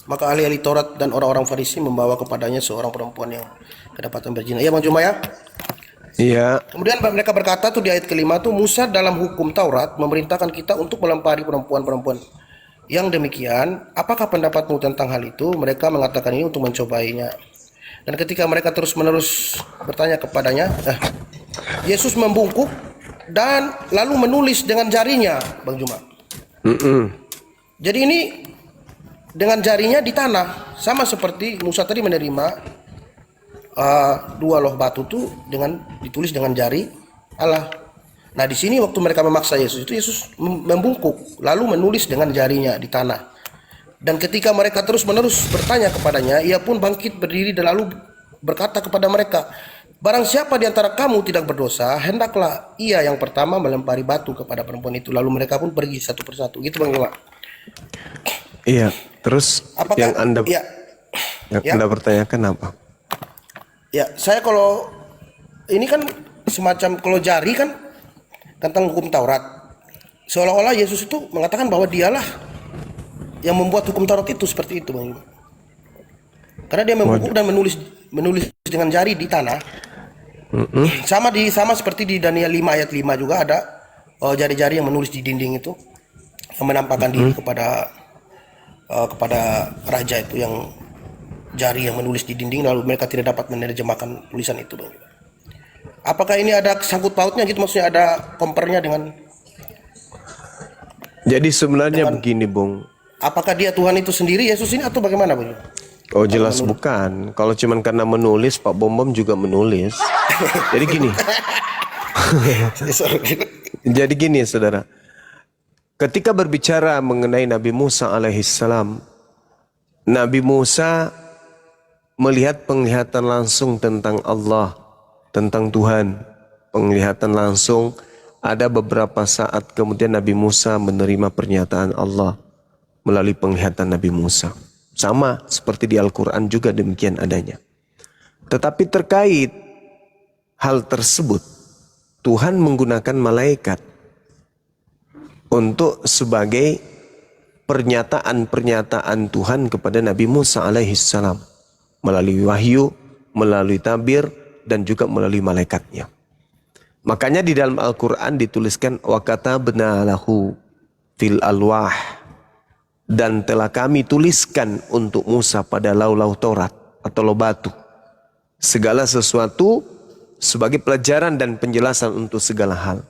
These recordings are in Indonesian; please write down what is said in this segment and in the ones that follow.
Maka ahli-ahli Taurat dan orang-orang Farisi membawa kepadanya seorang perempuan yang kedapatan berzina. Iya Bang Juma ya. Iya. Kemudian mereka berkata tuh di ayat kelima tuh, Musa dalam hukum Taurat memerintahkan kita untuk melempari perempuan-perempuan yang demikian. Apakah pendapatmu tentang hal itu? Mereka mengatakan ini untuk mencobainya. Dan ketika mereka terus-menerus bertanya kepadanya, Yesus membungkuk dan lalu menulis dengan jarinya, Bang Juma. Jadi ini dengan jarinya di tanah, sama seperti Musa tadi menerima dua loh batu itu dengan ditulis dengan jari Allah. Nah di sini waktu mereka memaksa Yesus itu, Yesus membungkuk lalu menulis dengan jarinya di tanah. Dan ketika mereka terus-menerus bertanya kepadanya, ia pun bangkit berdiri dan lalu berkata kepada mereka, barang siapa di antara kamu tidak berdosa, hendaklah ia yang pertama melempari batu kepada perempuan itu. Lalu mereka pun pergi satu persatu. Gitu Bang Juma. Iya. Terus Apakah, yang Anda pertanyakan apa? Ya, saya kalau ini kan semacam kalau jari kan tentang hukum Taurat. Seolah-olah Yesus itu mengatakan bahwa dialah yang membuat hukum Taurat itu seperti itu, Bang. Karena dia membungkuk dan menulis dengan jari di tanah. Sama seperti di Daniel 5 ayat 5 juga ada jari-jari yang menulis di dinding itu, yang menampakkan diri kepada raja itu, yang jari yang menulis di dinding lalu mereka tidak dapat menerjemahkan tulisan itu, Bang. Apakah ini ada sangkut pautnya gitu, maksudnya ada kompernya dengan? Jadi sebenarnya begini, Bung. Apakah dia Tuhan itu sendiri Yesus ini atau bagaimana, Bang? Oh jelas bukan. Kalau cuman karena menulis, Pak Bom juga menulis. Jadi gini. Jadi gini, saudara. Ketika berbicara mengenai Nabi Musa alaihissalam, Nabi Musa melihat penglihatan langsung tentang Allah, tentang Tuhan. Penglihatan langsung. Ada beberapa saat kemudian Nabi Musa menerima pernyataan Allah melalui penglihatan Nabi Musa. Sama seperti di Al-Quran juga demikian adanya. Tetapi terkait hal tersebut, Tuhan menggunakan malaikat untuk sebagai pernyataan-pernyataan Tuhan kepada Nabi Musa alaihissalam. Melalui wahyu, melalui tabir, dan juga melalui malaikatnya. Makanya di dalam Al-Quran dituliskan وَكَتَبْنَا لَهُ fil alwah, dan telah kami tuliskan untuk Musa pada lau-lau Taurat atau lau batu segala sesuatu sebagai pelajaran dan penjelasan untuk segala hal.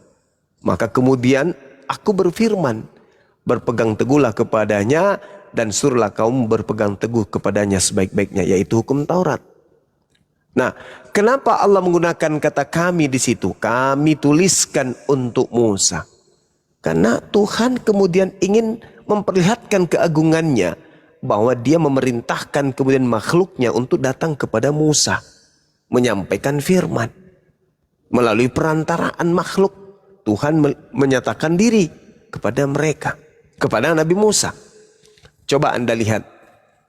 Maka kemudian aku berfirman, berpegang teguhlah kepadanya dan suruhlah kaum berpegang teguh kepadanya sebaik-baiknya, yaitu hukum Taurat. Nah, kenapa Allah menggunakan kata kami di situ? Kami tuliskan untuk Musa. Karena Tuhan kemudian ingin memperlihatkan keagungannya, bahwa dia memerintahkan kemudian makhluknya untuk datang kepada Musa, menyampaikan firman. Melalui perantaraan makhluk, Tuhan menyatakan diri kepada mereka, kepada Nabi Musa. Coba Anda lihat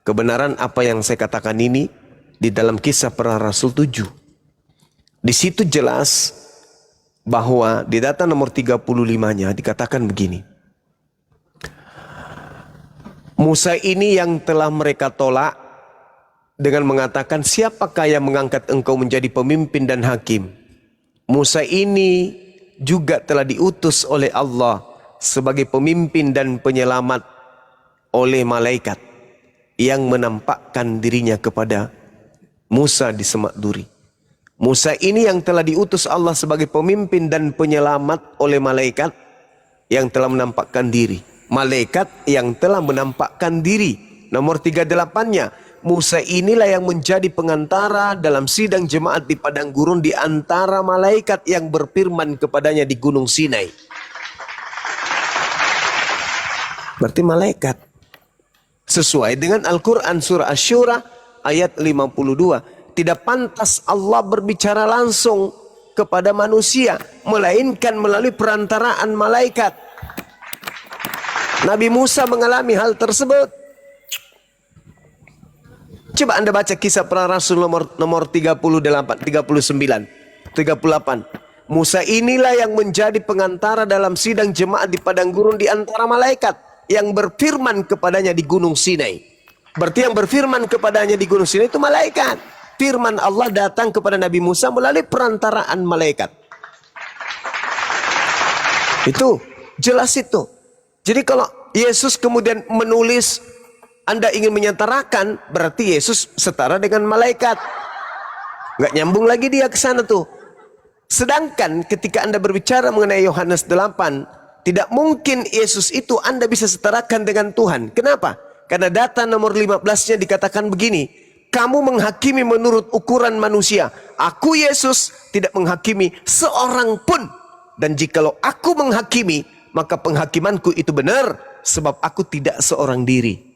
kebenaran apa yang saya katakan ini di dalam Kisah Para Rasul 7. Di situ jelas bahwa di data nomor 35-nya dikatakan begini. Musa ini yang telah mereka tolak dengan mengatakan, siapakah yang mengangkat engkau menjadi pemimpin dan hakim? Musa ini juga telah diutus oleh Allah sebagai pemimpin dan penyelamat oleh malaikat yang menampakkan dirinya kepada Musa di semak duri. Musa ini yang telah diutus Allah sebagai pemimpin dan penyelamat oleh malaikat yang telah menampakkan diri. Malaikat yang telah menampakkan diri. Nomor 38-nya, Musa inilah yang menjadi pengantara dalam sidang jemaat di padang gurun di antara malaikat yang berfirman kepadanya di gunung Sinai. Berarti malaikat. Sesuai dengan Al-Quran surah Asy-Syura ayat 52. Tidak pantas Allah berbicara langsung kepada manusia, melainkan melalui perantaraan malaikat. Nabi Musa mengalami hal tersebut. Coba Anda baca Kisah Para Rasul nomor 38, 38. Musa inilah yang menjadi pengantara dalam sidang jemaat di padang gurun di antara malaikat yang berfirman kepadanya di gunung Sinai. Berarti yang berfirman kepadanya di Gunung Sinai itu malaikat. Firman Allah datang kepada Nabi Musa melalui perantaraan malaikat. Itu jelas itu. Jadi kalau Yesus kemudian menulis, Anda ingin menyetarakan, berarti Yesus setara dengan malaikat. Nggak nyambung lagi dia ke sana tuh. Sedangkan ketika Anda berbicara mengenai Yohanes 8, tidak mungkin Yesus itu Anda bisa setarakan dengan Tuhan. Kenapa? Karena data nomor 15-nya dikatakan begini, kamu menghakimi menurut ukuran manusia. Aku Yesus tidak menghakimi seorang pun. Dan jikalau aku menghakimi, maka penghakimanku itu benar, sebab aku tidak seorang diri.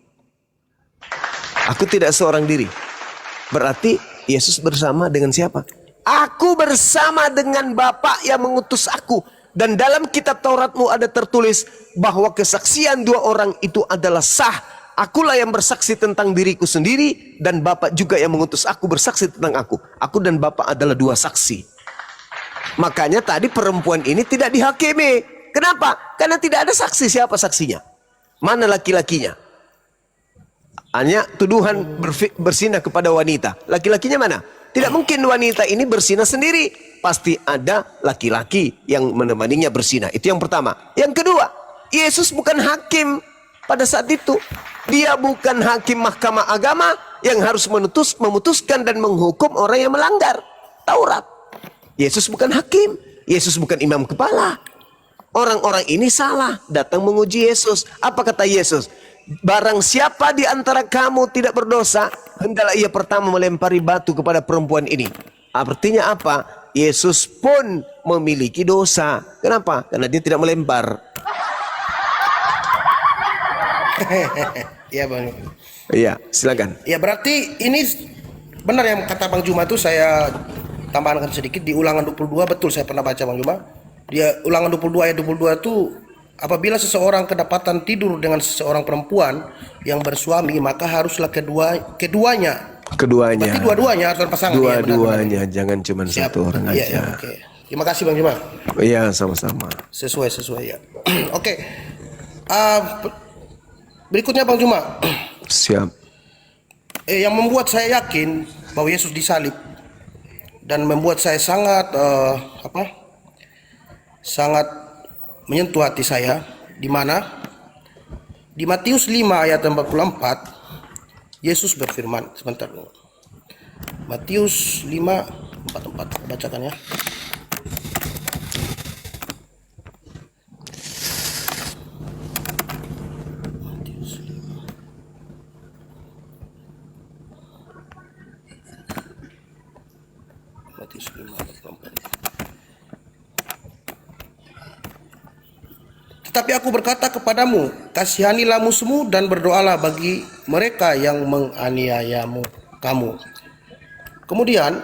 Aku tidak seorang diri. Berarti Yesus bersama dengan siapa? Aku bersama dengan Bapa yang mengutus aku. Dan dalam kitab Tauratmu ada tertulis bahwa kesaksian dua orang itu adalah sah. Akulah yang bersaksi tentang diriku sendiri, dan Bapa juga yang mengutus aku bersaksi tentang aku. Aku dan Bapa adalah dua saksi. Makanya tadi perempuan ini tidak dihakimi. Kenapa? Karena tidak ada saksi. Siapa saksinya? Mana laki-lakinya? Hanya tuduhan bersinah kepada wanita. Laki-lakinya mana? Tidak mungkin wanita ini bersinah sendiri. Pasti ada laki-laki yang menemaninya bersinah. Itu yang pertama. Yang kedua, Yesus bukan hakim pada saat itu. Dia bukan hakim mahkamah agama yang harus memutuskan dan menghukum orang yang melanggar Taurat. Yesus bukan hakim. Yesus bukan imam kepala. Orang-orang ini salah, datang menguji Yesus. Apa kata Yesus? Barang siapa di antara kamu tidak berdosa, hendaklah ia pertama melempari batu kepada perempuan ini. Artinya apa? Yesus pun memiliki dosa. Kenapa? Karena dia tidak melempar. Iya Bang. Iya, silakan. Ya berarti ini benar yang kata Bang Juma itu, saya tambahkan sedikit di Ulangan 22, betul saya pernah baca Bang Juma. Dia Ulangan 22 ayat 22 itu, apabila seseorang kedapatan tidur dengan seseorang perempuan yang bersuami, maka haruslah keduanya. Keduanya. Berarti dua-duanya harus pasangan. Dua-duanya, jangan cuma satu orang Iya, aja. ya, oke. Terima kasih Bang Juma. Iya, sama-sama. Sesuai ya. Oke. Berikutnya Bang Juma. Siap. Yang membuat saya yakin bahwa Yesus disalib dan membuat saya sangat sangat menyentuh hati saya, di mana di Matius 5 ayat 44 Yesus berfirman, sebentar dulu. Matius 5:44, bacakan ya. Matius 5:44. Tetapi aku berkata kepadamu, kasihanilah musuhmu dan berdoalah bagi mereka yang menganiayamu kamu. Kemudian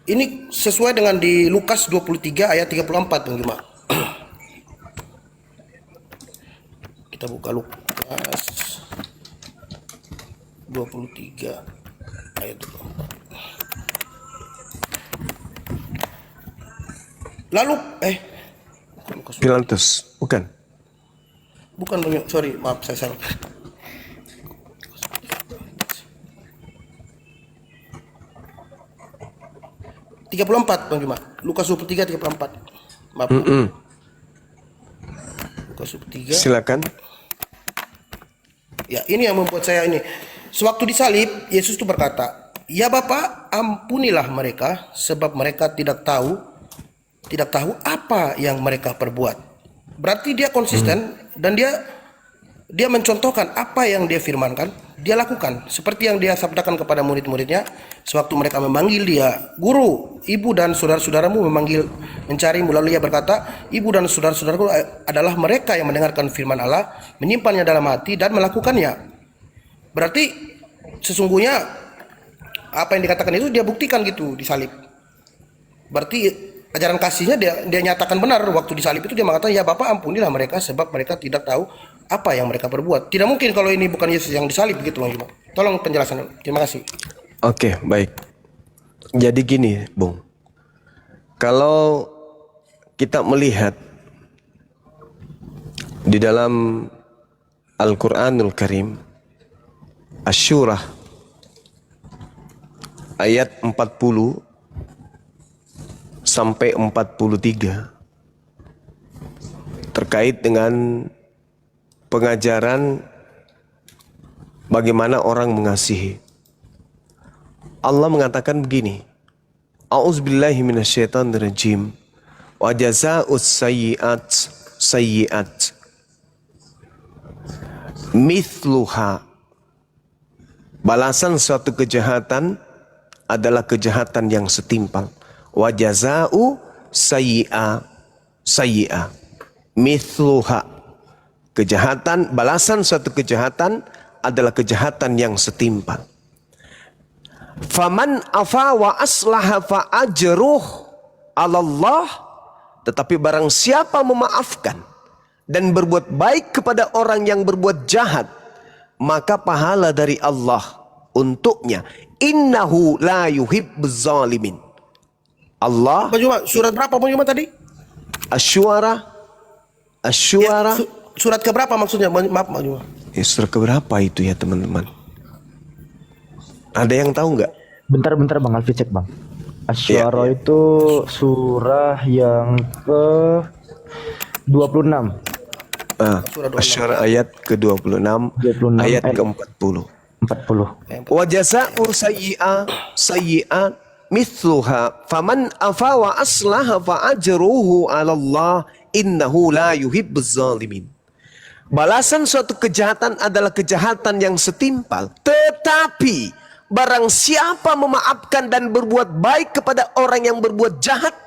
ini sesuai dengan di Lukas 23 ayat 34 Bang Juma. Kita buka Lukas 23 ayat 24. Lalu Pilatus, bukan? Bukan Bang, sorry, maaf saya salah. Tiga puluh empat Bang Juma. Lukas 23 34. Maaf. Lukas 23. Silakan. Ya, ini yang membuat saya ini. Sewaktu disalib, Yesus itu berkata, "Ya Bapa, ampunilah mereka, sebab mereka tidak tahu apa yang mereka perbuat." Berarti dia konsisten dan dia mencontohkan apa yang dia firmankan, dia lakukan seperti yang dia sabdakan kepada murid-muridnya sewaktu mereka memanggil dia, "Guru, ibu dan saudara-saudaramu mencarimu." Lalu ia berkata, "Ibu dan saudara-saudaraku adalah mereka yang mendengarkan firman Allah, menyimpannya dalam hati dan melakukannya." Berarti sesungguhnya apa yang dikatakan itu dia buktikan gitu disalib. Berarti ajaran kasihnya dia nyatakan benar. Waktu disalib itu dia mengatakan, "Ya Bapa, ampunilah mereka sebab mereka tidak tahu apa yang mereka perbuat." Tidak mungkin kalau ini bukan Yesus yang disalib begitu Bang Juma. Tolong penjelasan. Terima kasih. Oke, baik. Jadi gini, Bung. Kalau kita melihat di dalam Al-Quranul Karim, Asy-Syura ayat 40 sampai 43 terkait dengan pengajaran bagaimana orang mengasihi. Allah mengatakan begini, A'udzubillahi minasyaitonirrajim. Wa jazaa'us sayyi'at sayyi'at mithluha. Balasan suatu kejahatan adalah kejahatan yang setimpal. Wa jazaa'u sayyi'a sayyi'a mithluha. Kejahatan, balasan suatu kejahatan adalah kejahatan yang setimpal. Faman afa wa aslaha fa ajruh 'ala Allah. Tetapi barang siapa memaafkan dan berbuat baik kepada orang yang berbuat jahat, maka pahala dari Allah untuknya. Innahu la yuhibbuz zalimin. Allah. Pak Juma, surat berapa Pak Juma tadi? Asy-Syu'ara. Asy-Syu'ara. Surat keberapa maksudnya? Maaf Pak Juma. Surat keberapa itu ya teman-teman? Ada yang tahu nggak? Bentar Bang Alfi cek Bang. Asy-Syu'ara Iya. itu surah yang ke 26. Asy-Syu'ara ayat ke-26, 26 ayat ke-40. 40. Wa jazaa'u sayyi'a mithluha faman afa wa aslaha fa ajruhu 'ala Allah innahu la yuhibbuz zalimin. Balasan suatu kejahatan adalah kejahatan yang setimpal, tetapi barang siapa memaafkan dan berbuat baik kepada orang yang berbuat jahat,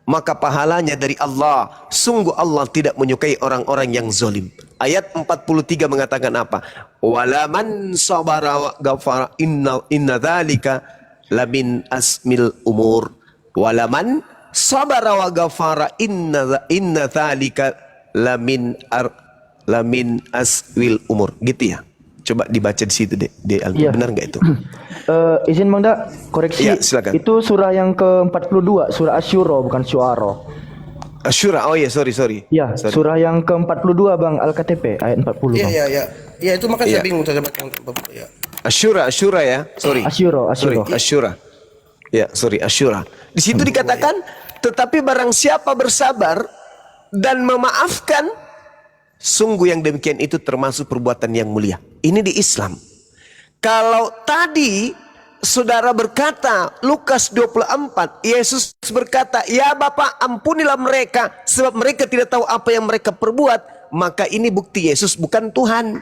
maka pahalanya dari Allah. Sungguh Allah tidak menyukai orang-orang yang zalim. Ayat 43 mengatakan apa? Walaman sabara wa ghafara inna dzalika lamin asmil umur. Walaman sabara wa ghafara inna dzalika lamin aswil umur. Gitu ya. Coba dibaca di situ deh. Iya. Benar nggak itu? Izin Bang Da, koreksi. Iya, silakan. Itu surah yang ke-42, surah Asy-Syu'ara bukan Syu'ara. Asy-Syu'ara. Oh iya, sorry. Iya, Sorry. surah yang ke-42 Bang, Al-KTP ayat 40 Iya Bang. iya iya. Iya itu makanya Iya. saya bingung saya baca ya. Asy-Syu'ara ya. Sorry. Asy-Syu'ara. Asy-Syu'ara. Ya, sorry, Asy-Syu'ara. Di situ dikatakan, tetapi barang siapa bersabar dan memaafkan, sungguh yang demikian itu termasuk perbuatan yang mulia. Ini di Islam. Kalau tadi saudara berkata, Lukas 24, Yesus berkata, ya Bapa ampunilah mereka, sebab mereka tidak tahu apa yang mereka perbuat. Maka ini bukti Yesus bukan Tuhan.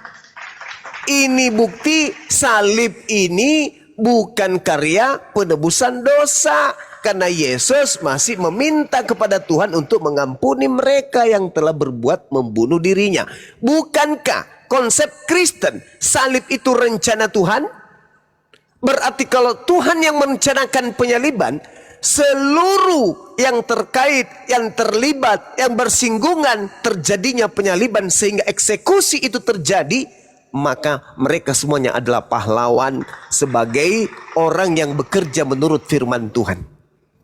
Ini bukti salib ini bukan karya penebusan dosa. Karena Yesus masih meminta kepada Tuhan untuk mengampuni mereka yang telah berbuat membunuh dirinya. Bukankah konsep Kristen salib itu rencana Tuhan? Berarti kalau Tuhan yang merencanakan penyaliban, seluruh yang terkait, yang terlibat, yang bersinggungan terjadinya penyaliban sehingga eksekusi itu terjadi, maka mereka semuanya adalah pahlawan sebagai orang yang bekerja menurut firman Tuhan.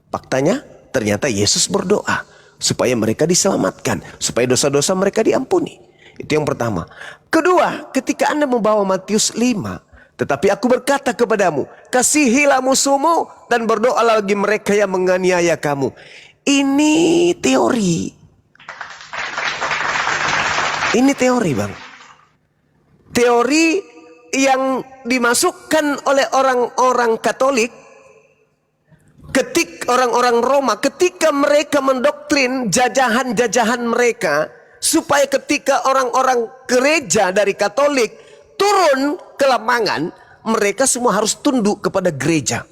Faktanya ternyata Yesus berdoa supaya mereka diselamatkan, supaya dosa-dosa mereka diampuni. Itu yang pertama. Kedua, ketika Anda membawa Matius 5, tetapi aku berkata kepadamu, kasihilah musuhmu dan berdoalah bagi mereka yang menganiaya kamu. Ini teori. Ini teori, Bang. Teori yang dimasukkan oleh orang-orang Katolik, orang-orang Roma, ketika mereka mendoktrin jajahan-jajahan mereka, supaya ketika orang-orang gereja dari Katolik turun ke lapangan, mereka semua harus tunduk kepada gereja.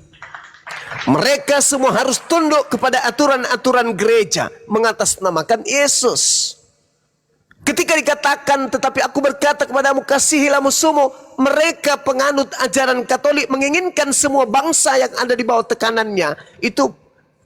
Mereka semua harus tunduk kepada aturan-aturan gereja, mengatasnamakan Yesus. Ketika dikatakan, tetapi aku berkata kepadamu, kasihilah musuhmu, mereka penganut ajaran Katolik menginginkan semua bangsa yang ada di bawah tekanannya itu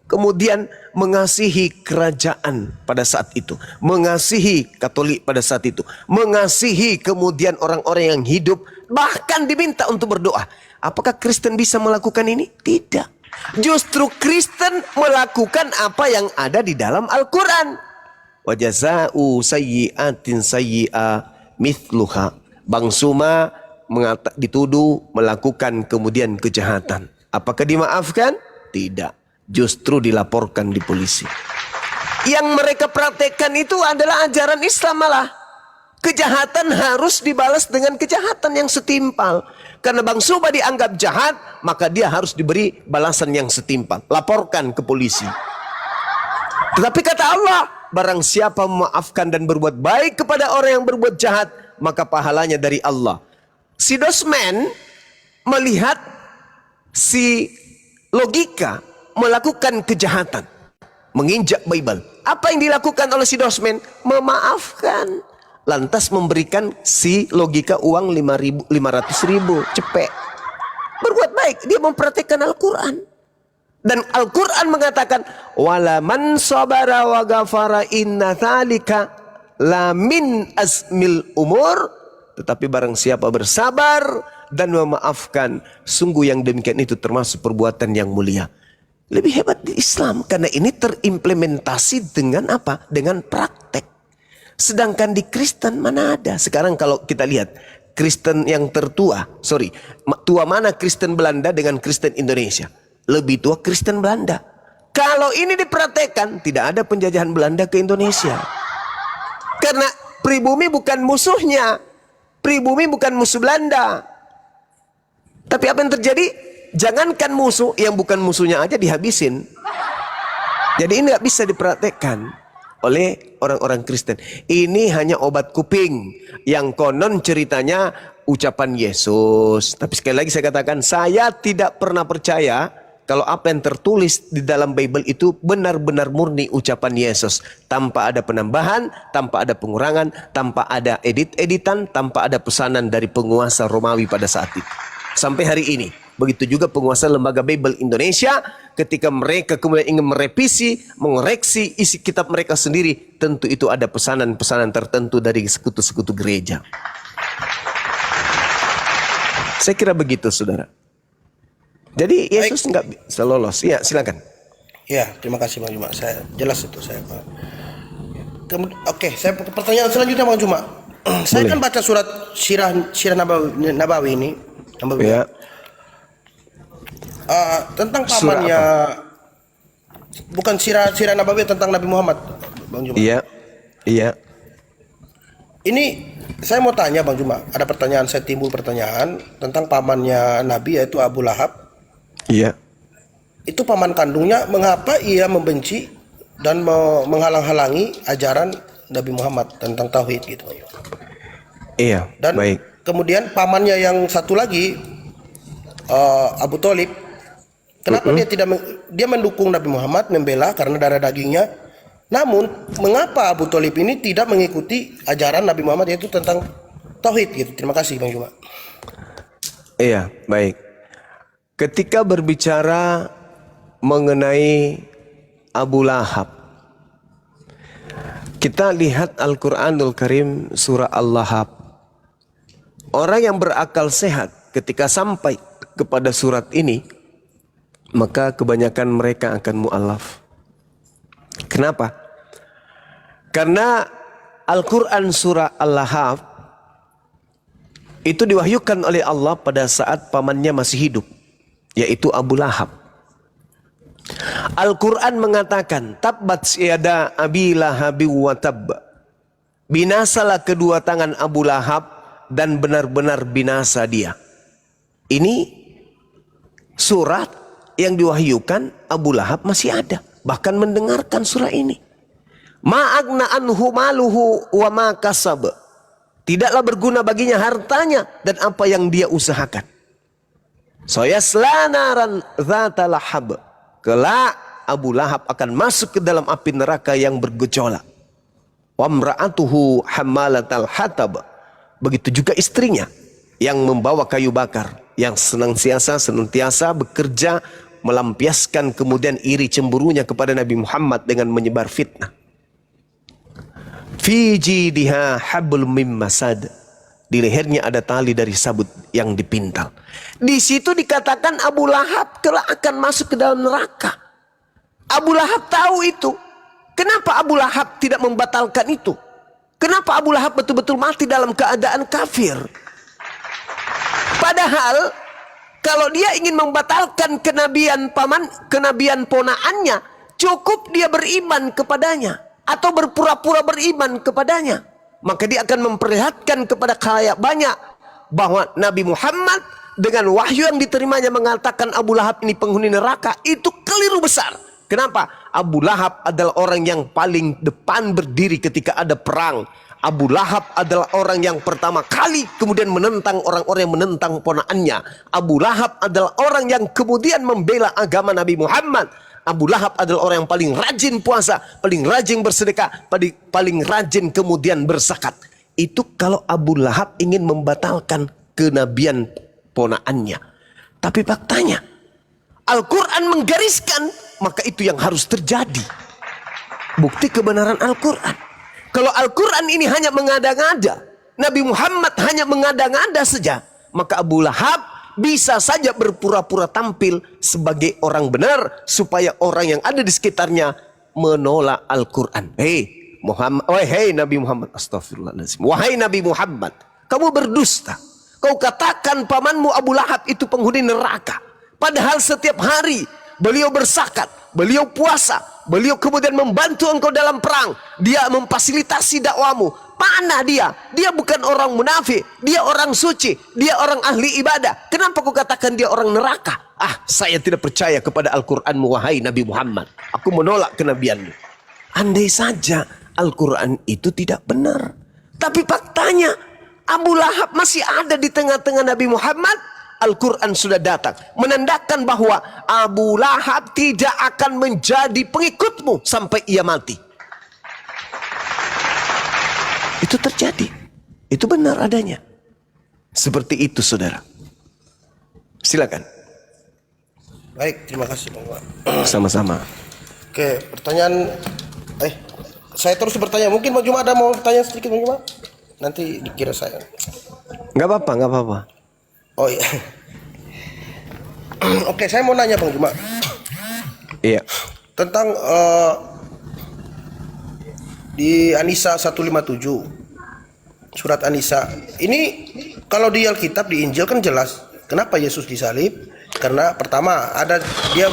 kemudian mengasihi kerajaan pada saat itu, mengasihi Katolik pada saat itu, mengasihi kemudian orang-orang yang hidup, bahkan diminta untuk berdoa. Apakah Kristen bisa melakukan ini? Tidak. Justru Kristen melakukan apa yang ada di dalam Al-Quran. Wa jazaa'u sayyi'atin sayyi'a mithluha. Bang Suma dituduh melakukan kemudian kejahatan. Apakah dimaafkan? Tidak. Justru dilaporkan di polisi. Yang mereka praktekkan itu adalah ajaran Islam malah. Kejahatan harus dibalas dengan kejahatan yang setimpal. Karena Bang Suba dianggap jahat, maka dia harus diberi balasan yang setimpal. Laporkan ke polisi. Tetapi kata Allah, barang siapa memaafkan dan berbuat baik kepada orang yang berbuat jahat, maka pahalanya dari Allah. Si dosman melihat si logika melakukan kejahatan, menginjak Bible. Apa yang dilakukan oleh si dosman? Memaafkan. Lantas memberikan si logika uang 500.000 cepet. Berbuat baik, dia mempraktikkan Al-Quran. Dan Al-Quran mengatakan, wala man sabara wa ghafara inna dzalika la min azmil umur. Tetapi barang siapa bersabar dan memaafkan, sungguh yang demikian itu termasuk perbuatan yang mulia. Lebih hebat di Islam karena ini terimplementasi dengan apa? Dengan praktek. Sedangkan di Kristen mana ada? Sekarang kalau kita lihat Kristen yang tua mana Kristen Belanda dengan Kristen Indonesia? Lebih tua Kristen Belanda. Kalau ini dipraktekkan, tidak ada penjajahan Belanda ke Indonesia. Karena pribumi bukan musuhnya. Pribumi bukan musuh Belanda. Tapi apa yang terjadi? Jangankan musuh, yang bukan musuhnya aja dihabisin. Jadi ini nggak bisa dipraktekkan oleh orang-orang Kristen. Ini hanya obat kuping yang konon ceritanya ucapan Yesus. Tapi sekali lagi saya katakan, saya tidak pernah percaya kalau apa yang tertulis di dalam Bible itu benar-benar murni ucapan Yesus. Tanpa ada penambahan, tanpa ada pengurangan, tanpa ada edit-editan, tanpa ada pesanan dari penguasa Romawi pada saat itu. Sampai hari ini. Begitu juga penguasa lembaga Bible Indonesia. Ketika mereka kemudian ingin merevisi, mengoreksi isi kitab mereka sendiri. Tentu itu ada pesanan-pesanan tertentu dari sekutu-sekutu gereja. Saya kira begitu, saudara. Jadi Yesus nggak bisa lolos. Ya, silakan. Ya, terima kasih Bang Juma. Saya jelas itu saya Pak. Oke, saya pertanyaan selanjutnya Bang Juma. Saya kan baca surat Sirah Nabawi ini. Ya. Tentang pamannya, bukan Sirah Nabawi tentang Nabi Muhammad, Bang Juma. Iya. Iya. Ini saya mau tanya Bang Juma. Ada pertanyaan, saya timbul pertanyaan tentang pamannya Nabi yaitu Abu Lahab. Iya. Itu paman kandungnya, mengapa ia membenci dan menghalang-halangi ajaran Nabi Muhammad tentang tauhid gitu. Iya. Dan baik. kemudian pamannya yang satu lagi Abu Thalib, kenapa dia mendukung Nabi Muhammad, membela karena darah dagingnya. Namun mengapa Abu Thalib ini tidak mengikuti ajaran Nabi Muhammad yaitu tentang tauhid gitu. Terima kasih Bang Juma. Iya, baik. Ketika berbicara mengenai Abu Lahab, kita lihat Al-Quranul Karim surah Al-Lahab. Orang yang berakal sehat ketika sampai kepada surat ini, maka kebanyakan mereka akan mu'alaf. Kenapa? Karena Al-Quran surah Al-Lahab itu diwahyukan oleh Allah pada saat pamannya masih hidup, yaitu Abu Lahab. Al-Quran mengatakan, Tabbat yada Abi Lahabi wa tab. Binasalah kedua tangan Abu Lahab dan benar-benar binasa dia. Ini surat yang diwahyukan Abu Lahab masih ada, bahkan mendengarkan surah ini. Ma'agna anhu maluhu wa ma kasab. Tidaklah berguna baginya hartanya dan apa yang dia usahakan. Sayasla naran dzata lahab. Kelak Abu Lahab akan masuk ke dalam api neraka yang bergejolak. Wa imra'atuhu hammalatal hatab. Begitu juga istrinya yang membawa kayu bakar, yang senantiasa bekerja melampiaskan kemudian iri cemburunya kepada Nabi Muhammad dengan menyebar fitnah. Fi jidiha hablum mim masad. Di lehernya ada tali dari sabut yang dipintal. Di situ dikatakan Abu Lahab kelak akan masuk ke dalam neraka. Abu Lahab tahu itu. Kenapa Abu Lahab tidak membatalkan itu? Kenapa Abu Lahab betul-betul mati dalam keadaan kafir? Padahal kalau dia ingin membatalkan kenabian ponaannya, cukup dia beriman kepadanya atau berpura-pura beriman kepadanya. Maka dia akan memperlihatkan kepada khalayak banyak bahwa Nabi Muhammad dengan wahyu yang diterimanya mengatakan Abu Lahab ini penghuni neraka. Itu keliru besar. Kenapa? Abu Lahab adalah orang yang paling depan berdiri ketika ada perang. Abu Lahab adalah orang yang pertama kali kemudian menentang orang-orang yang menentang ponaannya. Abu Lahab adalah orang yang kemudian membela agama Nabi Muhammad. Abu Lahab adalah orang yang paling rajin puasa, paling rajin bersedekah, paling rajin kemudian berzakat. Itu kalau Abu Lahab ingin membatalkan kenabian ponaannya. Tapi faktanya Al-Quran menggariskan, maka itu yang harus terjadi. Bukti kebenaran Al-Quran. Kalau Al-Quran ini hanya mengada-ngada, Nabi Muhammad hanya mengada-ngada saja, maka Abu Lahab bisa saja berpura-pura tampil sebagai orang benar supaya orang yang ada di sekitarnya menolak Al-Quran. Hei Muhammad, wahai Nabi Muhammad, astagfirullahaladzim, wahai Nabi Muhammad, kamu berdusta. Kau katakan pamanmu Abu Lahab itu penghuni neraka. Padahal setiap hari beliau berzakat, beliau puasa, beliau kemudian membantu engkau dalam perang. Dia memfasilitasi dakwamu. Mana dia? Dia bukan orang munafik. Dia orang suci. Dia orang ahli ibadah. Kenapa kau katakan dia orang neraka? Ah, saya tidak percaya kepada Al-Quranmu, wahai Nabi Muhammad. Aku menolak kenabianmu. Andai saja Al-Quran itu tidak benar. Tapi faktanya Abu Lahab masih ada di tengah-tengah Nabi Muhammad. Al-Quran sudah datang menandakan bahwa Abu Lahab tidak akan menjadi pengikutmu sampai ia mati. Itu terjadi. Itu benar adanya. Seperti itu saudara. Silakan. Baik, terima kasih Bang Umar. Sama-sama. Oke, pertanyaan saya terus bertanya. Mungkin Bang Juma ada mau bertanya sedikit Bang Juma? Nanti dikira saya. Enggak apa-apa, enggak apa-apa. Oh iya. Oke, saya mau nanya Bang Juma. Iya. Tentang di An-Nisa 157. Surat An-Nisa. Ini kalau di Alkitab, di Injil kan jelas kenapa Yesus disalib. Karena pertama ada dia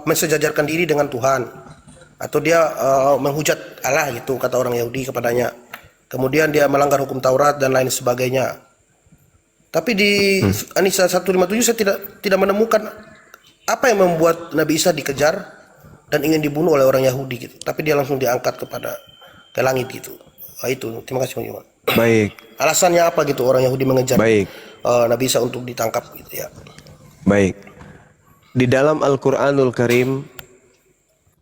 mensejajarkan diri dengan Tuhan, atau dia menghujat Allah gitu kata orang Yahudi kepadanya. Kemudian dia melanggar hukum Taurat dan lain sebagainya. Tapi di An-Nisa 157 saya tidak menemukan apa yang membuat Nabi Isa dikejar dan ingin dibunuh oleh orang Yahudi gitu. Tapi dia langsung diangkat ke langit gitu. Nah, itu. Terima kasih Bang Juma. Baik. Alasannya apa gitu orang Yahudi mengejar Nabi Isa untuk ditangkap gitu ya. Baik. Di dalam Al-Quranul Karim,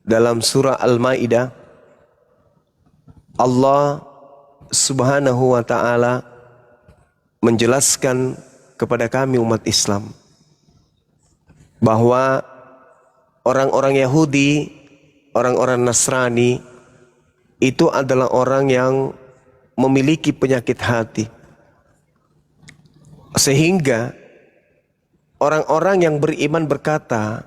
dalam surah Al-Ma'idah, Allah Subhanahu wa ta'ala menjelaskan kepada kami umat Islam bahwa orang-orang Yahudi, orang-orang Nasrani itu adalah orang yang memiliki penyakit hati. Sehingga orang-orang yang beriman berkata,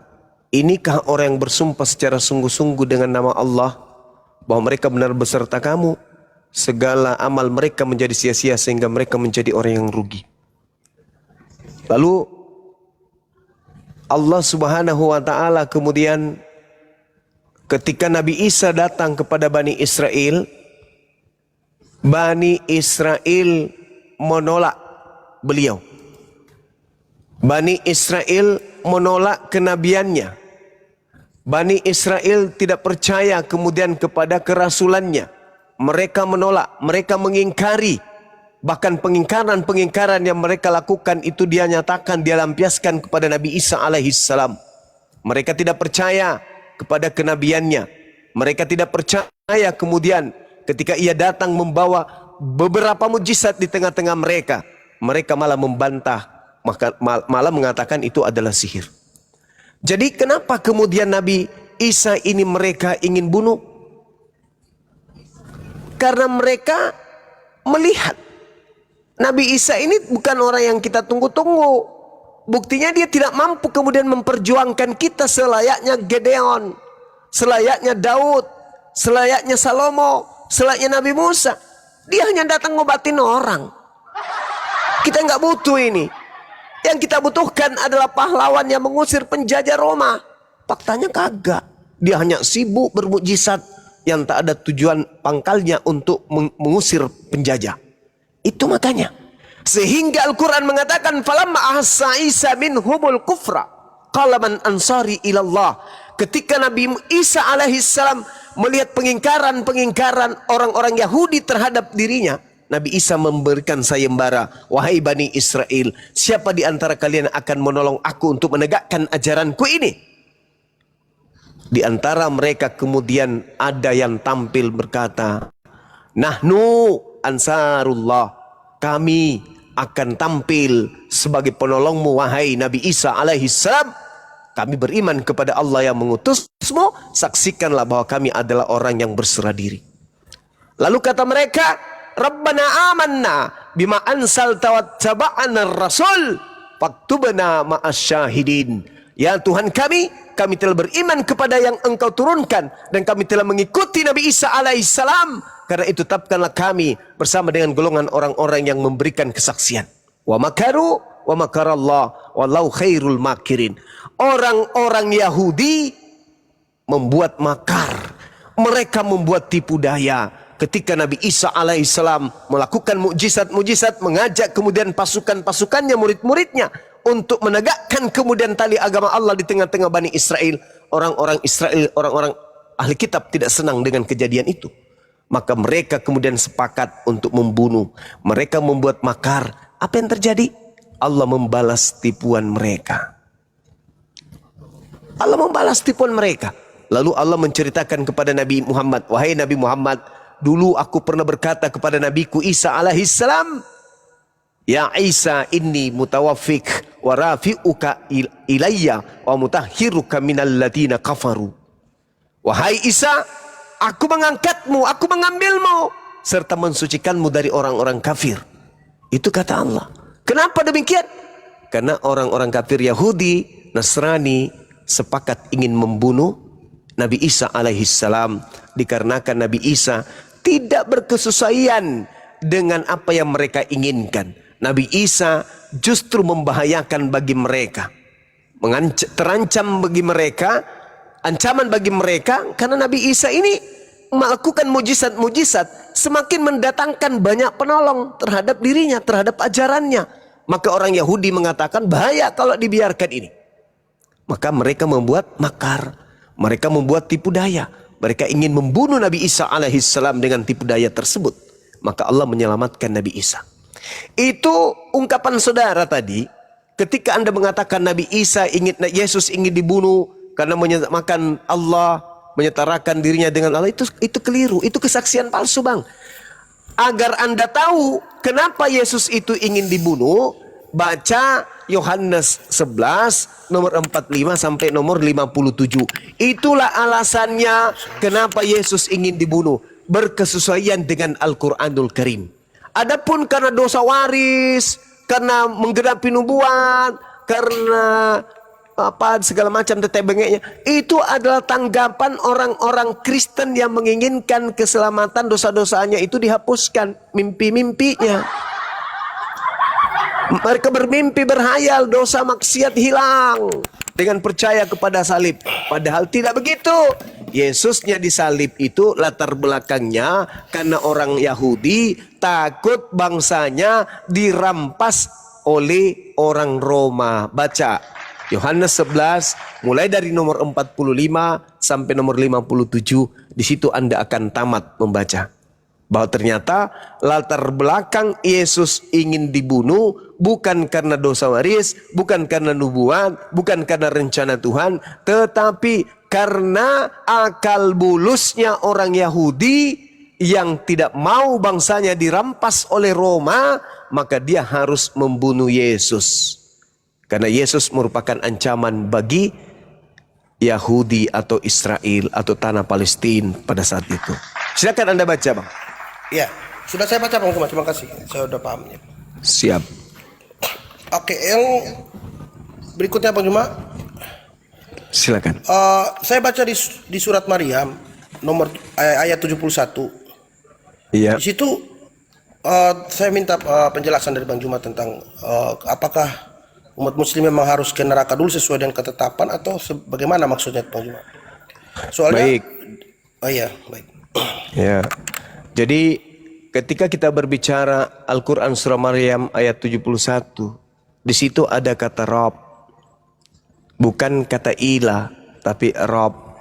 inikah orang yang bersumpah secara sungguh-sungguh dengan nama Allah bahwa mereka benar beserta kamu? Segala amal mereka menjadi sia-sia sehingga mereka menjadi orang yang rugi. Lalu Allah Subhanahu wa ta'ala kemudian ketika Nabi Isa datang kepada Bani Israel menolak beliau. Bani Israel menolak kenabiannya. Bani Israel tidak percaya kemudian kepada kerasulannya. Mereka menolak, mereka mengingkari. Bahkan pengingkaran yang mereka lakukan itu dia nyatakan, dia lampiaskan kepada Nabi Isa alaihissalam. Mereka tidak percaya kepada kenabiannya. Mereka tidak percaya kemudian ketika ia datang membawa beberapa mujizat di tengah-tengah mereka. Mereka malah membantah, malah mengatakan itu adalah sihir. Jadi kenapa kemudian Nabi Isa ini mereka ingin bunuh? Karena mereka melihat Nabi Isa ini bukan orang yang kita tunggu-tunggu. Buktinya dia tidak mampu kemudian memperjuangkan kita selayaknya Gedeon, selayaknya Daud, selayaknya Salomo, selayaknya Nabi Musa. Dia hanya datang ngobatin orang. Kita nggak butuh ini. Yang kita butuhkan adalah pahlawan yang mengusir penjajah Roma. Faktanya kagak. Dia hanya sibuk bermukjizat yang tak ada tujuan pangkalnya untuk mengusir penjajah. Itu makanya. Sehingga Al-Quran mengatakan, falamma ahassa Isa minhumul kufra qala man ansari ilallah. Ketika Nabi Isa alaihissalam melihat pengingkaran orang-orang Yahudi terhadap dirinya, Nabi Isa memberikan sayembara, wahai Bani Israel, siapa di antara kalian akan menolong aku untuk menegakkan ajaranku ini? Di antara mereka kemudian ada yang tampil berkata, nahnu ansarullah, kami akan tampil sebagai penolongmu wahai Nabi Isa alaihissalam. Kami beriman kepada Allah yang mengutusmu, saksikanlah bahwa kami adalah orang yang berserah diri. Lalu kata mereka, Rabbana amanna bima ansalta wattaba'ana rasul faktubna ma'as syahidin. Ya Tuhan kami telah beriman kepada yang Engkau turunkan dan kami telah mengikuti Nabi Isa alaihissalam. Karena itu tetapkanlah kami bersama dengan golongan orang-orang yang memberikan kesaksian. Wa makaru wa makarallah wallahu khairul makirin. Orang-orang Yahudi membuat makar, mereka membuat tipu daya. Ketika Nabi Isa alaihissalam melakukan mukjizat-mukjizat, mengajak kemudian pasukan-pasukannya, murid-muridnya untuk menegakkan kemudian tali agama Allah di tengah-tengah Bani Israel. Orang-orang Israel, orang-orang ahli kitab tidak senang dengan kejadian itu. Maka mereka kemudian sepakat untuk membunuh. Mereka membuat makar. Apa yang terjadi? Allah membalas tipuan mereka. Allah membalas tipuan mereka. Lalu Allah menceritakan kepada Nabi Muhammad, wahai Nabi Muhammad, dulu aku pernah berkata kepada Nabiku Isa alaihissalam, ya Isa inni mutawaffik wa rafi'uka ilayya wa mutahhiruka minal ladina kafaru. Wahai Isa, aku mengangkatmu, aku mengambilmu serta mensucikanmu dari orang-orang kafir. Itu kata Allah. Kenapa demikian? Karena orang-orang kafir Yahudi, Nasrani sepakat ingin membunuh Nabi Isa alaihissalam, dikarenakan Nabi Isa tidak berkesesuaian dengan apa yang mereka inginkan. Nabi Isa justru membahayakan bagi mereka, terancam bagi mereka, ancaman bagi mereka, karena Nabi Isa ini melakukan mujizat-mujizat, semakin mendatangkan banyak penolong terhadap dirinya, terhadap ajarannya. Maka orang Yahudi mengatakan bahaya kalau dibiarkan ini. Maka mereka membuat makar, mereka membuat tipu daya. Mereka ingin membunuh Nabi Isa alaihissalam dengan tipu daya tersebut. Maka Allah menyelamatkan Nabi Isa. Itu ungkapan saudara tadi. Ketika Anda mengatakan Nabi Isa Yesus ingin dibunuh karena menyamakan Allah, menyetarakan dirinya dengan Allah, itu keliru. Itu kesaksian palsu, Bang. Agar Anda tahu kenapa Yesus itu ingin dibunuh, baca Yohanes 11 nomor 45 sampai nomor 57. Itulah alasannya kenapa Yesus ingin dibunuh, berkesesuaian dengan Al-Qur'anul Karim. Adapun karena dosa waris, karena menggenapi nubuat, karena segala macam tetek bengeknya, itu adalah tanggapan orang-orang Kristen yang menginginkan keselamatan, dosa-dosanya itu dihapuskan, mimpi-mimpinya. Mereka bermimpi berhayal, dosa maksiat hilang dengan percaya kepada salib. Padahal tidak begitu. Yesusnya disalib itu latar belakangnya karena orang Yahudi takut bangsanya dirampas oleh orang Roma. Baca Yohanes 11 mulai dari nomor 45 sampai nomor 57. Di situ Anda akan tamat membaca bahwa ternyata latar belakang Yesus ingin dibunuh bukan karena dosa waris, bukan karena nubuat, bukan karena rencana Tuhan, tetapi karena akal bulusnya orang Yahudi yang tidak mau bangsanya dirampas oleh Roma, maka dia harus membunuh Yesus. Karena Yesus merupakan ancaman bagi Yahudi atau Israel atau tanah Palestina pada saat itu. Silakan Anda baca, Bang. Ya, sudah saya baca Bang Juma, terima kasih. Saya sudah paham ya. Siap. Oke, yang berikutnya Bang Juma. Silakan. Saya baca di surat Maryam nomor ayat 71. Iya. Di situ saya minta penjelasan dari Bang Juma tentang apakah umat muslim memang harus ke neraka dulu sesuai dengan ketetapan atau bagaimana maksudnya Bang Juma? Soalnya Baik. Oh iya, baik. Ya. Jadi ketika kita berbicara Al-Quran surah Maryam ayat 71, di situ ada kata Rabb. Bukan kata ilah, tapi Rabb.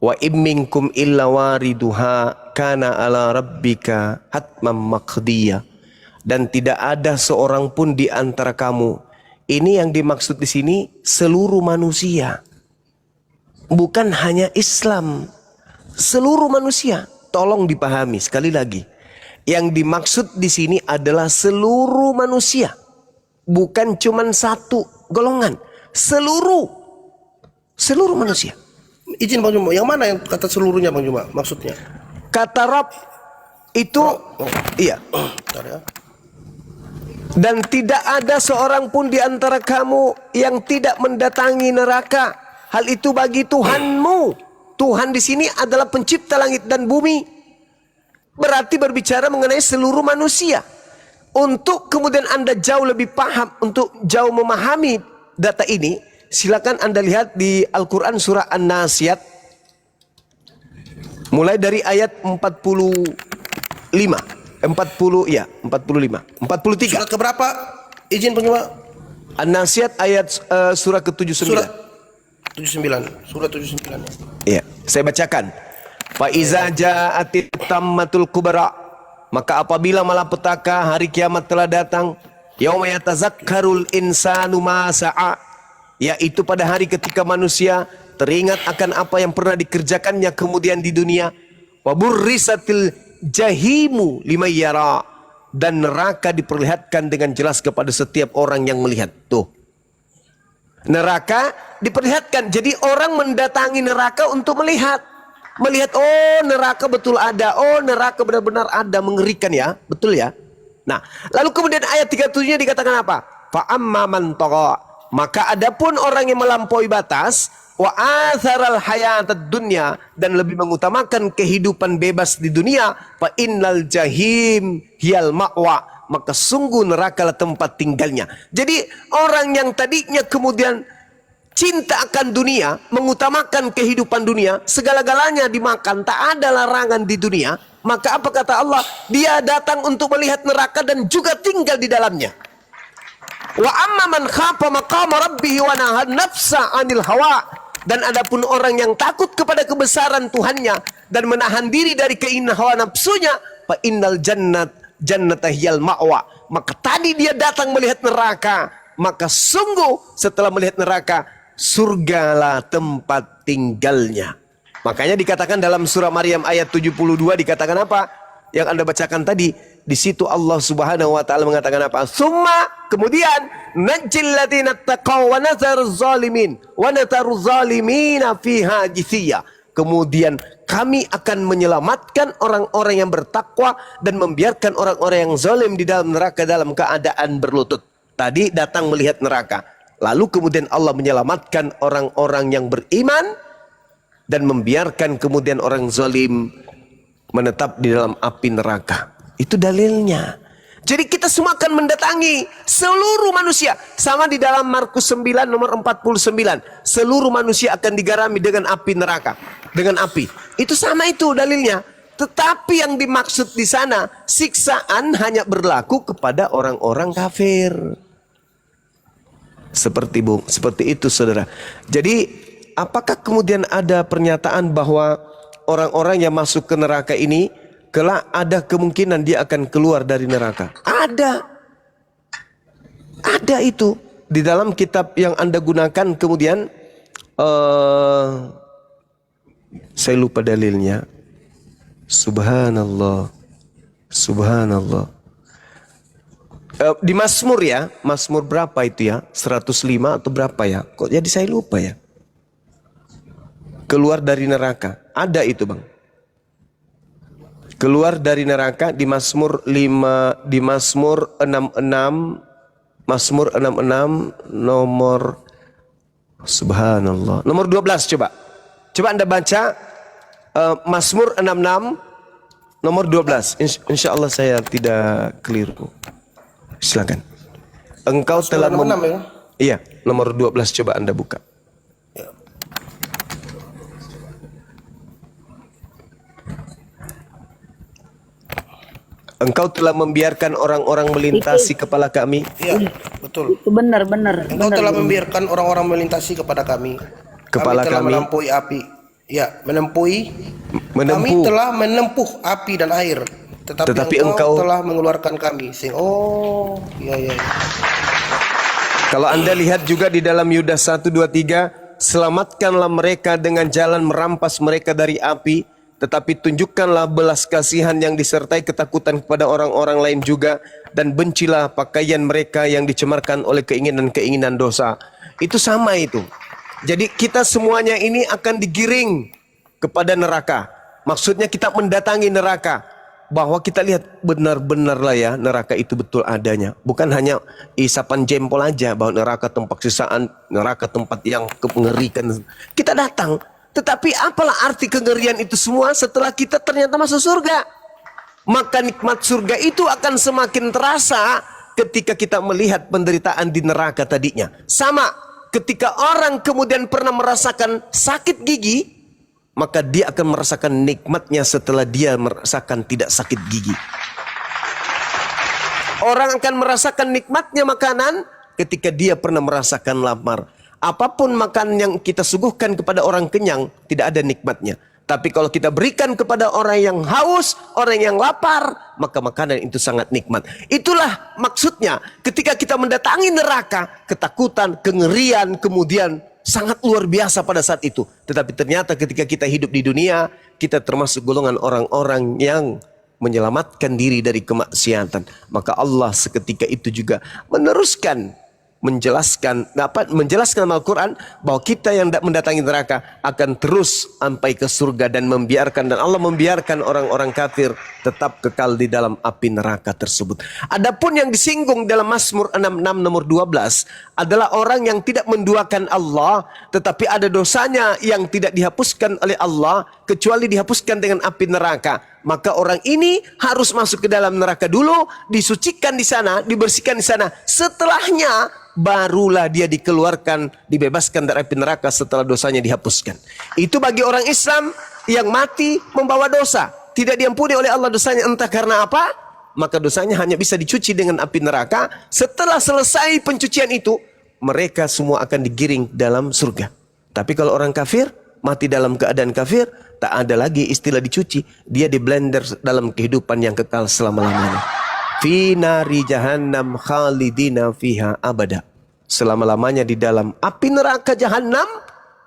Wa imminkum illa wariduha kana ala rabbika hatmam maqdiyah. Dan tidak ada seorang pun di antara kamu. Ini yang dimaksud di sini seluruh manusia. Bukan hanya Islam. Seluruh manusia. Tolong dipahami sekali lagi. Yang dimaksud di sini adalah seluruh manusia. Bukan cuma satu golongan. Seluruh manusia. Izin Bang Juma, yang mana yang kata seluruhnya Bang Juma maksudnya? Kata Rabb itu iya. Bentar ya. Dan tidak ada seorang pun di antara kamu yang tidak mendatangi neraka. Hal itu bagi Tuhanmu. Tuhan di sini adalah pencipta langit dan bumi. Berarti berbicara mengenai seluruh manusia. Untuk kemudian Anda jauh lebih paham, untuk jauh memahami data ini, silakan Anda lihat di Al-Quran surah An-Nasiyat. Mulai dari ayat 45. 43. Surat keberapa? Izin Bang Juma. An-Nasiyat ayat surah ke-79. Surat 79. Surat 79 ya. Iya, saya bacakan. Fa iza ja'atit tammatul kubra, maka apabila malapetaka hari kiamat telah datang, yauma yatazakkarul insanu ma sa'a, yaitu pada hari ketika manusia teringat akan apa yang pernah dikerjakannya kemudian di dunia. Wa burrisatil jahimu liman yara, dan neraka diperlihatkan dengan jelas kepada setiap orang yang melihat. Tuh. Neraka diperlihatkan. Jadi orang mendatangi neraka untuk melihat. Melihat, oh neraka betul ada. Oh neraka benar-benar ada. Mengerikan ya. Betul ya. Nah, lalu kemudian ayat 37-nya dikatakan apa? Fa'amma man tagha, maka adapun orang yang melampaui batas, wa atharal hayatad dunya, dan lebih mengutamakan kehidupan bebas di dunia, fa innal jahim hiyal ma'wa, maka sungguh neraka lah tempat tinggalnya. Jadi orang yang tadinya kemudian cinta akan dunia, mengutamakan kehidupan dunia, segala-galanya dimakan, tak ada larangan di dunia, maka apa kata Allah? Dia datang untuk melihat neraka dan juga tinggal di dalamnya. Wa amma man khafa maqama rabbih wa nahan nafsa 'anil hawa, dan adapun orang yang takut kepada kebesaran Tuhannya dan menahan diri dari keinginan hawa nafsunya, fa innal jannata hiyal ma'wa, maka tadi dia datang melihat neraka, maka sungguh setelah melihat neraka, surgalah tempat tinggalnya. Makanya dikatakan dalam surah Maryam ayat 72 dikatakan apa? Yang Anda bacakan tadi, di situ Allah Subhanahu wa taala mengatakan apa? Summa, kemudian najjil ladzina taqaw wa nazaruz zalimin wa nataruz zalimina fiha jithiya. Kemudian kami akan menyelamatkan orang-orang yang bertakwa dan membiarkan orang-orang yang zalim di dalam neraka dalam keadaan berlutut. Tadi datang melihat neraka. Lalu kemudian Allah menyelamatkan orang-orang yang beriman dan membiarkan kemudian orang zalim menetap di dalam api neraka. Itu dalilnya. Jadi kita semua akan mendatangi seluruh manusia. Sama di dalam Markus 9 nomor 49. Seluruh manusia akan digarami dengan api neraka. Dengan api. Itu sama itu dalilnya. Tetapi yang dimaksud di sana, siksaan hanya berlaku kepada orang-orang kafir. Seperti itu saudara. Jadi apakah kemudian ada pernyataan bahwa orang-orang yang masuk ke neraka ini kelak ada kemungkinan dia akan keluar dari neraka? Ada. Ada itu. Di dalam kitab yang Anda gunakan kemudian saya lupa dalilnya. Subhanallah. Subhanallah. Di Mazmur ya. Mazmur berapa itu ya? 105 atau berapa ya? Kok jadi saya lupa ya? Keluar dari neraka. Ada itu bang. Keluar dari neraka di Mazmur 5, di Mazmur 66, Mazmur 66 nomor subhanallah. Nomor 12 coba. Coba Anda baca Mazmur 66 nomor 12. Insya Allah saya tidak keliru. Silakan. Engkau telah Iya, nomor 12 coba Anda buka. Engkau telah membiarkan orang-orang melintasi kepala kami. Iya, betul. Itu benar. Engkau telah membiarkan orang-orang melintasi kepada kami. Kepala kami telah kami. menempuhi api. Ya, Kami Menempuh. telah menempuh api dan air. Tetapi engkau telah mengeluarkan kami. Iya. Kalau Anda lihat juga di dalam Yudas 1:23, selamatkanlah mereka dengan jalan merampas mereka dari api, tetapi tunjukkanlah belas kasihan yang disertai ketakutan kepada orang-orang lain juga, dan bencilah pakaian mereka yang dicemarkan oleh keinginan-keinginan dosa. Itu sama itu. Jadi kita semuanya ini akan digiring kepada neraka. Maksudnya kita mendatangi neraka. Bahwa kita lihat benar-benar lah ya, neraka itu betul adanya. Bukan hanya isapan jempol aja bahwa neraka tempat sisaan, neraka tempat yang mengerikan. Kita datang, tetapi apalah arti kengerian itu semua setelah kita ternyata masuk surga. Maka nikmat surga itu akan semakin terasa ketika kita melihat penderitaan di neraka tadinya. Sama ketika orang kemudian pernah merasakan sakit gigi, maka dia akan merasakan nikmatnya setelah dia merasakan tidak sakit gigi. Orang akan merasakan nikmatnya makanan ketika dia pernah merasakan lapar. Apapun makanan yang kita suguhkan kepada orang kenyang, tidak ada nikmatnya. Tapi kalau kita berikan kepada orang yang haus, orang yang lapar, maka makanan itu sangat nikmat. Itulah maksudnya ketika kita mendatangi neraka, ketakutan, kengerian, kemudian sangat luar biasa pada saat itu. Tetapi ternyata ketika kita hidup di dunia, kita termasuk golongan orang-orang yang menyelamatkan diri dari kemaksiatan. Maka Allah seketika itu juga meneruskan menjelaskan Al-Quran bahwa kita yang mendatangi neraka akan terus sampai ke surga dan Allah membiarkan orang-orang kafir tetap kekal di dalam api neraka tersebut. Adapun yang disinggung dalam Mazmur 66 nomor 12 adalah orang yang tidak menduakan Allah, tetapi ada dosanya yang tidak dihapuskan oleh Allah kecuali dihapuskan dengan api neraka. Maka orang ini harus masuk ke dalam neraka dulu, disucikan di sana, dibersihkan di sana. Setelahnya barulah dia dikeluarkan, dibebaskan dari api neraka setelah dosanya dihapuskan. Itu bagi orang Islam yang mati membawa dosa, tidak diampuni oleh Allah dosanya, entah karena apa, maka dosanya hanya bisa dicuci dengan api neraka. Setelah selesai pencucian itu, mereka semua akan digiring dalam surga. Tapi kalau orang kafir mati dalam keadaan kafir, tak ada lagi istilah dicuci, dia di blender dalam kehidupan yang kekal selama-lamanya. Fi nari jahannam khalidina fiha abada. Selama-lamanya di dalam api neraka jahannam,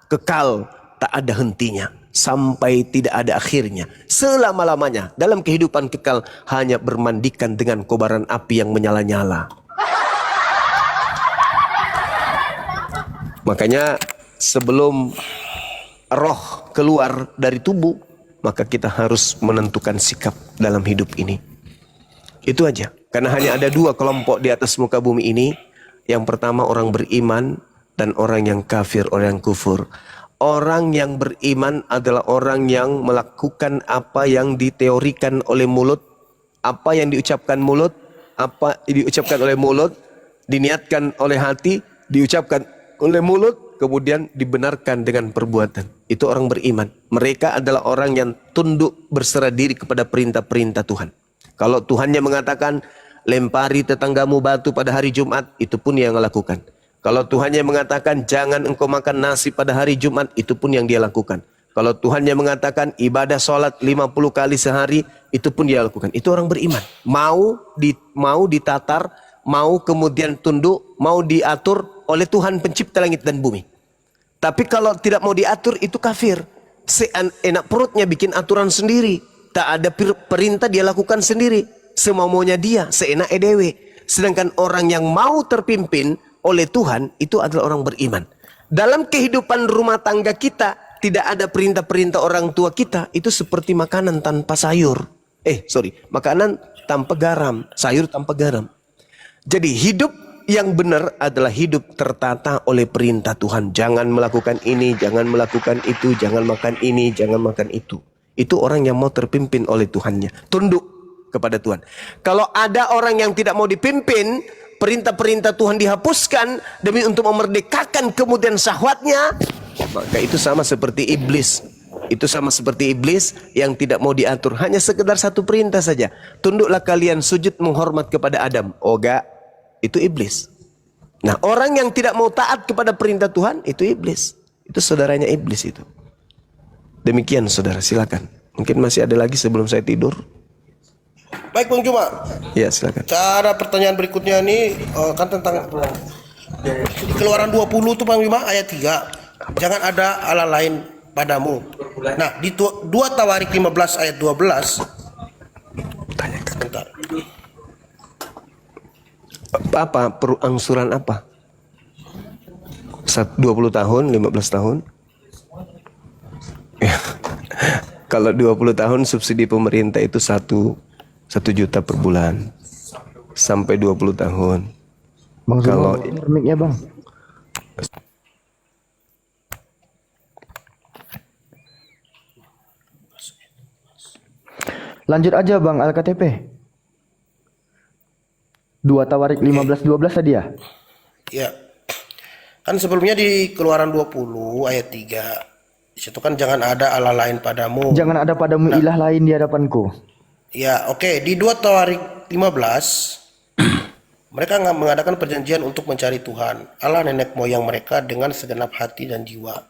kekal, tak ada hentinya, sampai tidak ada akhirnya. Selama-lamanya dalam kehidupan kekal hanya bermandikan dengan kobaran api yang menyala-nyala. Makanya sebelum roh keluar dari tubuh, maka kita harus menentukan sikap dalam hidup ini. Itu aja. Karena hanya ada dua kelompok di atas muka bumi ini. Yang pertama orang beriman dan orang yang kafir, orang yang kufur. Orang yang beriman adalah orang yang melakukan apa yang diteorikan oleh mulut, apa yang diucapkan mulut, apa diucapkan oleh mulut, diniatkan oleh hati, diucapkan oleh mulut, kemudian dibenarkan dengan perbuatan. Itu orang beriman. Mereka adalah orang yang tunduk berserah diri kepada perintah-perintah Tuhan. Kalau Tuhannya mengatakan lempari tetanggamu batu pada hari Jumat, itu pun yang lakukan. Kalau Tuhannya mengatakan jangan engkau makan nasi pada hari Jumat, itu pun yang dia lakukan. Kalau Tuhannya mengatakan ibadah sholat 50 kali sehari, itu pun dia lakukan. Itu orang beriman. Mau ditatar, mau kemudian tunduk, mau diatur oleh Tuhan pencipta langit dan bumi. Tapi kalau tidak mau diatur, itu kafir. Enak perutnya bikin aturan sendiri. Tak ada perintah, dia lakukan sendiri. Semau-maunya dia, seenak edewe. Sedangkan orang yang mau terpimpin oleh Tuhan, itu adalah orang beriman. Dalam kehidupan rumah tangga kita, tidak ada perintah-perintah orang tua kita. Itu seperti makanan tanpa sayur. Makanan tanpa garam, sayur tanpa garam. Jadi hidup yang benar adalah hidup tertata oleh perintah Tuhan. Jangan melakukan ini, jangan melakukan itu, jangan makan ini, jangan makan itu. Itu orang yang mau terpimpin oleh Tuhannya. Tunduk kepada Tuhan. Kalau ada orang yang tidak mau dipimpin perintah-perintah Tuhan dihapuskan demi untuk memerdekakan kemudian syahwatnya, maka itu sama seperti iblis. Itu sama seperti iblis yang tidak mau diatur, hanya sekedar satu perintah saja, tunduklah kalian sujud menghormat kepada Adam. Oh enggak, itu iblis. Nah, orang yang tidak mau taat kepada perintah Tuhan itu iblis. Itu saudaranya iblis itu. Demikian saudara, silakan. Mungkin masih ada lagi sebelum saya tidur. Baik Bang Juma. Ya, silakan. Cara pertanyaan berikutnya ini kan tentang di Keluaran 20 tuh Bang Juma ayat 3. Jangan ada Allah lain padamu. Nah, di 2 Tawarik 15 ayat 12. Bentar. Apa angsuran apa? 20 tahun, 15 tahun? Ya. Kalau 20 tahun subsidi pemerintah itu 1 juta per bulan sampai 20 tahun. Bang Kalau mic-nya Bang. Lanjut aja Bang Al-KTP. 2 Tawarik 15-12 tadi ya? Ya. Kan sebelumnya di Keluaran 20 ayat 3. Di situ kan jangan ada Allah lain padamu. Jangan ada padamu ilah lain di hadapanku. Ya, oke. Di 2 Tawarik 15 mereka mengadakan perjanjian untuk mencari Tuhan, Allah nenek moyang mereka dengan segenap hati dan jiwa.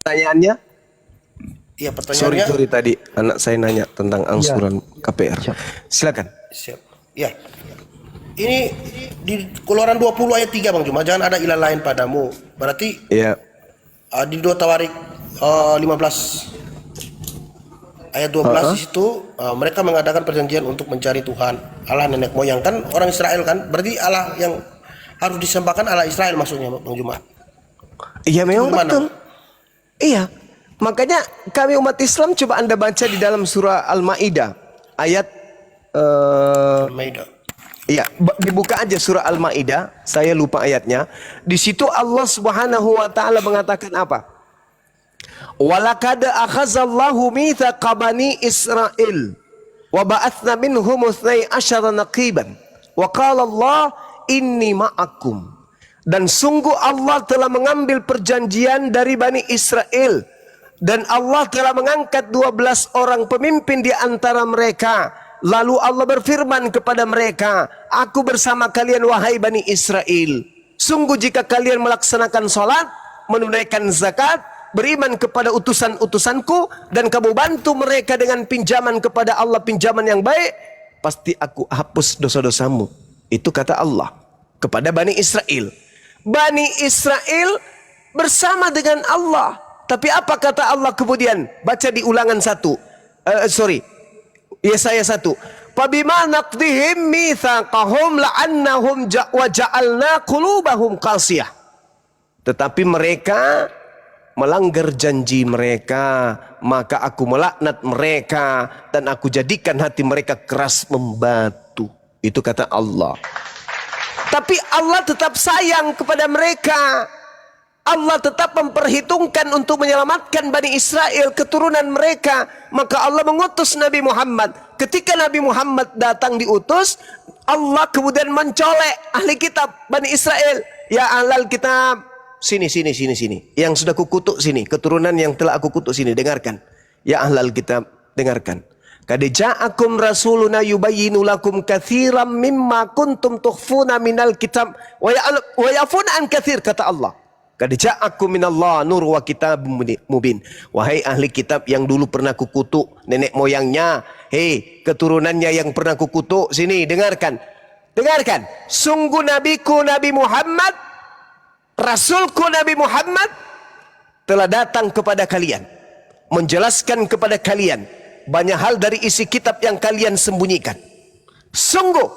pertanyaannya? Iya, pertanyaannya. Sorry tadi anak saya nanya tentang angsuran KPR. Silakan. Siap. Ya. Ini di Keluaran 20 ayat 3 Bang Juma, jangan ada ilah lain padamu. Berarti Ya. di 2 Tawarik 15 ayat 12 di situ mereka mengadakan perjanjian untuk mencari Tuhan, Allah nenek moyang, kan orang Israel kan. Berarti Allah yang harus disembahkan Allah Israel maksudnya Bang Juma. Iya memang Gimana? betul. Iya. Makanya kami umat Islam coba Anda baca di dalam surah Al-Maidah ayat Maidah. iya, dibuka aja surah Al-Maidah, saya lupa ayatnya. Di situ Allah Subhanahu wa taala mengatakan apa? Walaqad akhazallahu mitsaqa bani Israil wa ba'atsna minhum 12 naqiban wa qala Allah inni ma'akum. Dan sungguh Allah telah mengambil perjanjian dari Bani Israel dan Allah telah mengangkat 12 orang pemimpin di antara mereka. Lalu Allah berfirman kepada mereka, aku bersama kalian wahai Bani Israel. Sungguh jika kalian melaksanakan salat, menunaikan zakat, beriman kepada utusan-utusanku, dan kamu bantu mereka dengan pinjaman kepada Allah, pinjaman yang baik, pasti aku hapus dosa-dosamu. Itu kata Allah kepada Bani Israel. Bani Israel bersama dengan Allah. Tapi apa kata Allah kemudian? Baca di ulangan 1. Yesaya 1. Fabima naqdihim mitsaqahum la'annahum wa ja'alna qulubahum qasiyah. Tetapi mereka melanggar janji mereka, maka aku melaknat mereka dan aku jadikan hati mereka keras membatu. Itu kata Allah. Tapi Allah tetap sayang kepada mereka. Allah tetap memperhitungkan untuk menyelamatkan Bani Israel, keturunan mereka. Maka Allah mengutus Nabi Muhammad. Ketika Nabi Muhammad datang diutus, Allah kemudian mencolek ahli kitab Bani Israel. Ya ahlal kitab, sini. Yang sudah kukutuk sini, keturunan yang telah aku kutuk sini, dengarkan. Ya ahlal kitab, dengarkan. Qad ja'akum rasuluna yubayyinu lakum katsiran mimma kuntum tukhfuna minal kitab wa ya'funa an katsir, kata Allah. Qad ja'akum minallah nur wa kitabun mubin. Wahai ahli kitab yang dulu pernah kukutuk nenek moyangnya, hei keturunannya yang pernah kukutuk, sini dengarkan. Dengarkan, sungguh nabiku Nabi Muhammad, rasulku Nabi Muhammad telah datang kepada kalian, menjelaskan kepada kalian banyak hal dari isi kitab yang kalian sembunyikan. Sungguh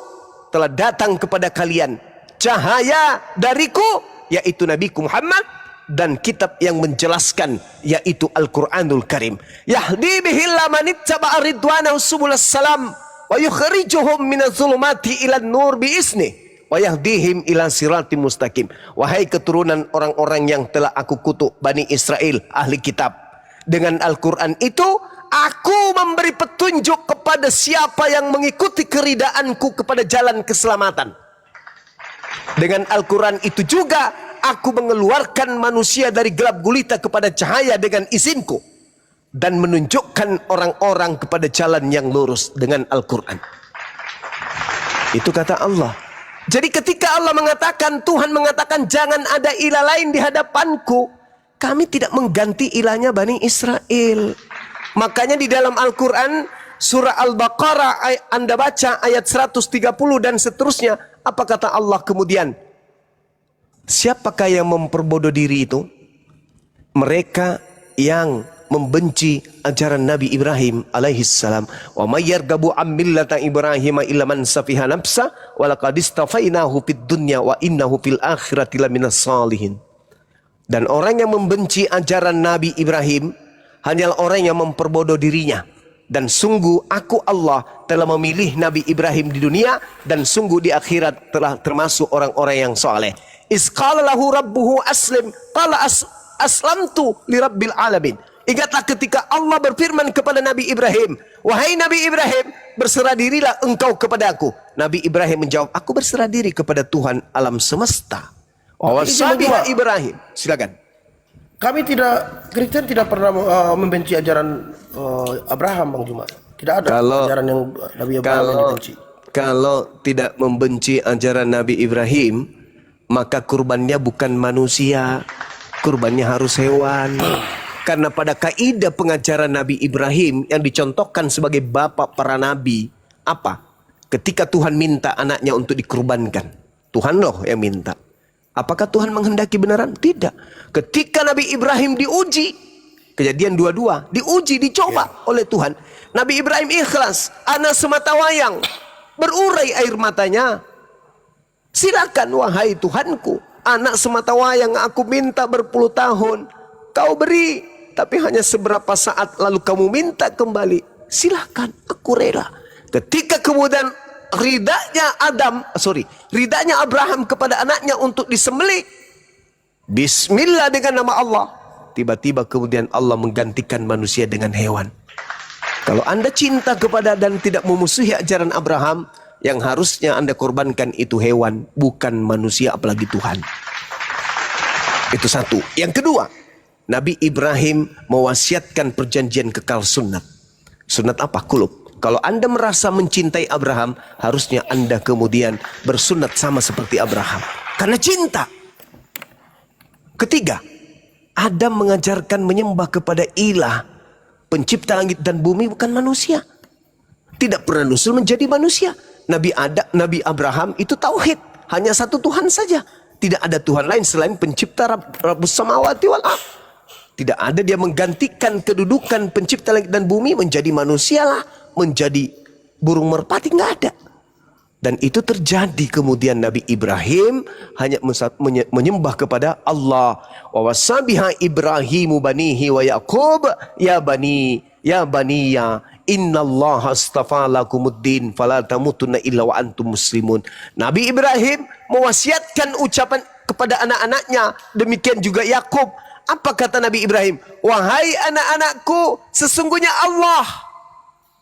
telah datang kepada kalian cahaya dariku, yaitu Nabiku Muhammad, dan kitab yang menjelaskan, yaitu Al-Quranul Karim. Yahdi bihillah manittaba'a ridwanahu subulas salam wa yukhrijuhum minadh dhulumati ilan nur biizni wa yahdihim ila siratim mustaqim. Wahai keturunan orang-orang yang telah aku kutuk, Bani Israel, ahli kitab, Dengan Al-Quran itu, aku memberi petunjuk kepada siapa yang mengikuti keridaanku kepada jalan keselamatan. Dengan Al-Quran itu juga, aku mengeluarkan manusia dari gelap gulita kepada cahaya dengan izinku. Dan menunjukkan orang-orang kepada jalan yang lurus dengan Al-Quran. Itu kata Allah. Jadi ketika Allah mengatakan, Tuhan mengatakan jangan ada ilah lain di hadapanku, kami tidak mengganti ilahnya Bani Israel. Makanya di dalam Al-Quran surah Al-Baqarah Anda baca ayat 130 dan seterusnya, apa kata Allah kemudian? Siapakah yang memperbodoh diri itu? Mereka yang membenci ajaran Nabi Ibrahim alaihissalam. Wa may yarghabu an millata Ibrahim illa man safiha nafsa wa laqad istafainahu fid dunya wa innahu fil akhirati laminas salihin. Dan orang yang membenci ajaran Nabi Ibrahim hanyalah orang yang memperbodoh dirinya. Dan sungguh aku Allah telah memilih Nabi Ibrahim di dunia, dan sungguh di akhirat telah termasuk orang-orang yang soleh. Isqala lahu rabbuhu aslim qala aslamtu li rabbil alamin. Ingatlah ketika Allah berfirman kepada Nabi Ibrahim, wahai Nabi Ibrahim, berserah dirilah engkau kepada aku. Nabi Ibrahim menjawab, aku berserah diri kepada Tuhan alam semesta. Wasabiha Ibrahim. Silakan. Kami Kristen tidak pernah membenci ajaran Abraham, Bang Juma. Tidak ada ajaran yang Nabi Abraham yang dibenci. Kalau tidak membenci ajaran Nabi Ibrahim, maka kurbannya bukan manusia, kurbannya harus hewan. Karena pada kaidah pengajaran Nabi Ibrahim yang dicontohkan sebagai bapak para nabi, apa? Ketika Tuhan minta anaknya untuk dikurbankan, Tuhan loh yang minta. Apakah Tuhan menghendaki benaran? Tidak. Ketika Nabi Ibrahim diuji, Kejadian 22, diuji, dicoba oleh Tuhan. Nabi Ibrahim ikhlas, anak semata wayang, berurai air matanya. Silakan wahai Tuhanku, anak semata wayang aku minta berpuluh tahun, kau beri, tapi hanya seberapa saat lalu kamu minta kembali. Silakan, aku rela. Ketika kemudian ridanya Abraham kepada anaknya untuk disembelih, bismillah dengan nama Allah, tiba-tiba kemudian Allah menggantikan manusia dengan hewan. Kalau Anda cinta kepada dan tidak memusuhi ajaran Abraham, yang harusnya Anda korbankan itu hewan, bukan manusia, apalagi Tuhan. Itu satu. Yang kedua, Nabi Ibrahim mewasiatkan perjanjian kekal sunat. Sunat apa? Kulub. Kalau Anda merasa mencintai Abraham, harusnya Anda kemudian bersunat sama seperti Abraham. Karena cinta. Ketiga, Adam mengajarkan menyembah kepada ilah, pencipta langit dan bumi, bukan manusia. Tidak pernah nusul menjadi manusia. Nabi Abraham itu tauhid, hanya satu Tuhan saja. Tidak ada Tuhan lain selain pencipta Rabbus Samawati wal Ardh. Tidak ada dia menggantikan kedudukan pencipta langit dan bumi menjadi manusia lah, menjadi burung merpati, nggak ada. Dan itu terjadi kemudian Nabi Ibrahim hanya menyembah kepada Allah. Wa wasabiha Ibrahimu banihi wa Yaqub ya baniya innallaha astafa lakumuddin fala tamutunna illa wa antum muslimun. Nabi Ibrahim mewasiatkan ucapan kepada anak-anaknya, demikian juga Yakub. Apa kata Nabi Ibrahim? Wahai anak-anakku, sesungguhnya Allah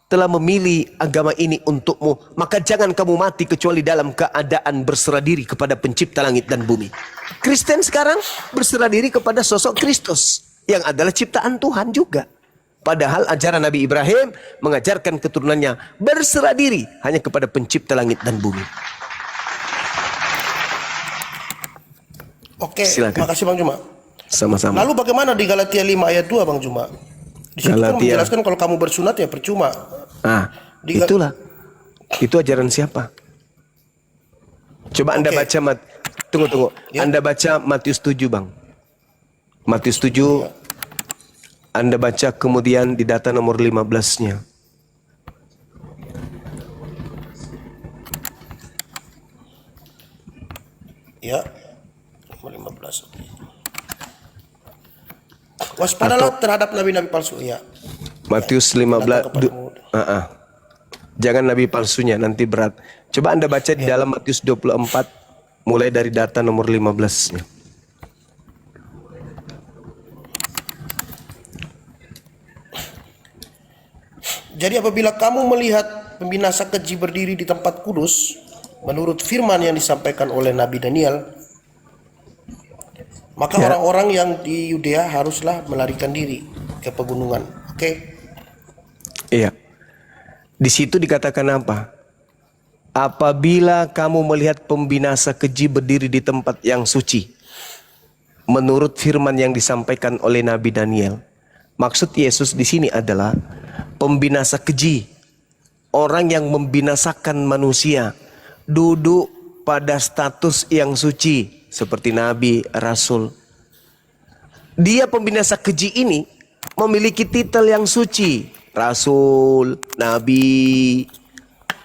telah memilih agama ini untukmu, maka jangan kamu mati kecuali dalam keadaan berserah diri kepada pencipta langit dan bumi. Kristen sekarang berserah diri kepada sosok Kristus yang adalah ciptaan Tuhan juga. Padahal ajaran Nabi Ibrahim mengajarkan keturunannya berserah diri hanya kepada pencipta langit dan bumi. Oke, silakan. makasih Bang Juma. Sama-sama. Lalu bagaimana di Galatia 5 ayat 2 Bang Juma? Di situ kan menjelaskan kalau kamu bersunat ya percuma. Itulah. Itu ajaran siapa? Coba Anda baca tunggu. Ya. Anda baca Matius 7, Bang. Matius 7. Ya. Anda baca kemudian di data nomor 15-nya. Ya. Nomor 15. Waspadalah terhadap nabi-nabi palsu, ya. Matius 15. Jangan nabi palsunya, nanti berat. Coba Anda baca di dalam Matius 24 mulai dari data nomor 15-nya. Jadi apabila kamu melihat pembinasa keji berdiri di tempat kudus, menurut firman yang disampaikan oleh Nabi Daniel, maka orang-orang yang di Yudea haruslah melarikan diri ke pegunungan. Oke? Iya. Di situ dikatakan apa? Apabila kamu melihat pembinasa keji berdiri di tempat yang suci, menurut firman yang disampaikan oleh Nabi Daniel. Maksud Yesus di sini adalah pembinasa keji, orang yang membinasakan manusia, duduk pada status yang suci seperti nabi, rasul. Dia pembinasa keji ini memiliki titel yang suci, rasul, nabi,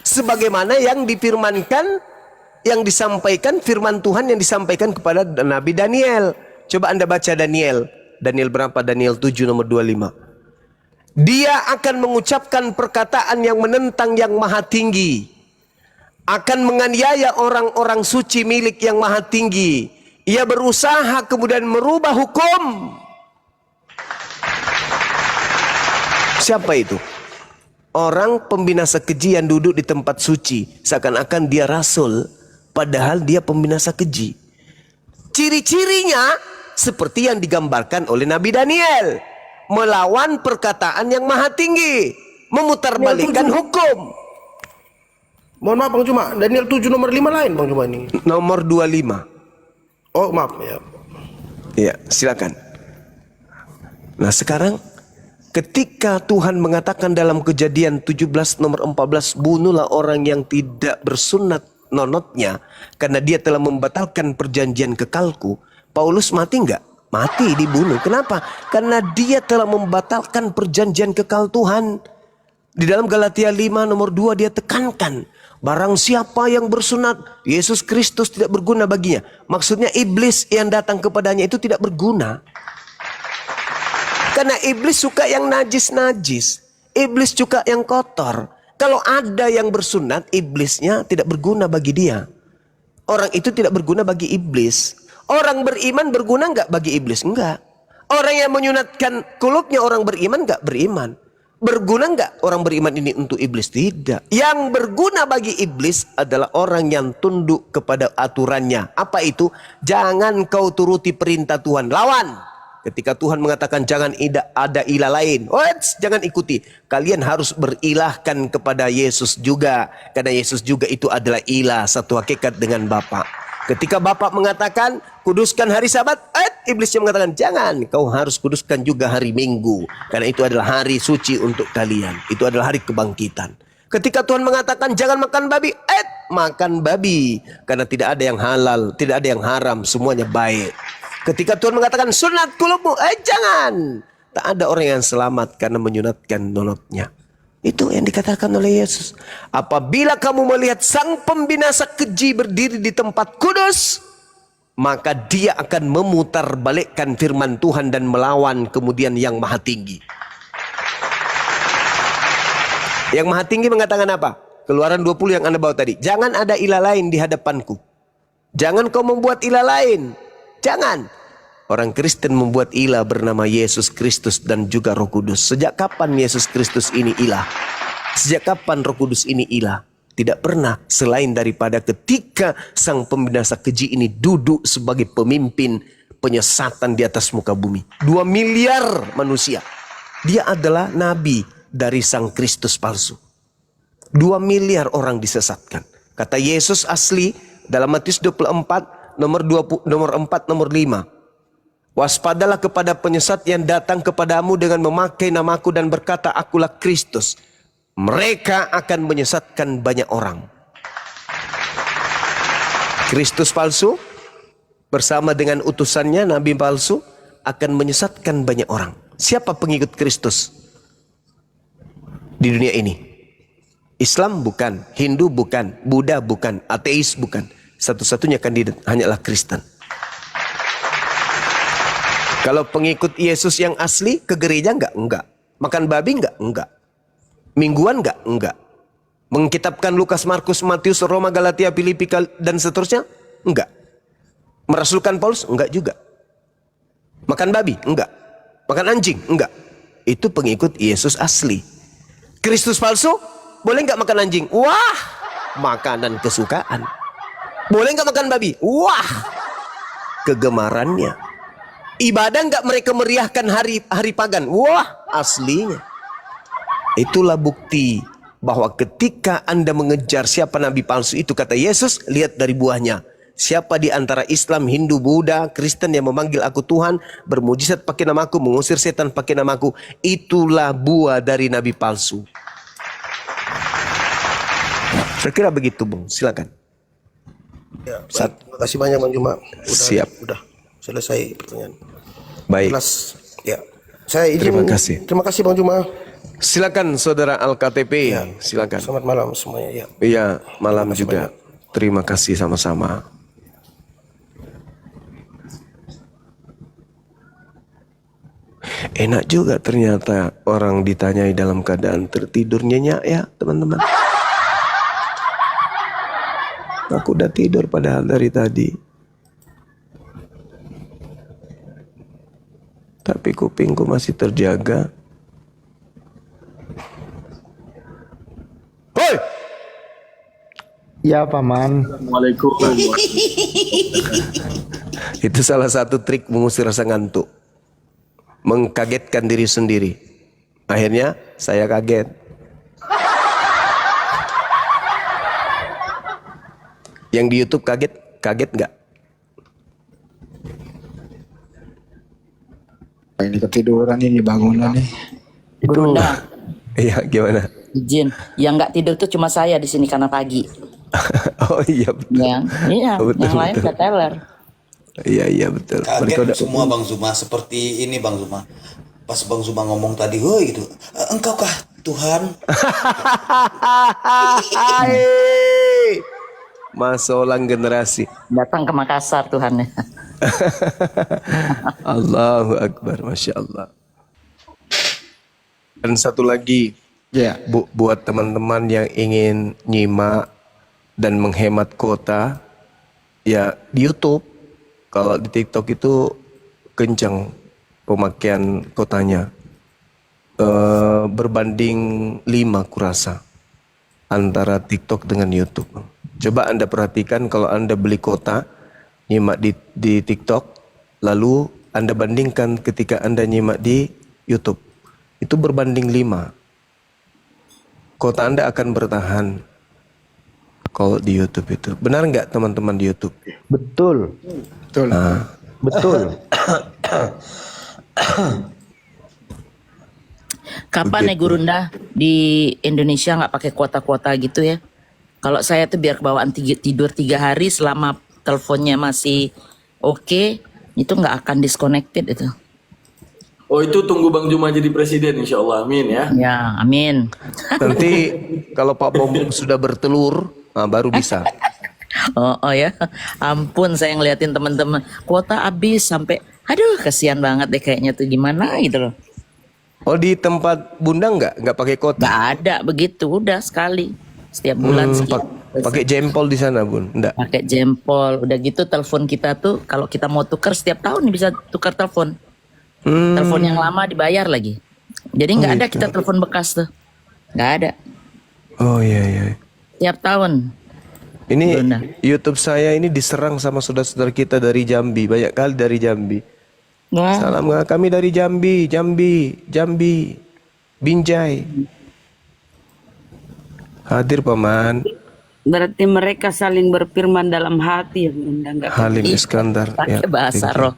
sebagaimana yang difirmankan, yang disampaikan firman Tuhan yang disampaikan kepada Nabi Daniel. Coba Anda baca Daniel. Daniel berapa? Daniel 7 nomor 25. Dia akan mengucapkan perkataan yang menentang yang maha tinggi. Akan menganiaya orang-orang suci milik yang maha tinggi. Ia berusaha kemudian merubah hukum. Siapa itu? Orang pembinasa keji yang duduk di tempat suci. Seakan-akan dia rasul. Padahal dia pembinasa keji. Ciri-cirinya seperti yang digambarkan oleh Nabi Daniel. Melawan perkataan yang maha tinggi. Memutarbalikkan hukum. Mohon maaf Bang Juma, Daniel 7 nomor 5 lain Bang Juma ini. Nomor 25. Oh maaf ya. Iya, silakan. Nah sekarang ketika Tuhan mengatakan dalam Kejadian 17 nomor 14, bunuhlah orang yang tidak bersunat nonotnya karena dia telah membatalkan perjanjian kekalku. Paulus mati enggak? Mati, dibunuh. Kenapa? Karena dia telah membatalkan perjanjian kekal Tuhan. Di dalam Galatia 5 nomor 2 dia tekankan, barang siapa yang bersunat, Yesus Kristus tidak berguna baginya. Maksudnya iblis yang datang kepadanya itu tidak berguna. Karena iblis suka yang najis-najis. Iblis suka yang kotor. Kalau ada yang bersunat, iblisnya tidak berguna bagi dia. Orang itu tidak berguna bagi iblis. Orang beriman berguna enggak bagi iblis? Enggak. Orang yang menyunatkan kulupnya orang beriman enggak beriman. Berguna enggak orang beriman ini untuk iblis? Tidak. Yang berguna bagi iblis adalah orang yang tunduk kepada aturannya. Apa itu? Jangan kau turuti perintah Tuhan. Lawan. Ketika Tuhan mengatakan jangan ada ilah lain. Jangan ikuti. Kalian harus berilahkan kepada Yesus juga. Karena Yesus juga itu adalah ilah. Satu hakikat dengan Bapa. Ketika Bapa mengatakan kuduskan hari Sabat, iblisnya mengatakan jangan, kau harus kuduskan juga hari Minggu. Karena itu adalah hari suci untuk kalian. Itu adalah hari kebangkitan. Ketika Tuhan mengatakan jangan makan babi, makan babi. Karena tidak ada yang halal, tidak ada yang haram, semuanya baik. Ketika Tuhan mengatakan sunat kulupmu, jangan. Tak ada orang yang selamat karena menyunatkan nonotnya. Itu yang dikatakan oleh Yesus. Apabila kamu melihat sang pembinasa keji berdiri di tempat kudus, maka dia akan memutarbalikkan firman Tuhan dan melawan kemudian yang maha tinggi. Yang maha tinggi mengatakan apa? Keluaran 20 yang Anda bawa tadi. Jangan ada ilah lain di hadapanku. Jangan kau membuat ilah lain. Jangan. Orang Kristen membuat ilah bernama Yesus Kristus dan juga Roh Kudus. Sejak kapan Yesus Kristus ini ilah? Sejak kapan Roh Kudus ini ilah? Tidak pernah, selain daripada ketika sang pembinasa keji ini duduk sebagai pemimpin penyesatan di atas muka bumi. 2 miliar manusia. Dia adalah nabi dari sang Kristus palsu. 2 miliar orang disesatkan. Kata Yesus asli dalam Matius 24 nomor 4 nomor 5. Waspadalah kepada penyesat yang datang kepadamu dengan memakai namaku dan berkata akulah Kristus. Mereka akan menyesatkan banyak orang. Kristus palsu bersama dengan utusannya nabi palsu akan menyesatkan banyak orang. Siapa pengikut Kristus di dunia ini? Islam bukan, Hindu bukan, Buddha bukan, ateis bukan. Satu-satunya kandidat hanyalah Kristen. Kalau pengikut Yesus yang asli ke gereja enggak? Enggak. Makan babi enggak? Enggak. Mingguan enggak? Enggak. Mengkitabkan Lukas, Markus, Matius, Roma, Galatia, Filipi dan seterusnya? Enggak. Merasulkan Paulus? Enggak juga. Makan babi? Enggak. Makan anjing? Enggak. Itu pengikut Yesus asli. Kristus palsu, boleh nggak makan anjing? Wah, makanan kesukaan. Boleh nggak makan babi? Wah, kegemarannya. Ibadah nggak mereka meriahkan hari pagan? Wah, aslinya. Itulah bukti bahwa ketika Anda mengejar siapa nabi palsu itu, kata Yesus, lihat dari buahnya. Siapa di antara Islam, Hindu, Buddha, Kristen yang memanggil aku Tuhan, bermujizat pakai namaku, mengusir setan pakai namaku, itulah buah dari nabi palsu. Saya kira begitu, Bung. Silakan. Ya, terima kasih banyak Bang Juma. Siap. Udah selesai pertanyaan. Baik. Jelas. Ya. Saya izin. Terima kasih. Terima kasih Bang Juma. Silakan Saudara Al-KTP. Ya. Silakan. Selamat malam semuanya. Ya. Iya, malam Terima kasih juga. banyak. Terima kasih sama-sama. Enak juga ternyata orang ditanyai dalam keadaan tertidur nyenyak ya teman-teman. Aku udah tidur padahal dari tadi. Tapi kupingku masih terjaga. Hoi! Ya paman. Assalamualaikum. Itu salah satu trik mengusir rasa ngantuk. Mengkagetkan diri sendiri. Akhirnya saya kaget. Yang di YouTube kaget nggak? Ini ketiduran ini bangunan nih. Bunda, Iya, gimana? izin. Yang nggak tidur tuh cuma saya di sini karena pagi. Oh iya betul. Iya, Betul, yang lain betul. nggak teler. Iya betul. Mereka Kaget udah semua Bang Zuma, seperti ini Bang Zuma. Pas Bang Zuma ngomong tadi, woi gitu, engkaukah Tuhan? Hai. Masolang generasi. Datang ke Makassar Tuhan. Allahu Akbar, Masya Allah. Dan satu lagi, Ya. buat teman-teman yang ingin nyimak dan menghemat kuota, ya di YouTube. Kalau di TikTok itu kencang pemakaian kotanya. Berbanding 5 kurasa antara TikTok dengan YouTube. Coba Anda perhatikan kalau Anda beli kota nyimak di TikTok, lalu Anda bandingkan ketika Anda nyimak di YouTube. Itu berbanding 5. Kota Anda akan bertahan kalau di YouTube itu. Benar nggak teman-teman di YouTube? Betul. Betul. Betul. Kapan ya Gurunda di Indonesia nggak pakai kuota-kuota gitu ya? Kalau saya tuh biar bawaan tidur 3 hari selama teleponnya masih oke, itu nggak akan disconnected itu. Oh itu tunggu Bang Juma jadi presiden insya Allah, amin ya. Ya, amin. Nanti kalau Pak Bom sudah bertelur, baru bisa. Oh ya, ampun saya ngeliatin teman-teman kuota habis sampai, aduh kasihan banget deh kayaknya tuh gimana gitu loh. Oh di tempat Bunda nggak pakai kota? Nggak ada begitu, udah sekali setiap bulan sekian. Pakai jempol di sana Bun? Enggak. Pakai jempol, udah gitu telepon kita tuh kalau kita mau tukar setiap tahun bisa tukar telepon. Telepon yang lama dibayar lagi. Jadi nggak ada kita telepon bekas tuh, nggak ada. Oh iya. Tiap tahun. Ini Benar. YouTube saya ini diserang sama saudara-saudara kita dari Jambi, banyak kali dari Jambi. Wah, Salam kami dari Jambi, Binjai. Hadir paman. Berarti mereka saling berfirman dalam hati ya Bunda. Enggak Halim Iskandar. pakai bahasa thank you. roh.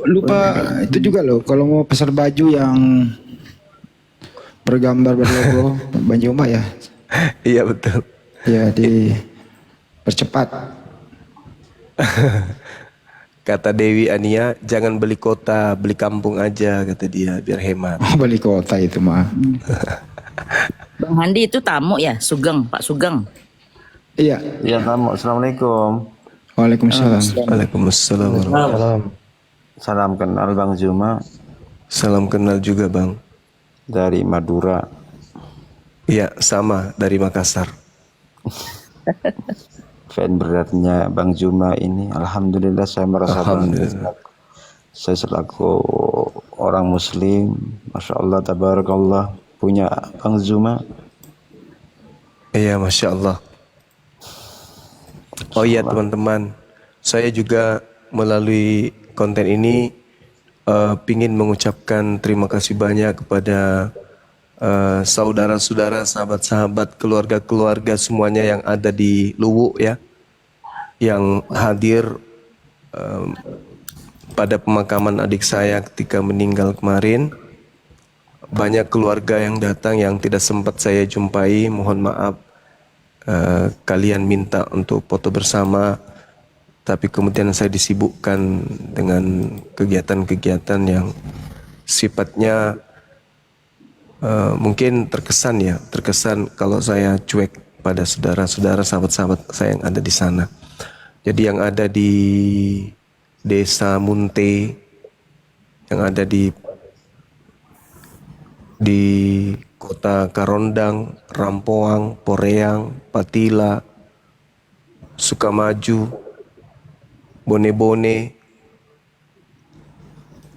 Lupa itu juga loh, kalau mau pesan baju yang bergambar berlogo Bang Juma ya. Iya betul. Ya dipercepat. Kata Dewi Ania, jangan beli kota, beli kampung aja kata dia biar hemat. Balik kota itu mah. Bang Handi itu tamu ya, Sugeng, Pak Sugeng. Iya. Ya, Assalamualaikum. Waalaikumsalam. Waalaikumsalam warahmatullahi. Salam kenal Bang Juma Salam kenal juga Bang. dari Madura. Iya sama dari Makassar. Fan beratnya Bang Juma ini, alhamdulillah saya merasa bangga. Alhamdulillah. Saya selaku orang muslim, Masya Allah, tabarakallah, punya Bang Zuma. Iya, Masya Allah. Oh iya teman-teman, saya juga melalui konten ini pingin mengucapkan terima kasih banyak kepada saudara-saudara, sahabat-sahabat, keluarga-keluarga semuanya yang ada di Luwu ya, yang hadir pada pemakaman adik saya ketika meninggal kemarin. Banyak keluarga yang datang yang tidak sempat saya jumpai, mohon maaf. Kalian minta untuk foto bersama, tapi kemudian saya disibukkan dengan kegiatan-kegiatan yang sifatnya mungkin terkesan kalau saya cuek pada saudara-saudara, sahabat-sahabat saya yang ada di sana. Jadi yang ada di Desa Munte, yang ada di Kota Karondang, Rampoang, Poreang, Patila, Sukamaju, Bone-Bone,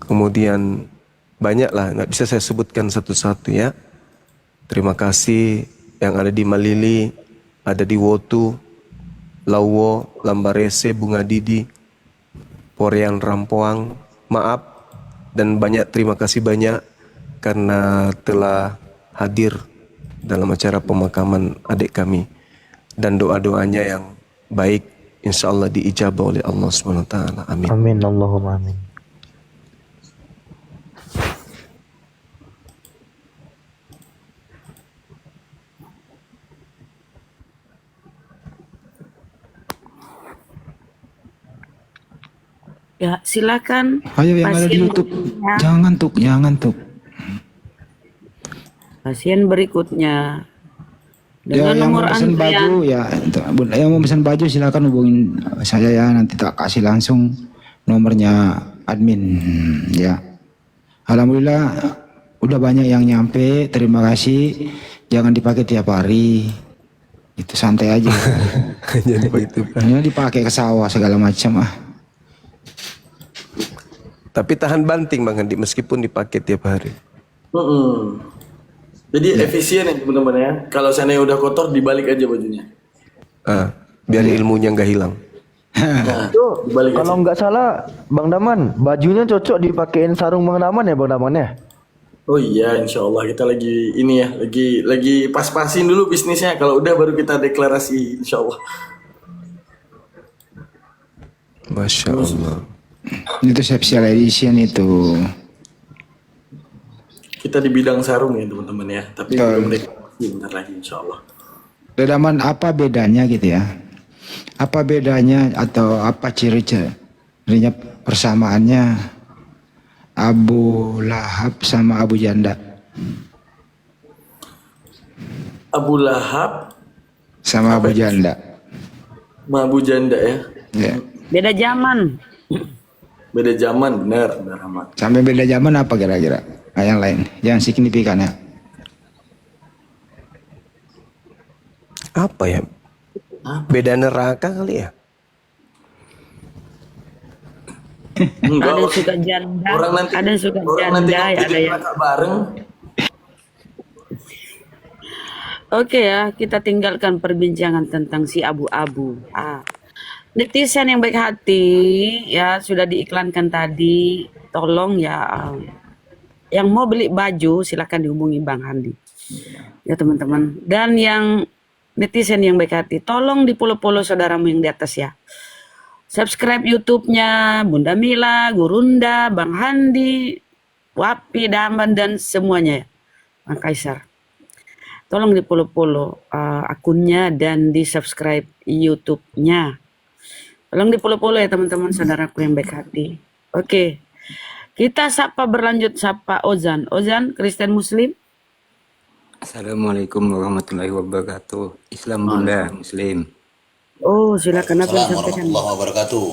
kemudian banyaklah, nggak bisa saya sebutkan satu-satu ya. Terima kasih yang ada di Malili, ada di Wotu, Lauwo, Lambarese, Bunga Didi, Poreang, Rampoang, maaf dan banyak terima kasih banyak karena telah hadir dalam acara pemakaman adik kami, dan doa-doanya yang baik insya Allah diijabah oleh Allah SWT. Amin. Amin Allahumma amin. Ya, silakan. Ayo yang ada di YouTube, jangan ngantuk. Pasien berikutnya Ya, dengan yang nomor mau pesan antrian. baju ya, yang mau pesan baju silakan hubungin saya ya, nanti tak kasih langsung nomornya admin ya. Alhamdulillah udah banyak yang nyampe, terima kasih. Jangan dipakai tiap hari, itu santai aja. Jadi begitu. Hanya dipakai ke sawah segala macam ah. Tapi tahan banting Bang Andi meskipun dipakai tiap hari. Jadi efisien ya teman-teman ya. Kalau seandainya udah kotor dibalik aja bajunya. Biar ilmunya nggak hilang. Nah, Itu dibalik aja. kalau nggak salah Bang Daman, bajunya cocok dipakein sarung Bang Daman ya Bang Daman ya? Oh iya, insya Allah kita lagi ini ya, lagi pas-pasin dulu bisnisnya. Kalau udah baru kita deklarasi, insya Allah. Masya Allah. Itu special edition itu. Kita di bidang sarung ya teman-teman ya. Tapi belum deklarasi bentar lagi, insya Allah. Daman apa bedanya gitu ya? Apa bedanya atau apa ciri-cirinya persamaannya Abu Lahab sama Abu Janda? Abu Lahab Sama Abu Janda. sama Abu Janda ya. Ya. Beda zaman. Beda zaman, benar Ahmad. Sampai beda zaman apa kira-kira? Nah, yang lain, yang signifikan ya. Apa ya? Beda neraka kali ya? Enggak, Ada yang suka janda, orang nanti ada yang suka orang nanti janda, ngopi ada di yang. belakang bareng. Oke ya, kita tinggalkan perbincangan tentang si abu-abu. Netizen yang baik hati ya sudah diiklankan tadi. Tolong ya, yang mau beli baju silakan dihubungi Bang Handi. Ya teman-teman. Dan yang netizen yang baik hati, tolong di-follow saudaramu yang di atas ya. Subscribe YouTube-nya Bunda Mila, Gurunda, Bang Handi, Wapi, Daman dan semuanya ya. Bang Kaisar. Tolong di-follow akunnya dan di-subscribe YouTube-nya. Tolong di-follow ya teman-teman saudaraku yang baik hati. Oke. Kita berlanjut sapa Ozan. Ozan, Kristen Muslim. Assalamualaikum warahmatullahi wabarakatuh. Islam Bunda Muslim. Oh, silakan apa yang Assalamualaikum sampaikan. warahmatullahi wabarakatuh.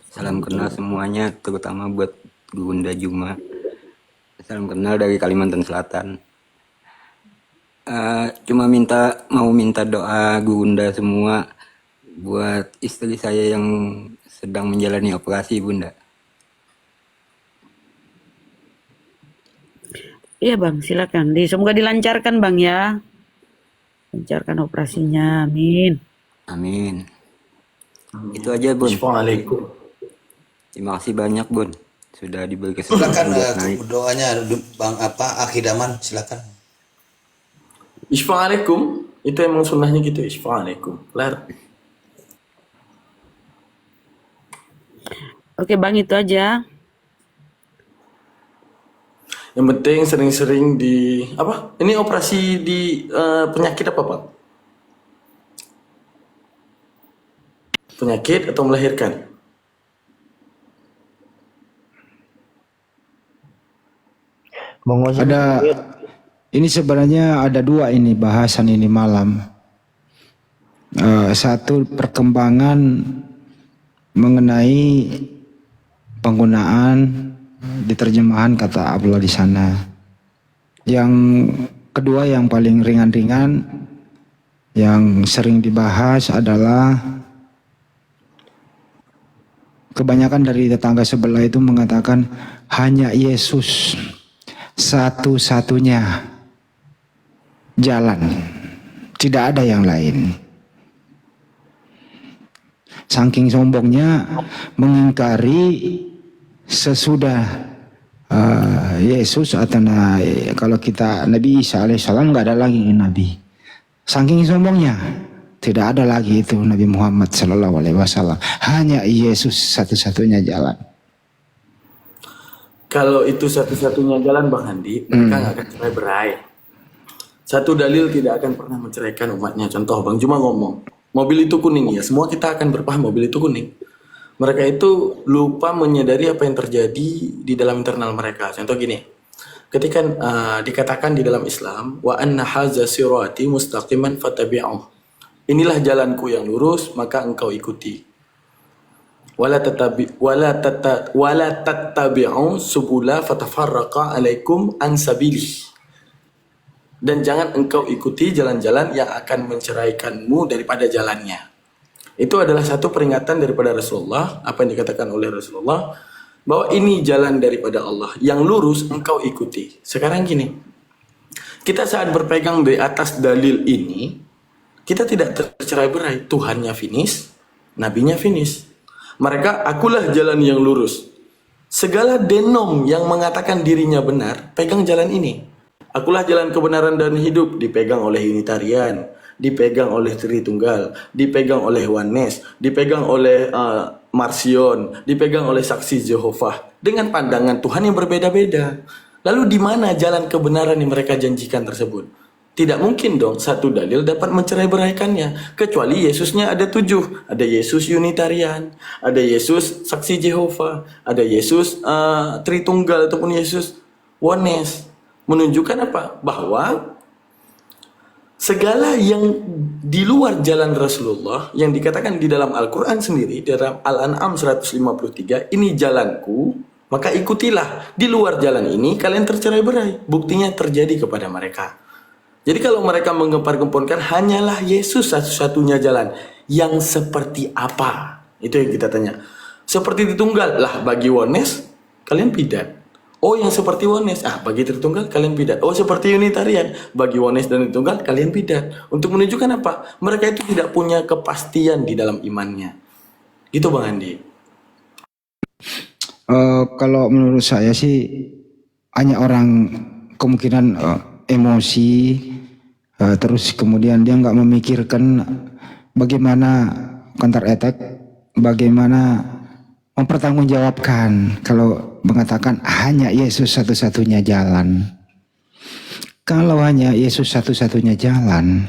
Salam kenal semuanya, terutama buat Bunda Juma. Salam kenal dari Kalimantan Selatan. Cuma mau minta doa Bunda semua buat istri saya yang sedang menjalani operasi, Bunda. Iya bang, silakan. Semoga dilancarkan bang ya. Lancarkan operasinya, amin. Amin. Itu aja Bun. Assalamualaikum. Terima kasih banyak Bun. Sudah diberi Silakan kesempatan buat naik. doanya Bang Akhidaman silakan. Assalamualaikum. Itu emang sunnahnya gitu. Assalamualaikum. Lar. Oke bang, itu aja. Yang penting sering-sering di apa? Ini operasi di penyakit apa Pak? Penyakit atau melahirkan? Ada ini sebenarnya ada dua ini bahasan ini malam. Satu perkembangan mengenai penggunaan di terjemahan kata Abdullah di sana. Yang kedua yang paling ringan-ringan yang sering dibahas adalah kebanyakan dari tetangga sebelah itu mengatakan hanya Yesus satu-satunya jalan, tidak ada yang lain. Saking sombongnya mengingkari sesudah Yesus atau kalau kita Nabi Isa alaihissalam nggak ada lagi nabi. Saking sombongnya tidak ada lagi itu Nabi Muhammad sallallahu alaihi wasallam. Hanya Yesus satu-satunya jalan. Kalau itu satu-satunya jalan Bang Handi, mereka nggak akan cerai-berai. Satu dalil tidak akan pernah menceraikan umatnya. Contoh Bang Juma ngomong, mobil itu kuning ya. Semua kita akan berpaham mobil itu kuning. Mereka itu lupa menyadari apa yang terjadi di dalam internal mereka. Contoh gini, ketika dikatakan di dalam Islam, wa anna haza sirati mustaqiman fattabi'uh. Inilah jalanku yang lurus, maka engkau ikuti. Wala tattabi'u subula fatafarraqa alaikum an sabilih. Dan jangan engkau ikuti jalan-jalan yang akan menceraikanmu daripada jalannya. Itu adalah satu peringatan daripada Rasulullah, apa yang dikatakan oleh Rasulullah, bahwa ini jalan daripada Allah, yang lurus engkau ikuti. Sekarang gini, kita saat berpegang di atas dalil ini, kita tidak tercerai-berai. Tuhannya finish, nabinya finish. Mereka, akulah jalan yang lurus. Segala denom yang mengatakan dirinya benar, pegang jalan ini. Akulah jalan kebenaran dan hidup, dipegang oleh Unitarian, dipegang oleh Tritunggal, dipegang oleh Oneness, dipegang oleh Marsion, dipegang oleh Saksi Jehovah. Dengan pandangan Tuhan yang berbeda-beda. Lalu di mana jalan kebenaran yang mereka janjikan tersebut? Tidak mungkin dong satu dalil dapat mencerai-beraikannya. Kecuali Yesusnya ada 7. Ada Yesus Unitarian, ada Yesus Saksi Jehovah, ada Yesus Tritunggal ataupun Yesus Oneness. Menunjukkan apa? Bahwa segala yang di luar jalan Rasulullah yang dikatakan di dalam Al-Quran sendiri, di dalam Al-An'am 153, ini jalanku, maka ikutilah. Di luar jalan ini kalian tercerai-berai. Buktinya terjadi kepada mereka. Jadi kalau mereka menggempar-gemporkan hanyalah Yesus satu-satunya jalan. Yang seperti apa? Itu yang kita tanya. Seperti Tritunggal lah bagi Oneness, kalian bidat. Oh yang seperti Oneness, bagi Tritunggal kalian bidat. Oh seperti Unitarian, bagi Oneness dan Tritunggal kalian bidat. Untuk menunjukkan apa? Mereka itu tidak punya kepastian di dalam imannya. Gitu Bang Andi. Kalau menurut saya sih hanya orang kemungkinan emosi, terus kemudian dia nggak memikirkan bagaimana counter attack, bagaimana mempertanggungjawabkan kalau mengatakan hanya Yesus satu-satunya jalan. Kalau hanya Yesus satu-satunya jalan,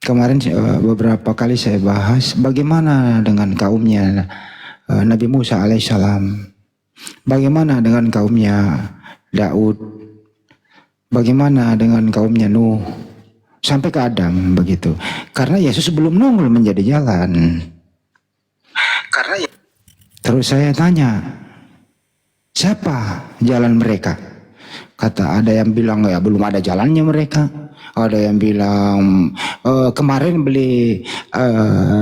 kemarin beberapa kali saya bahas bagaimana dengan kaumnya Nabi Musa alaihissalam, bagaimana dengan kaumnya Daud, bagaimana dengan kaumnya Nuh, sampai ke Adam begitu. Karena Yesus belum nongol menjadi jalan. Terus saya tanya, siapa jalan mereka? Kata ada yang bilang ya belum ada jalannya mereka. Ada yang bilang kemarin beli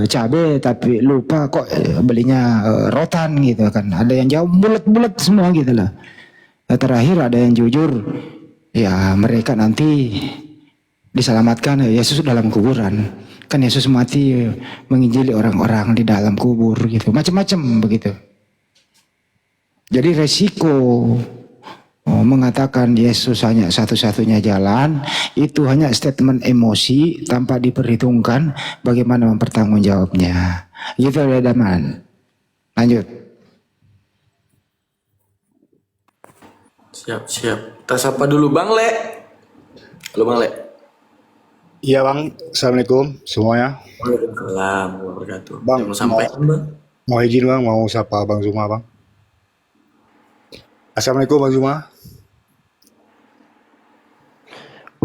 cabai tapi lupa kok belinya rotan gitu kan. Ada yang jawab bulat-bulat semua gitu lah. Terakhir ada yang jujur, ya mereka nanti diselamatkan Yesus dalam kuburan. Kan Yesus mati menginjili orang-orang di dalam kubur gitu, macam-macam begitu. Jadi resiko mengatakan Yesus hanya satu-satunya jalan itu hanya statement emosi tanpa diperhitungkan bagaimana mempertanggungjawabnya. Gitu ya Daman. Lanjut. Siap. Kita sapa dulu Bang Le. Halo Bang Le. Iya bang, assalamualaikum semuanya. Waalaikumsalam warahmatullahi wabarakatuh. Bang, Yang mau sampaikan Bang? Mau izin bang, mau sapa Bang Zuma bang. Assalamualaikum Bang Zuma.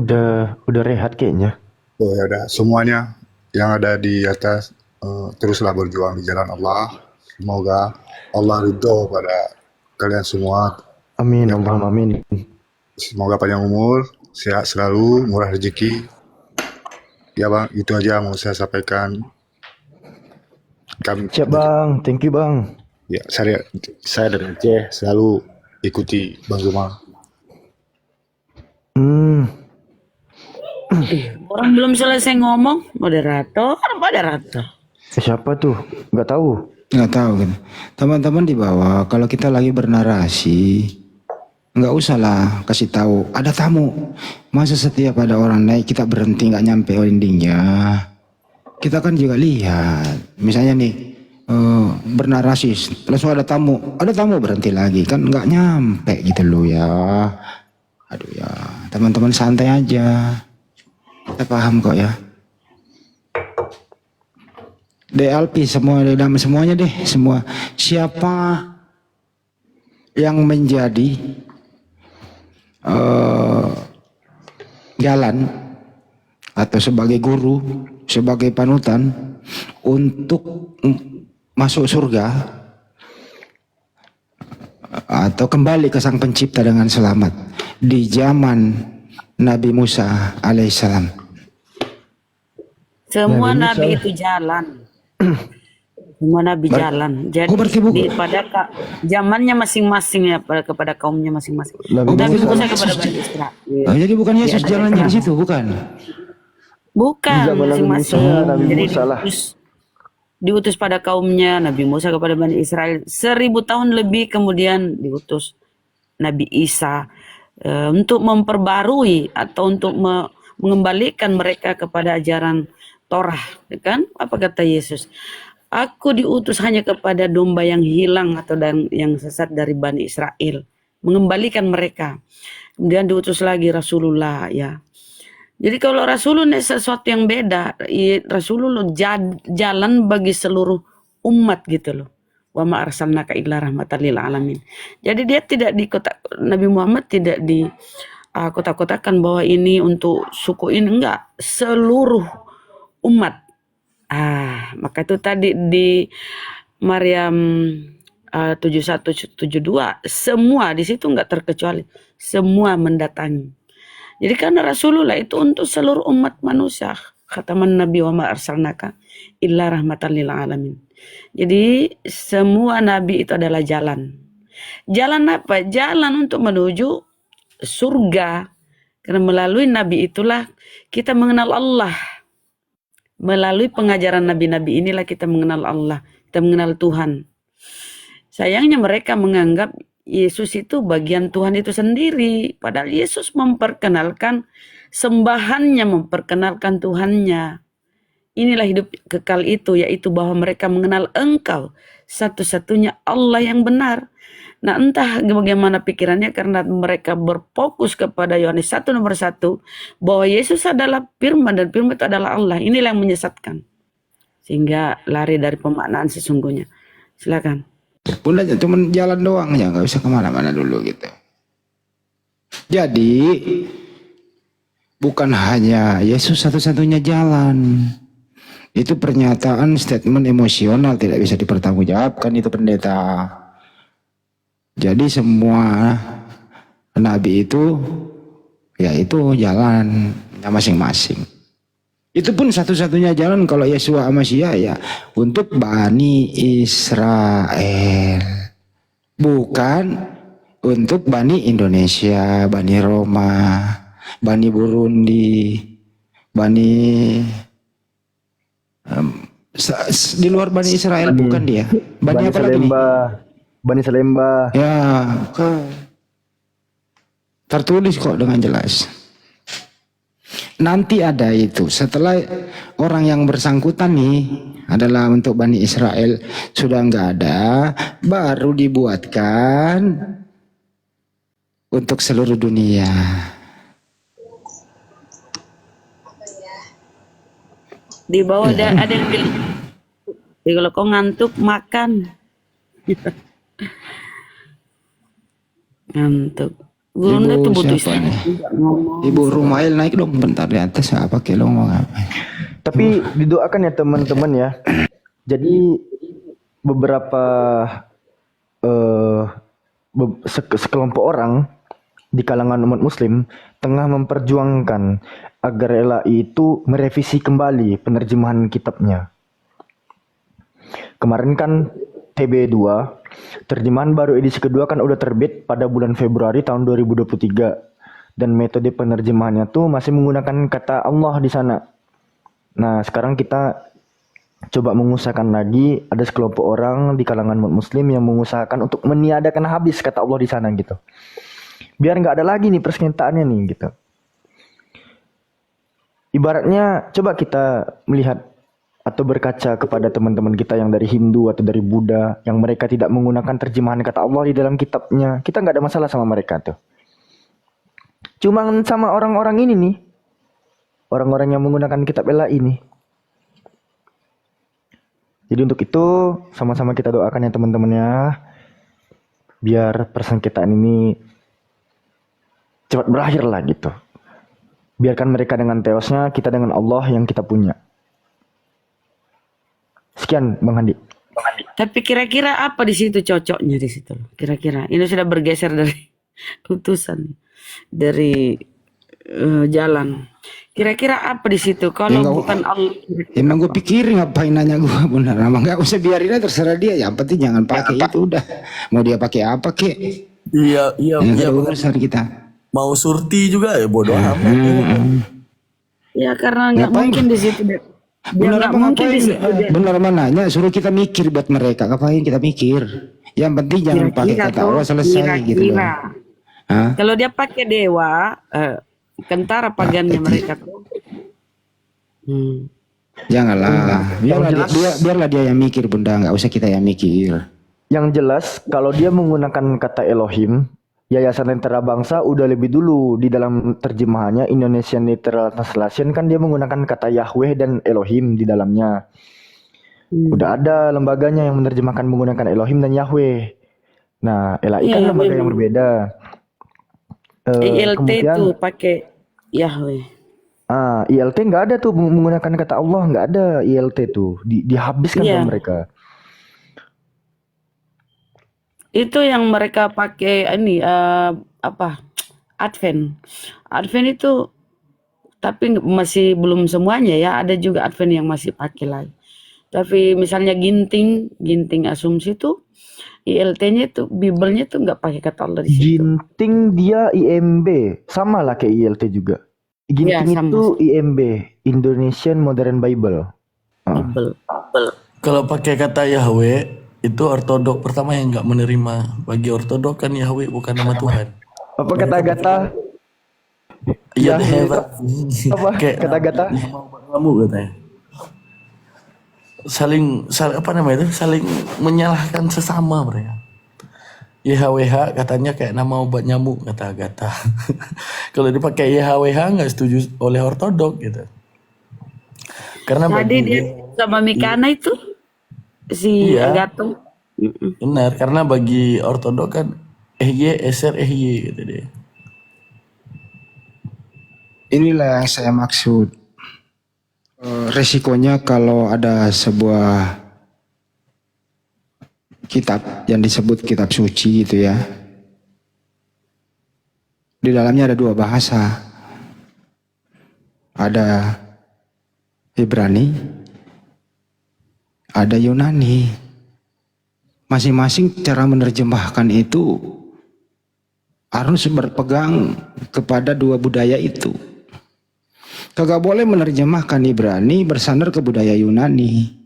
Udah rehat kayaknya. Oh ya udah, semuanya yang ada di atas teruslah berjuang di jalan Allah. Semoga Allah ridho pada kalian semua. Amin, Allahumma amin. Semoga panjang umur, sehat selalu, murah rezeki. Ya bang, itu aja mau saya sampaikan. Kami, Siap bang, thank you bang. ya saya dari Aceh selalu ikuti Bang Zuma. Orang belum selesai ngomong, moderator. Siapa tuh? Nggak tahu. Nggak tahu kan. Teman-teman di bawah kalau kita lagi bernarasi nggak usah lah kasih tahu ada tamu. Masa setiap ada orang naik kita berhenti nggak nyampe endingnya. Kita kan juga lihat. Misalnya nih bernarasi langsung ada tamu berhenti lagi kan nggak nyampe gitu loh ya. Aduh ya teman-teman santai aja. Kita paham kok ya. DLP semuanya deh semua. Siapa yang menjadi jalan atau sebagai guru, sebagai panutan untuk masuk surga atau kembali ke Sang Pencipta dengan selamat di zaman Nabi Musa alaihissalam. Semua Nabi nabi Musa. itu jalan. Semua nabi jalan. Jadi berarti pada zamannya masing-masing ya kepada kaumnya masing-masing. Nabi Nabi Musa. Musa kepada Bani Israel. Jadi bukan Yesus Di antara jalannya di kaum. situ, bukan? Bukan Di zaman Nabi Musa, masing-masing. Nabi Jadi Musa lah. diutus pada kaumnya, Nabi Musa kepada Bani Israel. 1000 tahun lebih kemudian diutus Nabi Isa untuk memperbarui atau untuk mengembalikan mereka kepada ajaran Torah, ya kan? Apa kata Yesus? Aku diutus hanya kepada domba yang hilang atau yang sesat dari Bani Israel, mengembalikan mereka. Kemudian diutus lagi Rasulullah ya. Jadi kalau Rasulullah sesuatu yang beda, Rasulullah jalan bagi seluruh umat gitu loh. Wa ma arsalnaka illa rahmatan lil alamin. Jadi dia tidak Nabi Muhammad tidak di kotak-kotakan bahwa ini untuk suku ini, enggak, seluruh umat. Maka itu tadi di Maryam 7172 semua di situ enggak terkecuali, semua mendatangi. Jadi karena Rasulullah itu untuk seluruh umat manusia. Khataman Nabi wa ma arsalnaka illa rahmatan lil alamin. Jadi semua nabi itu adalah jalan. Jalan apa? Jalan untuk menuju surga. Karena melalui nabi itulah kita mengenal Allah. Melalui pengajaran nabi-nabi inilah kita mengenal Allah, kita mengenal Tuhan. Sayangnya mereka menganggap Yesus itu bagian Tuhan itu sendiri. Padahal Yesus memperkenalkan sembahannya, memperkenalkan Tuhannya. Inilah hidup kekal itu, yaitu bahwa mereka mengenal Engkau, satu-satunya Allah yang benar. Nah entah bagaimana pikirannya karena mereka berfokus kepada Yohanes 1 nomor 1 bahwa Yesus adalah firman dan firman itu adalah Allah. Inilah yang menyesatkan. Sehingga lari dari pemaknaan sesungguhnya. Silakan. Udah cuma jalan doang ya, nggak bisa kemana-mana dulu gitu. Jadi bukan hanya Yesus satu-satunya jalan. Itu pernyataan statement emosional tidak bisa dipertanggungjawabkan itu pendeta. Jadi semua nabi itu ya itu jalannya masing-masing. Itu pun satu-satunya jalan kalau Yeshua Mashiach ya untuk Bani Israel. Bukan untuk Bani Indonesia, Bani Roma, Bani Burundi, Bani di luar Bani Israel bukan dia. Bani apa lagi nih? Bani Salemba. Ya, bukan. Tertulis kok dengan jelas. Nanti ada itu setelah orang yang bersangkutan nih adalah untuk Bani Israel sudah nggak ada, baru dibuatkan untuk seluruh dunia. Di bawah ada yang bilang, kalau kau ngantuk makan. Ngantuk. Gurunda tuh butuh istirahat juga ngomong. Ibu Rumail naik dong bentar di atas, apa kilo ngomong apa. Tapi didoakan ya teman-teman ya. Jadi beberapa sekelompok orang di kalangan umat muslim tengah memperjuangkan agar LAI itu merevisi kembali penerjemahan kitabnya. Kemarin kan TB2, terjemahan baru edisi kedua kan udah terbit pada bulan Februari tahun 2023. Dan metode penerjemahannya tuh masih menggunakan kata Allah di sana. Nah, sekarang kita coba mengusahakan lagi, ada sekelompok orang di kalangan umat muslim yang mengusahakan untuk meniadakan habis kata Allah di sana gitu. Biar nggak ada lagi nih persengketaannya nih gitu. Ibaratnya coba kita melihat atau berkaca kepada teman-teman kita yang dari Hindu atau dari Buddha yang mereka tidak menggunakan terjemahan kata Allah di dalam kitabnya. Kita nggak ada masalah sama mereka tuh. Cuma sama orang-orang ini nih, orang-orang yang menggunakan kitab LAI ini. Jadi untuk itu sama-sama kita doakan ya teman-teman ya, biar persengketaan ini cepat berakhir lah gitu. Biarkan mereka dengan teosnya, kita dengan Allah yang kita punya. Sekian Bang Handi. Tapi kira-kira apa di situ cocoknya di situ? Kira-kira ini sudah bergeser dari utusan, dari jalan. Kira-kira apa di situ? Kalau bukan Allah. Emang gue pikir ngapain nanya gue benar. Emang nggak usah biarin aja terserah dia. Yang penting jangan pakai itu udah. Mau dia pakai apa kek? Iya urusan kita. Mau surti juga ya bodoh amat. Ya karena nggak mungkin di situ. Benar apa ngapain? Benar mananya suruh kita mikir buat mereka. Ngapain kita mikir? Yang penting jangan pakai kata Allah selesai gitu loh. Kalau dia pakai dewa, kentara pagannya mereka tuh. Janganlah. Biarlah dia yang mikir bunda, nggak usah kita yang mikir. Yang jelas kalau dia menggunakan kata Elohim, Yayasan Lentera Bangsa udah lebih dulu di dalam terjemahannya Indonesian Literal Translation kan dia menggunakan kata Yahweh dan Elohim di dalamnya. Udah ada lembaganya yang menerjemahkan menggunakan Elohim dan Yahweh. Nah, LAI kan lembaga yang berbeda. ILT tuh pakai Yahweh. ILT nggak ada tuh menggunakan kata Allah, nggak ada ILT tuh. Dihabiskan sama mereka. Itu yang mereka pakai ini Advent. Advent itu tapi masih belum semuanya ya, ada juga Advent yang masih pakai lagi. Tapi misalnya ginting asumsi itu ILT-nya itu Bible-nya tuh nggak pakai kata Allah di situ. Ginting dia IMB, sama lah kayak ILT juga. Ginting itu IMB, Indonesian Modern Bible. Kalau pakai kata Yahweh itu ortodok pertama yang nggak menerima. Bagi ortodok kan Yahweh bukan nama Tuhan. Apa kata-kata? Iya hebat. Apa kata-kata? Kamu katanya. Saling apa namanya itu? Saling menyalahkan sesama mereka. YHWH katanya kayak nama obat nyamuk kata Agatha. Kalau dipakai YHWH nggak setuju oleh ortodok gitu. Karena tadi dia sama Mikana itu si Agatha. Benar, karena bagi ortodok kan eser gitu deh. Inilah yang saya maksud. Resikonya kalau ada sebuah kitab yang disebut kitab suci gitu ya. Di dalamnya ada dua bahasa. Ada Ibrani, ada Yunani. Masing-masing cara menerjemahkan itu harus berpegang kepada dua budaya itu. Kagak boleh menerjemahkan Ibrani bersandar ke budaya Yunani.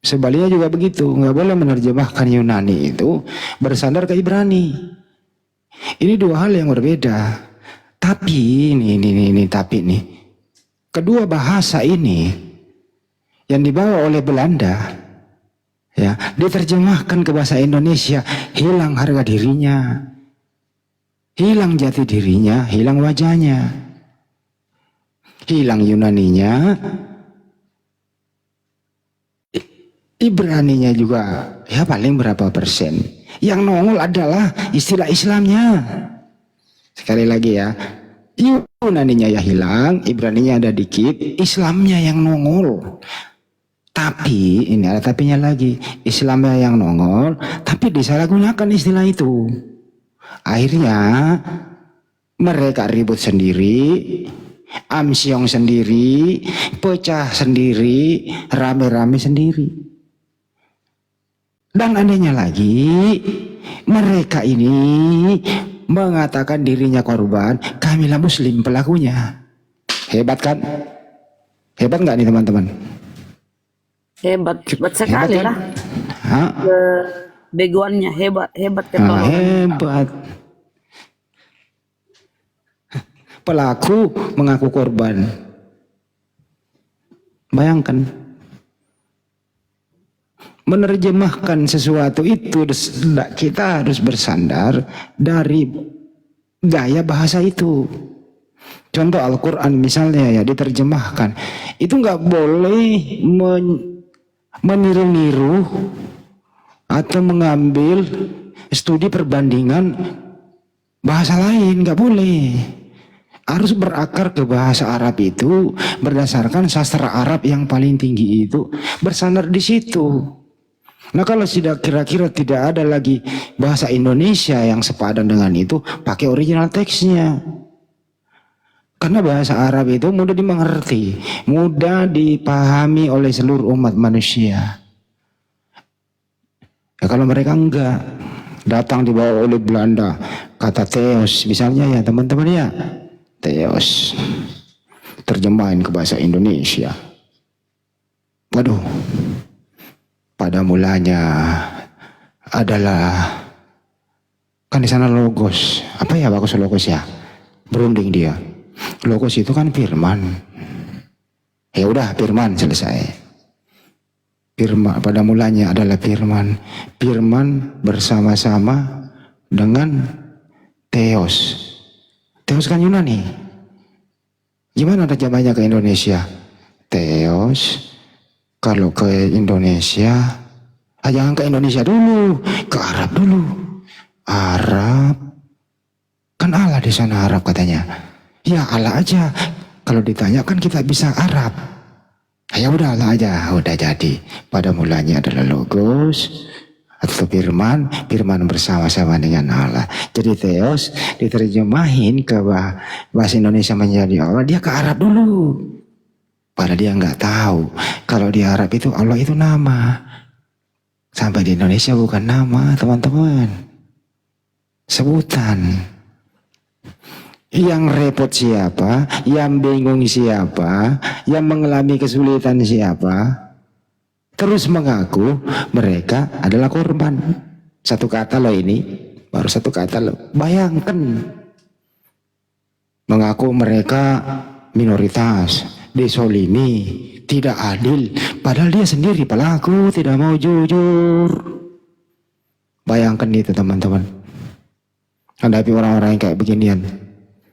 Sebaliknya juga begitu, nggak boleh menerjemahkan Yunani itu bersandar ke Ibrani. Ini dua hal yang berbeda. Tapi ini, kedua bahasa ini yang dibawa oleh Belanda, ya, diterjemahkan ke bahasa Indonesia, hilang harga dirinya, hilang jati dirinya, hilang wajahnya, hilang Yunaninya, Ibraninya juga, ya paling berapa persen. Yang nongol adalah istilah Islamnya. Sekali lagi ya, Yunaninya ya hilang, Ibraninya ada dikit, Islamnya yang nongol. Tapi, ini ada tapinya lagi, Islamnya yang nongol, tapi disalahgunakan istilah itu. Akhirnya, mereka ribut sendiri, amsyong sendiri, pecah sendiri, rame-rame sendiri. Dan adanya lagi, mereka ini mengatakan dirinya korban, kamilah muslim pelakunya. Hebat kan? Hebat nggak nih teman-teman? Hebat sekali Hebat, lah. kan? Begoannya hebat Hebat. Pelaku mengaku korban. Bayangkan. Menerjemahkan sesuatu itu, kita harus bersandar dari gaya bahasa itu. Contoh Al-Quran misalnya ya diterjemahkan, itu nggak boleh meniru-niru atau mengambil studi perbandingan bahasa lain, nggak boleh. Harus berakar ke bahasa Arab itu berdasarkan sastra Arab yang paling tinggi itu bersandar di situ. Nah kalau sudah kira-kira tidak ada lagi bahasa Indonesia yang sepadan dengan itu, pakai original teksnya. Karena bahasa Arab itu mudah dimengerti, mudah dipahami oleh seluruh umat manusia. Ya kalau mereka enggak, datang dibawa oleh Belanda, kata Theos misalnya ya teman-teman ya, Theos, terjemahin ke bahasa Indonesia. Waduh. Pada mulanya adalah kan di sana logos. Apa ya bagus logos ya? Berunding dia. Logos itu kan firman. Ya udah firman selesai. Firman pada mulanya adalah firman. Firman bersama-sama dengan Theos. Theos kan Yunani. Gimana terjemahnya ke Indonesia? Theos. Kalau ke Indonesia, jangan ke Indonesia dulu, ke Arab dulu. Arab, kan Allah di sana Arab katanya. Ya Allah aja. Kalau ditanya kan kita bisa Arab. Ya udah Allah aja, udah jadi. Pada mulanya adalah logos atau firman bersama-sama dengan Allah. Jadi Theos diterjemahin ke bahasa Indonesia menjadi Allah, dia ke Arab dulu. Padahal dia nggak tahu kalau di Arab itu Allah itu nama. Sampai di Indonesia bukan nama teman-teman, sebutan. Yang repot siapa? Yang bingung siapa? Yang mengalami kesulitan siapa? Terus mengaku mereka adalah korban. Satu kata loh ini, baru satu kata loh. Bayangkan mengaku mereka minoritas, disolimi, tidak adil, padahal dia sendiri pelaku, tidak mau jujur. Bayangkan itu teman-teman, hadapi orang-orang yang kayak beginian.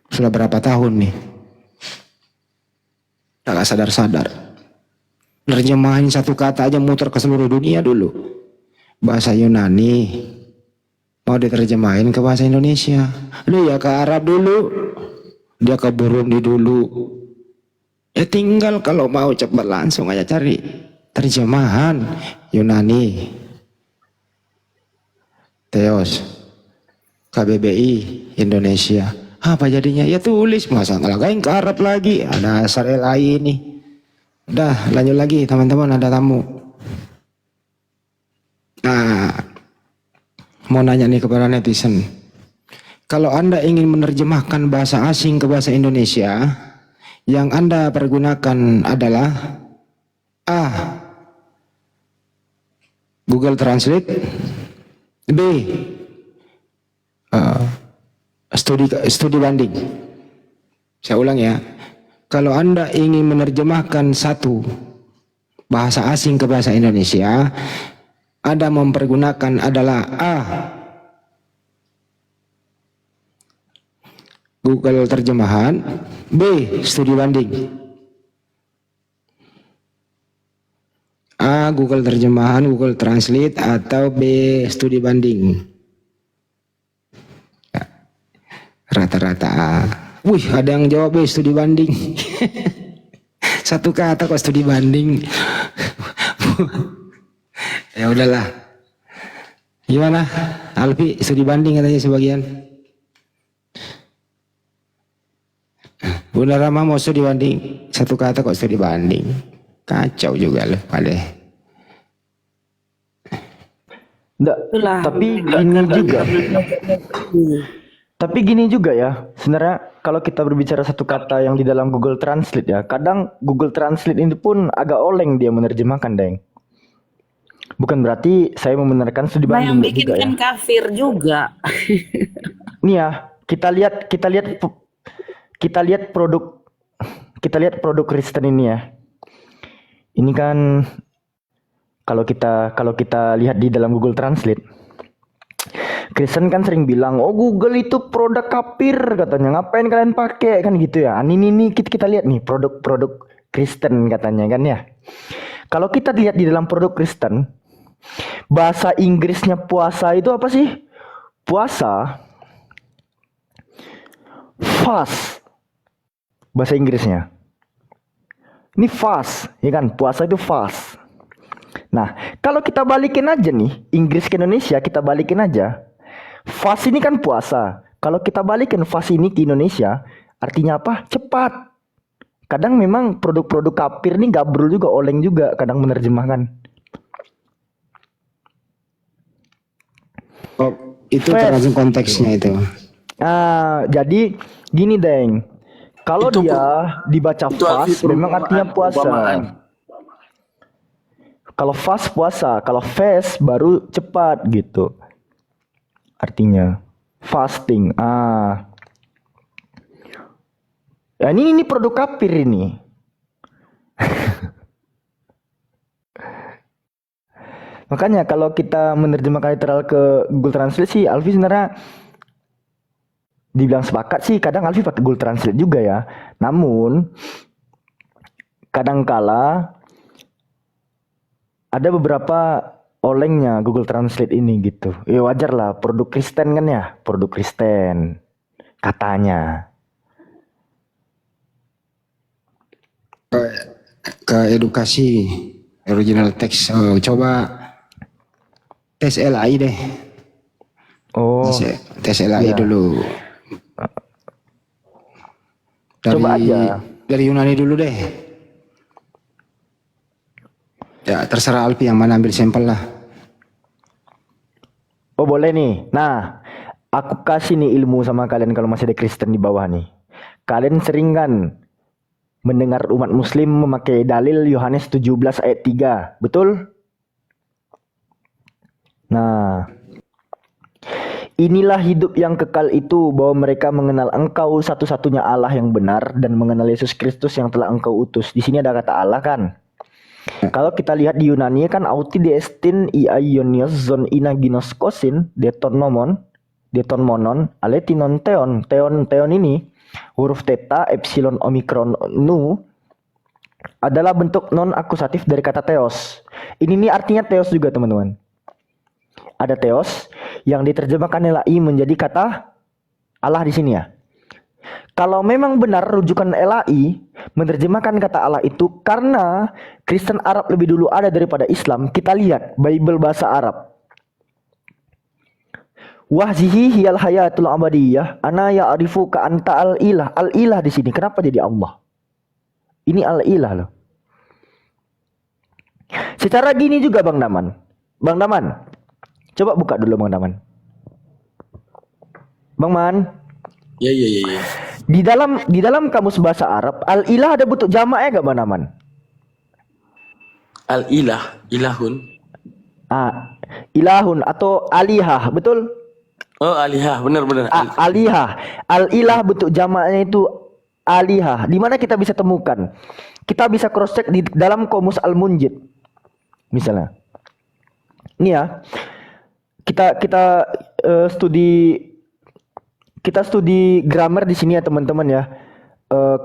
Sudah berapa tahun nih, gak sadar-sadar. Nerjemahin satu kata aja muter ke seluruh dunia dulu. Bahasa Yunani mau diterjemahin ke bahasa Indonesia, dia ke Arab dulu, dia ke Burundi dulu. Ya tinggal kalau mau cepat langsung aja cari terjemahan Yunani, Theos, KBBI Indonesia. Apa jadinya? Ya tulis, masa ngelagain ke Arab lagi. Ada asal LAI ini. Udah lanjut lagi teman-teman, ada tamu. Nah, mau nanya nih kepada netizen. Kalau Anda ingin menerjemahkan bahasa asing ke bahasa Indonesia, yang Anda pergunakan adalah A. Google Translate, B. Studi banding. Saya ulang ya. Kalau Anda ingin menerjemahkan satu bahasa asing ke bahasa Indonesia, Anda mempergunakan adalah A. Google terjemahan, B. Studi banding. A. Google terjemahan, Google Translate, atau B. Studi banding. Ya, rata-rata A. Wih, ada yang jawab B. Studi banding. Satu kata kok studi banding. Ya udahlah. Gimana? Alfi, studi banding katanya sebagian. Bunda Rama mau studi banding. Satu kata kok studi banding. Kacau juga loh pada. Enggak, Itulah. tapi gini juga. Tapi gini juga ya, sebenarnya kalau kita berbicara satu kata yang di dalam Google Translate ya, kadang Google Translate ini pun agak oleng dia menerjemahkan, Deng. Bukan berarti saya membenarkan studi Nah, yang banding bikin juga ya. kan kafir juga. Nih ya, kita lihat produk Kristen ini ya. Ini kan kalau kita lihat di dalam Google Translate, Kristen kan sering bilang, oh Google itu produk kafir katanya, ngapain kalian pakai kan gitu ya. Ini kita lihat nih produk Kristen katanya kan ya. Kalau kita lihat di dalam produk Kristen, bahasa Inggrisnya puasa itu apa sih? Puasa, fast, bahasa Inggrisnya. Ini fast, ya kan? Puasa itu fast. Nah, kalau kita balikin aja nih, Inggris ke Indonesia kita balikin aja. Fast ini kan puasa. Kalau kita balikin fast ini ke Indonesia, artinya apa? Cepat. Kadang memang produk-produk kafir ini gabrul juga, oleng juga kadang menerjemahkan. Oh, itu Fast. tergantung konteksnya itu. Jadi gini, Deng. Kalau Itu dia dibaca itu arti fast, memang artinya puasa. perumpamaan. Kalau fast puasa, kalau fast baru cepat gitu. Artinya fasting. Ya ini produk kafir ini. Makanya kalau kita menerjemahkan literal ke Google Translate sih, Alfi sebenarnya dibilang sepakat sih, kadang Alfi pakai Google Translate juga ya. Namun kadangkala ada beberapa olengnya Google Translate ini gitu. Ya wajar lah, produk Kristen kan ya, produk Kristen katanya. Ke edukasi original text. Oh, coba tes LAI deh. Oh, Tes LAI iya. dulu. Coba aja. Dari Yunani dulu deh. Ya terserah Alpi yang mana, ambil sampel lah. Oh boleh nih. Nah, aku kasih nih ilmu sama kalian kalau masih ada Kristen di bawah nih. Kalian sering kan mendengar umat muslim memakai dalil Yohanes 17 ayat 3, betul? Nah, inilah hidup yang kekal itu, bahwa mereka mengenal Engkau satu-satunya Allah yang benar dan mengenal Yesus Kristus yang telah Engkau utus. Di sini ada kata Allah kan? Kalau kita lihat di Yunani kan auti diestin iaionios zon inaginoskosin deton monon aletinon teon ini huruf theta epsilon omikron nu adalah bentuk non akusatif dari kata theos. Ini nih artinya theos juga teman-teman. Ada theos yang diterjemahkan LAI menjadi kata Allah di sini ya. Kalau memang benar rujukan LAI menerjemahkan kata Allah itu karena Kristen Arab lebih dulu ada daripada Islam, kita lihat Bible bahasa Arab. Wahzihi hiyal hayatul abadiyah ana ya'rifu ka anta al-ilah. Al-ilah di sini kenapa jadi Allah? Ini al-ilah loh. Secara gini juga Bang Daman. Bang Daman, coba buka dulu Bang Daman. Bang Man. Ya. Di dalam kamus bahasa Arab, al-ilah ada bentuk jamaknya gak Bang Aman? Al-ilah, ilahun. Ilahun atau alihah, betul? Oh, alihah, benar. Alihah. Al-ilah bentuk jamaknya itu alihah. Di mana kita bisa temukan? Kita bisa cross check di dalam Qomus Al-Munjid. Misalnya. Ini ya. Kita studi grammar di sini ya teman-teman ya.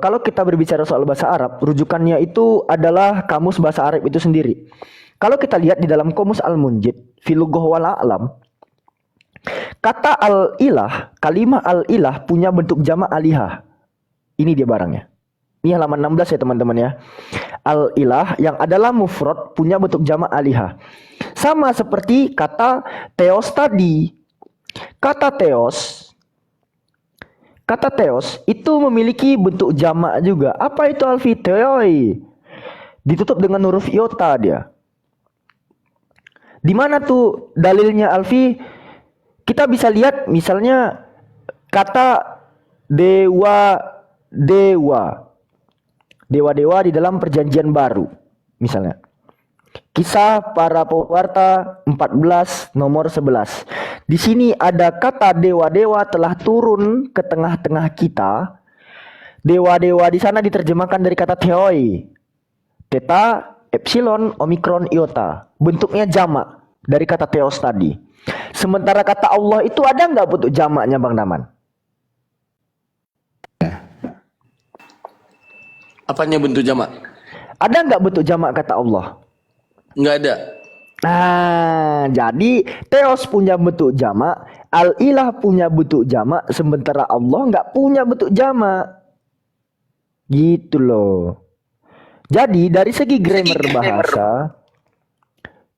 Kalau kita berbicara soal bahasa Arab, rujukannya itu adalah kamus bahasa Arab itu sendiri. Kalau kita lihat di dalam Qomus Al-Munjid, fil lughah wal a'lam, kata al-ilah, kalimah al-ilah punya bentuk jamak alihah. Ini dia barangnya. Ini halaman 16 ya teman-teman ya. Al-ilah yang adalah mufrad punya bentuk jamak alihah. Sama seperti kata theos tadi. Kata theos itu memiliki bentuk jamak juga. Apa itu Alfi? Theoi. Ditutup dengan huruf iota dia. Di mana tuh dalilnya Alfi? Kita bisa lihat misalnya kata dewa di dalam perjanjian baru. Misalnya Kisah para pewarta 14 nomor 11. Di sini ada kata dewa-dewa telah turun ke tengah-tengah kita. Dewa-dewa di sana diterjemahkan dari kata theoi. Theta, epsilon, omikron, iota. Bentuknya jamak dari kata theos tadi. Sementara kata Allah itu ada nggak bentuk jamaknya Bang Daman? Apanya bentuk jamak? Ada nggak bentuk jamak kata Allah? Nggak ada. Nah, jadi theos punya bentuk jamak, al-ilah punya bentuk jamak, sementara Allah nggak punya bentuk jamak. Gitu loh. Jadi dari segi grammar bahasa,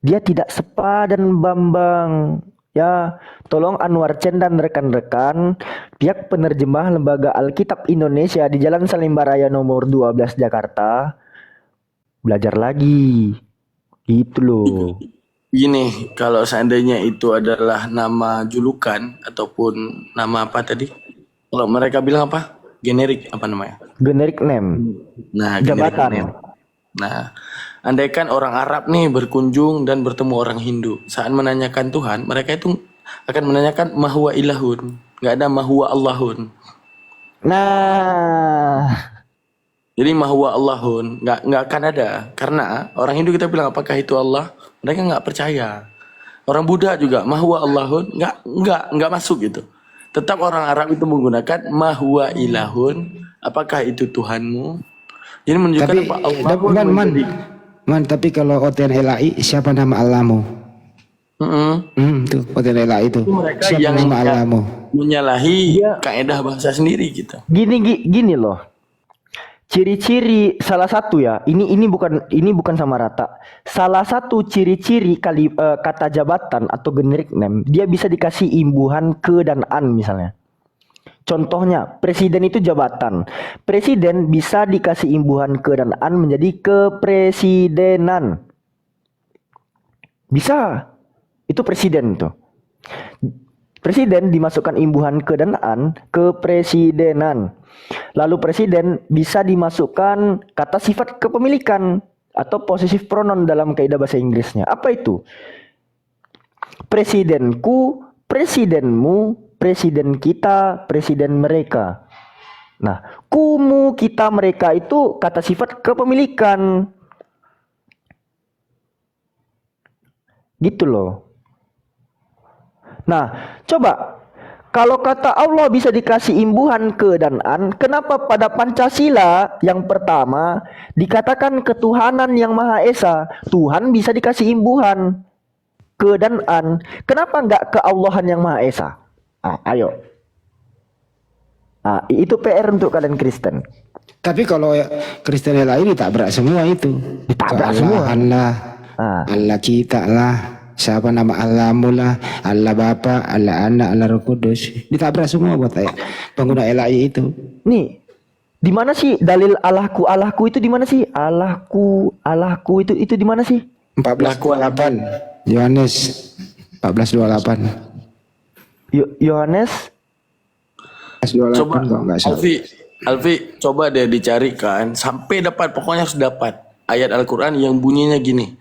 dia tidak sepadan Bambang. Ya, tolong Anwar Chen dan rekan-rekan pihak penerjemah Lembaga Alkitab Indonesia di Jalan Salimba Raya nomor 12 Jakarta belajar lagi. Gitu loh. Gini, kalau seandainya itu adalah nama julukan ataupun nama apa tadi? Kalau mereka bilang apa? Generik apa namanya? Generic name. Nah, Jabatan. generik name. Nah, andaikan orang Arab nih berkunjung dan bertemu orang Hindu, saat menanyakan Tuhan, mereka itu akan menanyakan mahwa ilahun, nggak ada mahwa Allahun. Nah, jadi mahwa Allahun nggak akan ada, karena orang Hindu kita bilang apakah itu Allah, mereka nggak percaya. Orang Buddha juga mahwa Allahun nggak masuk gitu. Tetap orang Arab itu menggunakan mahwa ilahun, apakah itu Tuhanmu? Jadi menunjukkan apa Allah tapi kalau Oten Elai siapa nama Allahmu? Tuh Oten Elai itu. Mereka siapa yang nama Allahmu? Menyalahi kaidah bahasa sendiri gitu. Gini loh. Ciri-ciri salah satu ya, ini bukan sama rata. Salah satu ciri-ciri kata jabatan atau generic name, dia bisa dikasih imbuhan ke dan an misalnya. Contohnya, presiden itu jabatan. Presiden bisa dikasih imbuhan ke dan an menjadi kepresidenan. Bisa. Itu presiden tuh. Presiden dimasukkan imbuhan ke dan an, kepresidenan. Lalu presiden bisa dimasukkan kata sifat kepemilikan atau possessive pronoun dalam kaidah bahasa Inggrisnya. Apa itu? Presidenku, presidenmu, presiden kita, presiden mereka. Nah, kumu, kita, mereka itu kata sifat kepemilikan. Gitu loh. Nah, coba kalau kata Allah bisa dikasih imbuhan ke dan an, kenapa pada Pancasila yang pertama dikatakan ketuhanan yang Maha Esa, Tuhan bisa dikasih imbuhan ke dan an, kenapa nggak keallahan yang Maha Esa? Ayo. Itu PR untuk kalian Kristen. Tapi kalau Kristen lain ditabrak semua itu. Ditabrak Allah, semua. Allah kita lah. Siapa nama Allahmu lah, Allah Bapa, Allah Anak, Allah Roh Kudus. Ditabrak semua buat pengguna LAI itu. Nih, di mana sih dalil Allahku itu di mana sih? Allahku itu di mana sih? 14:28. Yohanes 14:28. Yohanes 1428 Coba kalau nggak salah. Alfi, coba deh dicarikan sampai dapat, pokoknya harus dapat ayat Al-Qur'an yang bunyinya gini.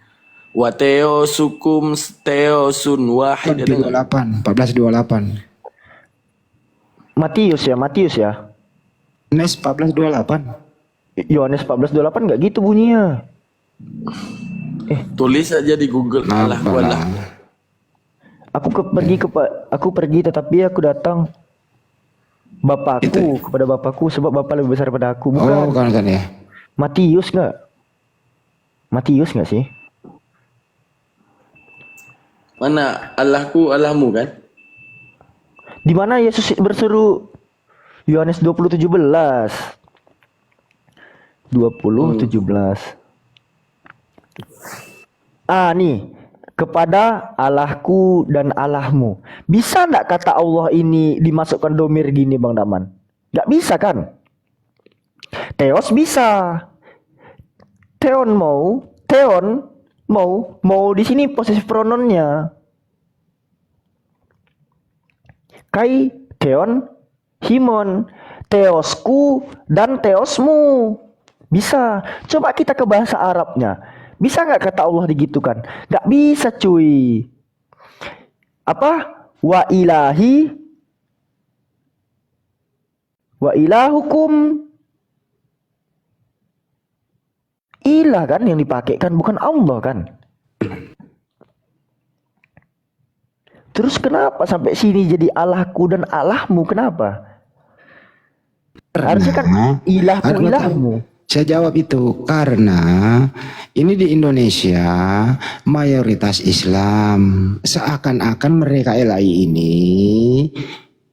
Wa teosukum teosun wahid. 1428. Matius ya. Yohanes 1428. Yohanes 14:28 nggak gitu bunyinya. Tulis aja di Google. Allah walah. Aku pergi tetapi aku datang kepada bapakku sebab bapak lebih besar daripada aku. Oh, Bukan. kan ya. Matius nggak sih? Mana Allahku Allahmu kan? Di mana Yesus berseru? Yohanes 20:17. 20:17. Nih, kepada Allahku dan Allahmu. Bisa nggak kata Allah ini dimasukkan domir gini Bang Daman? Nggak bisa kan? Theos bisa. Theon mau di sini posesif pronounnya. Kai, theon, himon, theosku dan theosmu. Bisa. Coba kita ke bahasa Arabnya. Bisa nggak kata Allah digitukan? Nggak bisa cuy. Apa? Wa ilahukum. Ilah kan yang dipakai kan, bukan Allah kan. Terus kenapa sampai sini jadi Allahku dan Allahmu? Kenapa? Harusnya kan ilahku ilahmu. Saya jawab itu karena ini di Indonesia mayoritas Islam, seakan-akan mereka LAI ini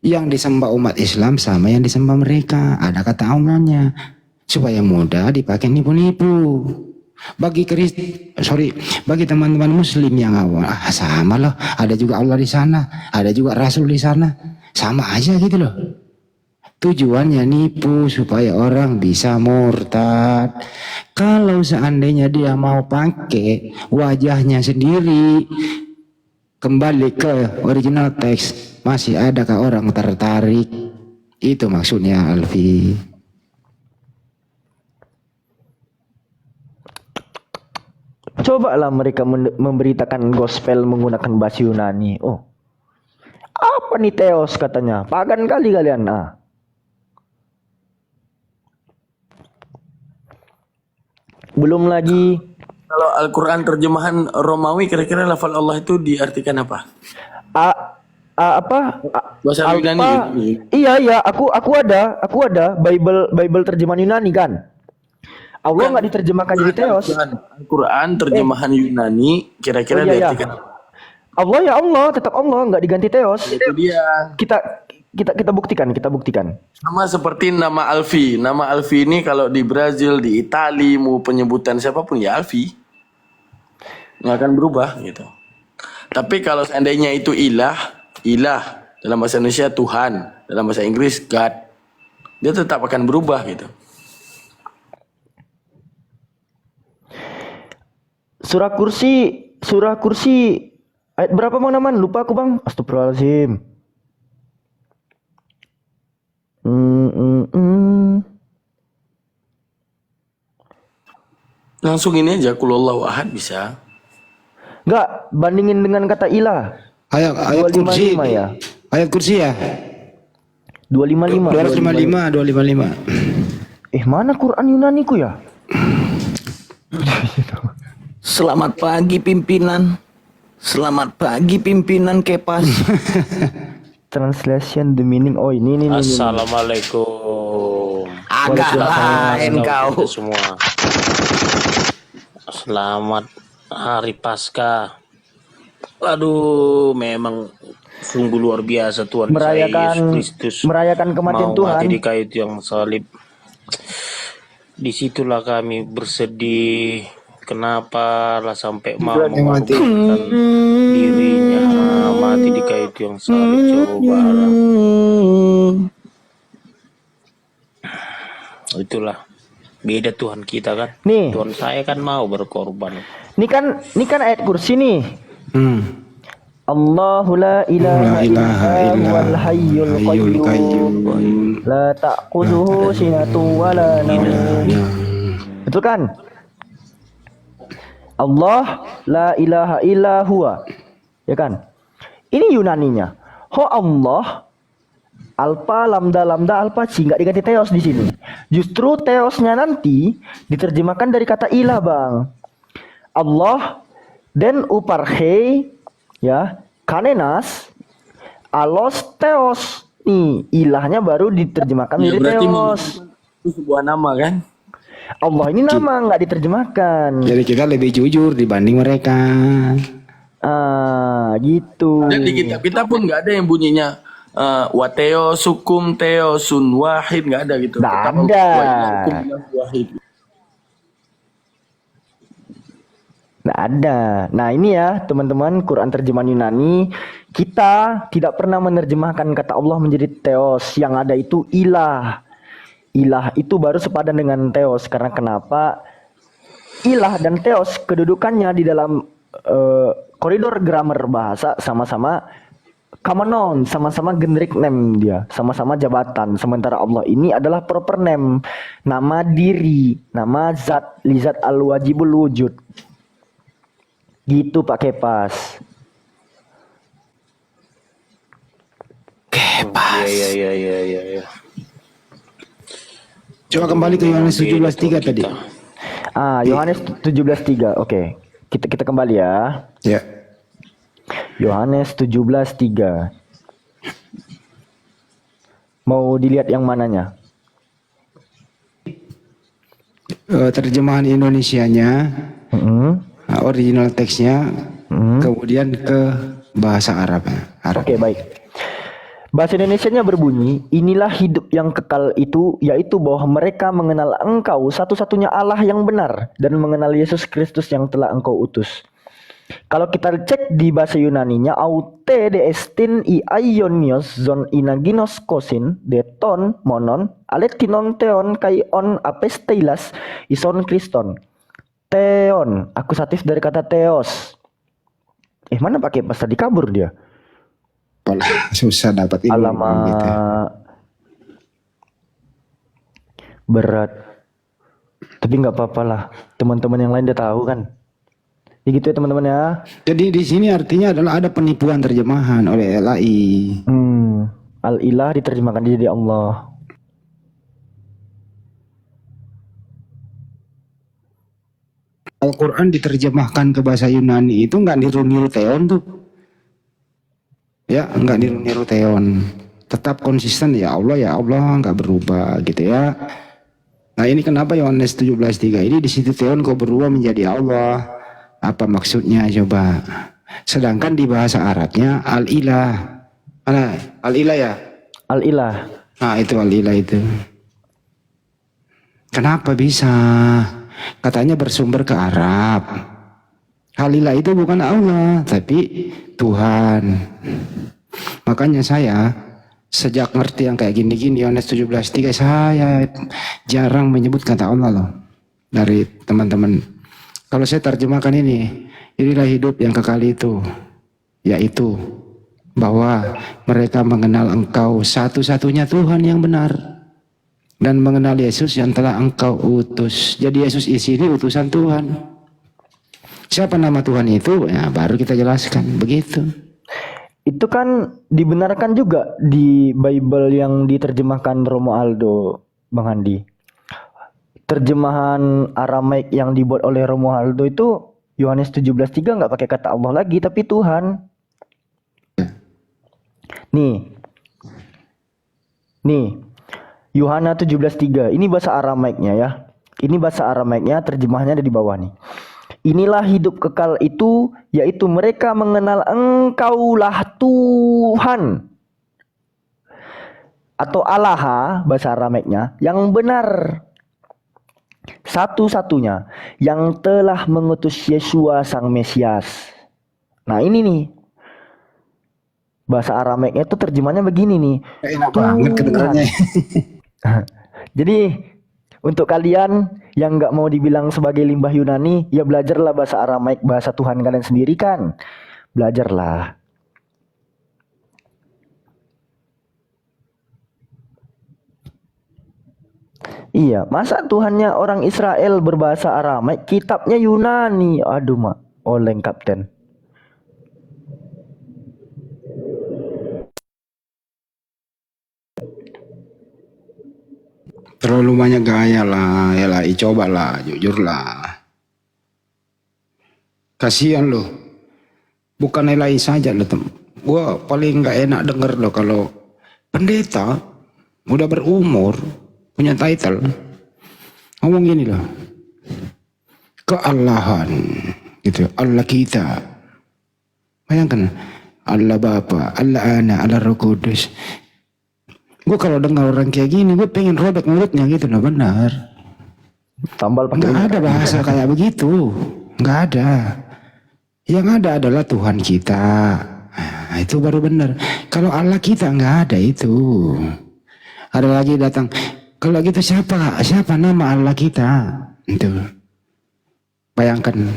yang disembah umat Islam sama yang disembah mereka. Ada kata Allahnya supaya mudah dipakai nipu-nipu. Bagi bagi teman-teman Muslim yang awal, sama loh. Ada juga Allah di sana, ada juga Rasul di sana, sama aja gitu loh. Tujuannya nipu supaya orang bisa murtad. Kalau seandainya dia mau pakai wajahnya sendiri, kembali ke original teks, masih adakah orang tertarik? Itu maksudnya Alfi. Cobalah mereka memberitakan gospel menggunakan bahasa Yunani. Oh, apa nih Theos katanya? Pagan kali kalian. Belum lagi Kalau Al-Quran terjemahan Romawi, kira-kira lafal Allah itu diartikan apa? Bahasa Yunani. Iya, aku ada Bible terjemahan Yunani kan. Allah nggak diterjemahkan jadi Theos. Al-Quran terjemahan Yunani, kira-kira diartikan apa? Allah ya Allah, tetap Allah, nggak diganti Theos. Itu dia. Kita buktikan. Sama seperti nama Alfi. Nama Alfi ini kalau di Brazil, di Itali, mau penyebutan siapapun ya Alfi. Nggak akan berubah gitu. Tapi kalau seandainya itu ilah dalam bahasa Indonesia Tuhan, dalam bahasa Inggris God, dia tetap akan berubah gitu. Surah kursi ayat berapa Bang Naman? Lupa aku Bang. Astagfirullahaladzim. Langsung ini aja kulullahu ahad bisa. Enggak, bandingin dengan kata ilah. Ayat kursi 255 ya. Ayat kursi ya. 255. Mana Quran Yunaniku ya? Selamat pagi pimpinan. Selamat pagi pimpinan Kepas. Translation the meaning. Oh ini. Assalamualaikum. Agak lain kau semua. Selamat Hari Paskah. Aduh, memang sungguh luar biasa Tuhan merayakan Yesus Kristus merayakan kematian mau Tuhan. mati di kayu tiang salib. Disitulah kami bersedih. Kenapa lah sampai mau mengorbankan dirinya mati di kayu tiang salib? Coba lah. Itulah beda Tuhan kita kan. Nih. Tuhan saya kan mau berkorban. Ini kan ayat kursi nih. Allahu la ilaha illa huwal hayyul qayyum la ta'khudhuhu sinatun wa la nawm. Betul kan? Allah la ilaha illa huwa. Ya kan? Ini Yunaninya. Ho Allah alpa lambda alpa ci, nggak diganti teos di sini. Justru teosnya nanti diterjemahkan dari kata ilah, Bang. Allah dan uparhe ya kanenas alos teos. Nih ilahnya baru diterjemahkan Ya, dari berarti teos. itu sebuah nama kan? Allah ini nama nggak diterjemahkan. Jadi kita lebih jujur dibanding mereka. Gitu. Dan di kitab kita pun nggak ada yang bunyinya wateo sukum teo sun wahid, nggak ada gitu. Nggak Tetap ada. wa ilahukum ilahu wahid. Nggak ada. Nah ini ya teman-teman, Quran terjemahan Yunani, kita tidak pernah menerjemahkan kata Allah menjadi teos. Yang ada itu ilah. Ilah itu baru sepadan dengan teos. Karena kenapa? Ilah dan teos kedudukannya di dalam koridor grammar bahasa sama-sama common noun, sama-sama generic name dia, sama-sama jabatan. Sementara Allah ini adalah proper name, nama diri, nama zat, lizat al-wajibul wujud. Gitu Pak Kepas. Iya. Coba kembali ke Yohanes 17:3 tadi. Yohanes 17:3. Oke. Kita kembali ya. Ya. Yohanes 17:3. Mau dilihat yang mananya? Terjemahan Indonesianya, original teksnya, kemudian ke bahasa Arab. Oke, baik. Bahasa Indonesianya berbunyi, inilah hidup yang kekal itu, yaitu bahwa mereka mengenal Engkau satu-satunya Allah yang benar dan mengenal Yesus Kristus yang telah Engkau utus. Kalau kita cek di bahasa Yunaninya, aute de estin I aionios zon inaginos kosin de ton monon aletinon teon kai on apesteilas ison kriston. Teon, akusatif dari kata teos. Mana pakai pas tadi kabur dia? Susah dapat ilmu. Alamak, gitu. Berat. Tapi nggak apa-apa lah. Teman-teman yang lain udah tahu kan. Ya gitu ya teman-teman ya. Jadi di sini artinya adalah ada penipuan terjemahan oleh LAI. Al-ilah diterjemahkan jadi Allah. Al-Quran diterjemahkan ke bahasa Yunani itu nggak niru-niru teon tuh. Ya, nggak niru-niru teon. Tetap konsisten ya Allah nggak berubah gitu ya. Nah ini kenapa Yohanes 17:3 ini di situ teon kok berubah menjadi Allah. Apa maksudnya coba? Sedangkan di bahasa Arabnya al-ilah. Mana? Al-ilah ya? Al-ilah. Nah itu al-ilah itu. Kenapa bisa? Katanya bersumber ke Arab. Al-ilah itu bukan Allah, tapi Tuhan. Makanya saya sejak ngerti yang kayak gini-gini Yohanes 17:3 saya jarang menyebut kata Allah loh dari teman-teman. Kalau saya terjemahkan inilah hidup yang kekal itu, yaitu bahwa mereka mengenal Engkau satu-satunya Tuhan yang benar dan mengenal Yesus yang telah Engkau utus. Jadi Yesus di sini utusan Tuhan. Siapa nama Tuhan itu? Ya, baru kita jelaskan begitu. Itu kan dibenarkan juga di Bible yang diterjemahkan Romo Aldo, Bang Andi. Terjemahan Aramaik yang dibuat oleh Romo Aldo itu Yohanes 17:3 nggak pakai kata Allah lagi, tapi Tuhan. Nih, Yohanes 17:3. Ini bahasa Aramaiknya ya. Ini bahasa Aramaiknya, terjemahannya ada di bawah nih. Inilah hidup kekal itu, yaitu mereka mengenal Engkaulah Tuhan atau Allah bahasa Aramaiknya yang benar, satu-satunya yang telah mengutus Yesua sang Mesias. Nah ini nih bahasa Aramaiknya itu terjemahnya begini nih. Enak banget kedengarannya. Jadi untuk kalian yang nggak mau dibilang sebagai limbah Yunani, ya belajarlah bahasa Aramaik, bahasa Tuhan kalian sendiri kan. Belajarlah. Iya, masa Tuhannya orang Israel berbahasa Aramaik, kitabnya Yunani. Aduh, Mak. Oleng Kapten. Terlalu banyak gaya lah, ya lah, coba lah, jujur lah. Kasihan loh, bukan Elai saja loh tem. Gua paling nggak enak denger loh kalau pendeta udah berumur, punya title, ngomong gini loh, keallahan gitu, Allah kita. Bayangkan, Allah Bapa, Allah Anak, Allah Roh Kudus. Gue kalau dengar orang kayak gini, gue pengen robek mulutnya gitu loh, benar. Tambal pakai Nggak ada bahasa kayak begitu, nggak ada. Yang ada adalah Tuhan kita. Nah, itu baru benar. Kalau Allah kita nggak ada itu. Ada lagi datang. Kalau gitu siapa nama Allah kita? Itu. Bayangkan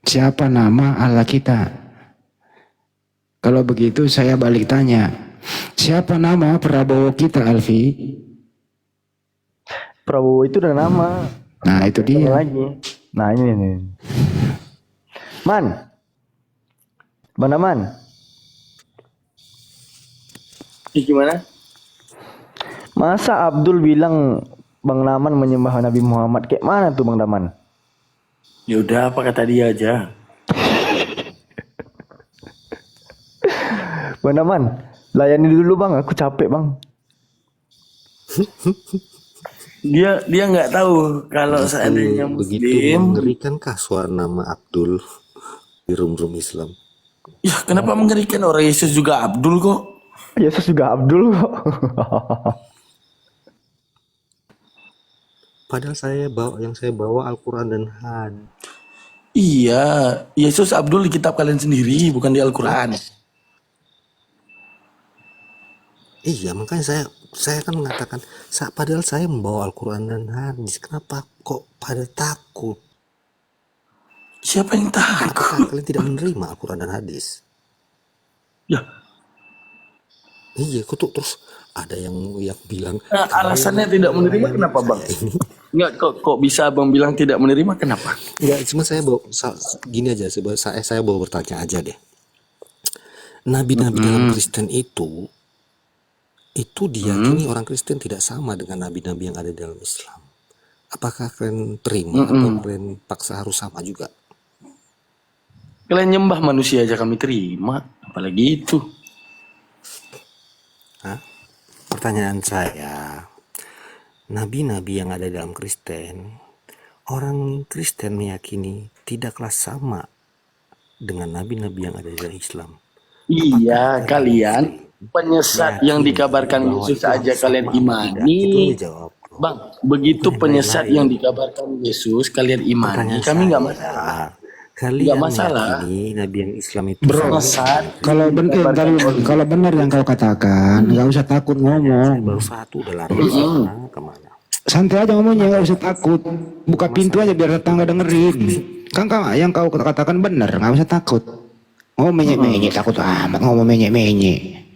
siapa nama Allah kita. Kalau begitu saya balik tanya, siapa nama Prabowo kita, Alfi? Prabowo itu udah nama. Nah itu dia. Lagi. Nah ini nih. Man. Mana Man? Gimana? Masa Abdul bilang Bang Daman menyembah Nabi Muhammad? Kayak mana tuh Bang Daman? Ya udah, apa kata dia aja. Bang Daman, layani dulu Bang, aku capek Bang. Dia nggak tahu kalau seandainya Begitu Muslim. mengerikankah suara nama Abdul di rum-rum Islam? Ya kenapa mengerikan, orang Yesus juga Abdul kok. Yesus juga Abdul kok. Padahal yang saya bawa Al-Quran dan hadis. Iya, Yesus Abdul di kitab kalian sendiri, bukan di Al-Quran. Iya, makanya saya kan mengatakan, padahal saya membawa Al-Quran dan hadis, kenapa kok pada takut? Siapa yang takut? Apakah kalian tidak menerima Al-Quran dan hadis? Ya. Iya, kok tuh terus ada yang bilang. Nah, alasannya tidak menerima kenapa Bang? Enggak, kok bisa Bang bilang tidak menerima kenapa? Enggak, cuma saya gini aja, saya bawa bertanya aja deh. Nabi-nabi dalam Kristen itu diyakini orang Kristen tidak sama dengan nabi-nabi yang ada dalam Islam. Apakah kalian terima atau kalian paksa harus sama juga? Kalian nyembah manusia aja kami terima, apalagi itu. Hah? Pertanyaan saya, nabi-nabi yang ada dalam Kristen, orang Kristen meyakini tidaklah sama dengan nabi-nabi yang ada dalam Islam. Iya, kalian penyesat yang dikabarkan Yesus aja kalian imani. Bang, begitu penyesat yang dikabarkan Yesus kalian imani, kami nggak masalah. Kalian masalah. meyakini nabi yang Islam itu Penyesat. Kalau benar yang kau katakan, nggak usah takut ngomong. baru satu udah lari kemana? Santai aja ngomongnya, nggak usah takut. Buka pintu aja biar tetangga dengerin. Kan yang kau katakan benar, nggak usah takut. Oh menyek-menyek, takut amat ngomong menyek-menyek.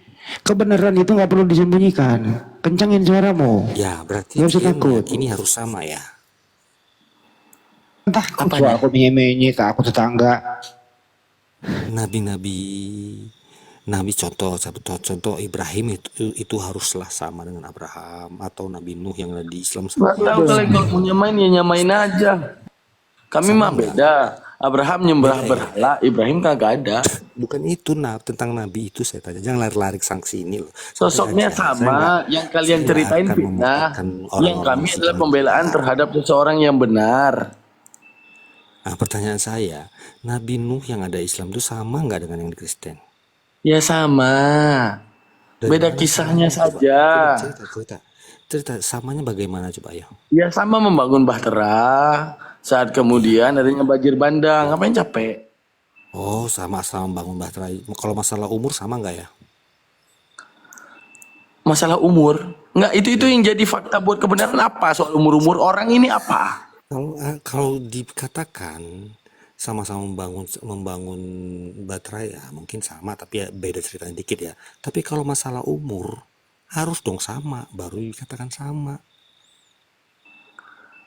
Kebenaran itu nggak perlu disembunyikan. Kencangin suaramu. Ya berarti nggak usah takut. ini harus sama ya. Takut suara aku menyek-menyek, takut tetangga. Nabi contoh Ibrahim itu haruslah sama dengan Abraham, atau Nabi Nuh yang ada di Islam. Nggak tahu, kalau mau nyamain ya nyamain aja. Kami mah beda. Abraham nyembah berhala, Ibrahim kagak ada. Bukan itu tentang Nabi itu saya tanya. Jangan lari-lari sanksi ini loh. Sosoknya sama, yang kalian ceritain fitnah. Yang kami adalah pembelaan terhadap seseorang yang benar. Nah, pertanyaan saya, Nabi Nuh yang ada Islam itu sama nggak dengan yang di Kristen? Ya sama. Beda kisahnya saja. Cerita samanya bagaimana coba ya? Ya sama, membangun bahtera. Saat kemudian adanya banjir bandang, ngapain capek? Oh, sama-sama membangun bahtera. Kalau masalah umur sama nggak ya? Masalah umur? Nggak, itu yang jadi fakta buat kebenaran apa soal umur-umur orang ini apa? Kalau dikatakan sama-sama membangun bahtera ya mungkin sama, tapi ya beda ceritanya dikit ya. Tapi kalau masalah umur harus dong sama, baru dikatakan sama.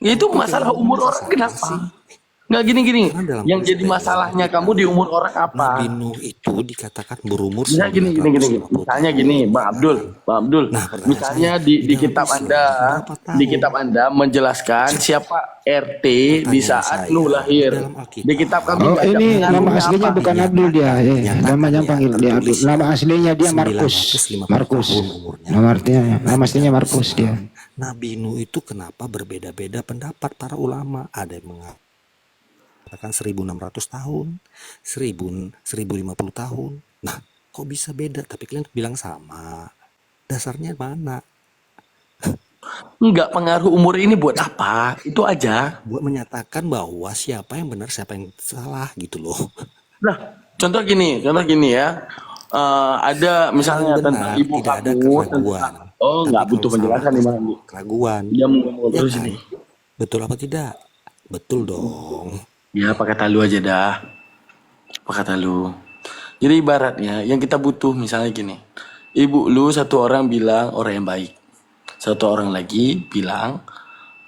Ya itu masalah umur orang kenapa? Nggak gini-gini. Karena dalam Yang jadi Kristen masalahnya kamu di umur orang apa? Nabi Nuh itu dikatakan berumur Misalnya gini. 950 Misalnya tahun. gini, Bang Abdul. Nah, pertanyaan Misalnya saya, di dalam kitab Islam Anda, berapa tahun? di kitab Anda menjelaskan siapa RT di Pertanyaan saat saya, Nuh lahir. dalam Alkitab, Di kitab kami Oh nggak ada ini nama pengaruhnya aslinya apa. bukan Abdul dia, namanya panggil dia Abdul. tertulis Nama aslinya dia Markus. 950 Markus. tahun umurnya. Nama aslinya Markus dia. Nabi Nuh itu kenapa berbeda-beda pendapat para ulama? Ada yang mengatakan 1600 tahun, 1050 tahun. Nah, kok bisa beda? Tapi kalian bilang sama. Dasarnya mana? Nggak pengaruh umur ini buat apa? Itu aja. Buat menyatakan bahwa siapa yang benar, siapa yang salah gitu loh. Nah, contoh gini ya. Ada misalnya Yang tentang benar, ibu tidak ada kamu. keraguan. Oh, Tapi nggak kalau butuh salah, penjelasan nih Bang Andi. keraguan. Dia mau Ya terus kan? ini. Betul apa tidak? Betul dong. Ya, pakai talu aja dah. Pakai talu. Jadi ibaratnya yang kita butuh misalnya gini. Ibu lu satu orang bilang orang yang baik. Satu orang lagi bilang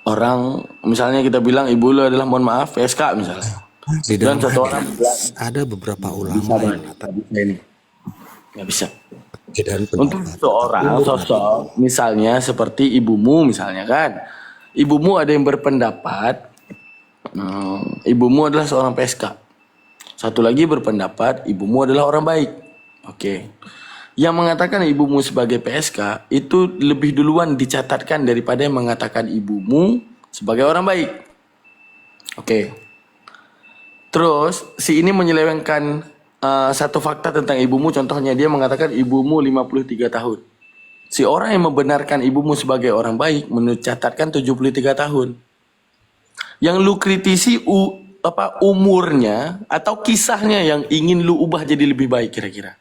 orang, misalnya kita bilang ibu lu adalah mohon maaf PSK misalnya. Di Dan dalam satu orang bilang ada beberapa ulama bisa yang Bang, mengatakan ini. Nggak bisa. perbedaan Untuk pendapat. seorang Tapi sosok misalnya seperti ibumu misalnya kan. Ibumu ada yang berpendapat ibumu adalah seorang PSK. Satu lagi berpendapat ibumu adalah orang baik. Oke. Yang mengatakan ibumu sebagai PSK itu lebih duluan dicatatkan daripada yang mengatakan ibumu sebagai orang baik. Oke. Terus si ini menyelewengkan satu fakta tentang ibumu, contohnya dia mengatakan ibumu 53 tahun. Si orang yang membenarkan ibumu sebagai orang baik mencatatkan 73 tahun. Yang lu kritisi umurnya atau kisahnya yang ingin lu ubah jadi lebih baik kira-kira.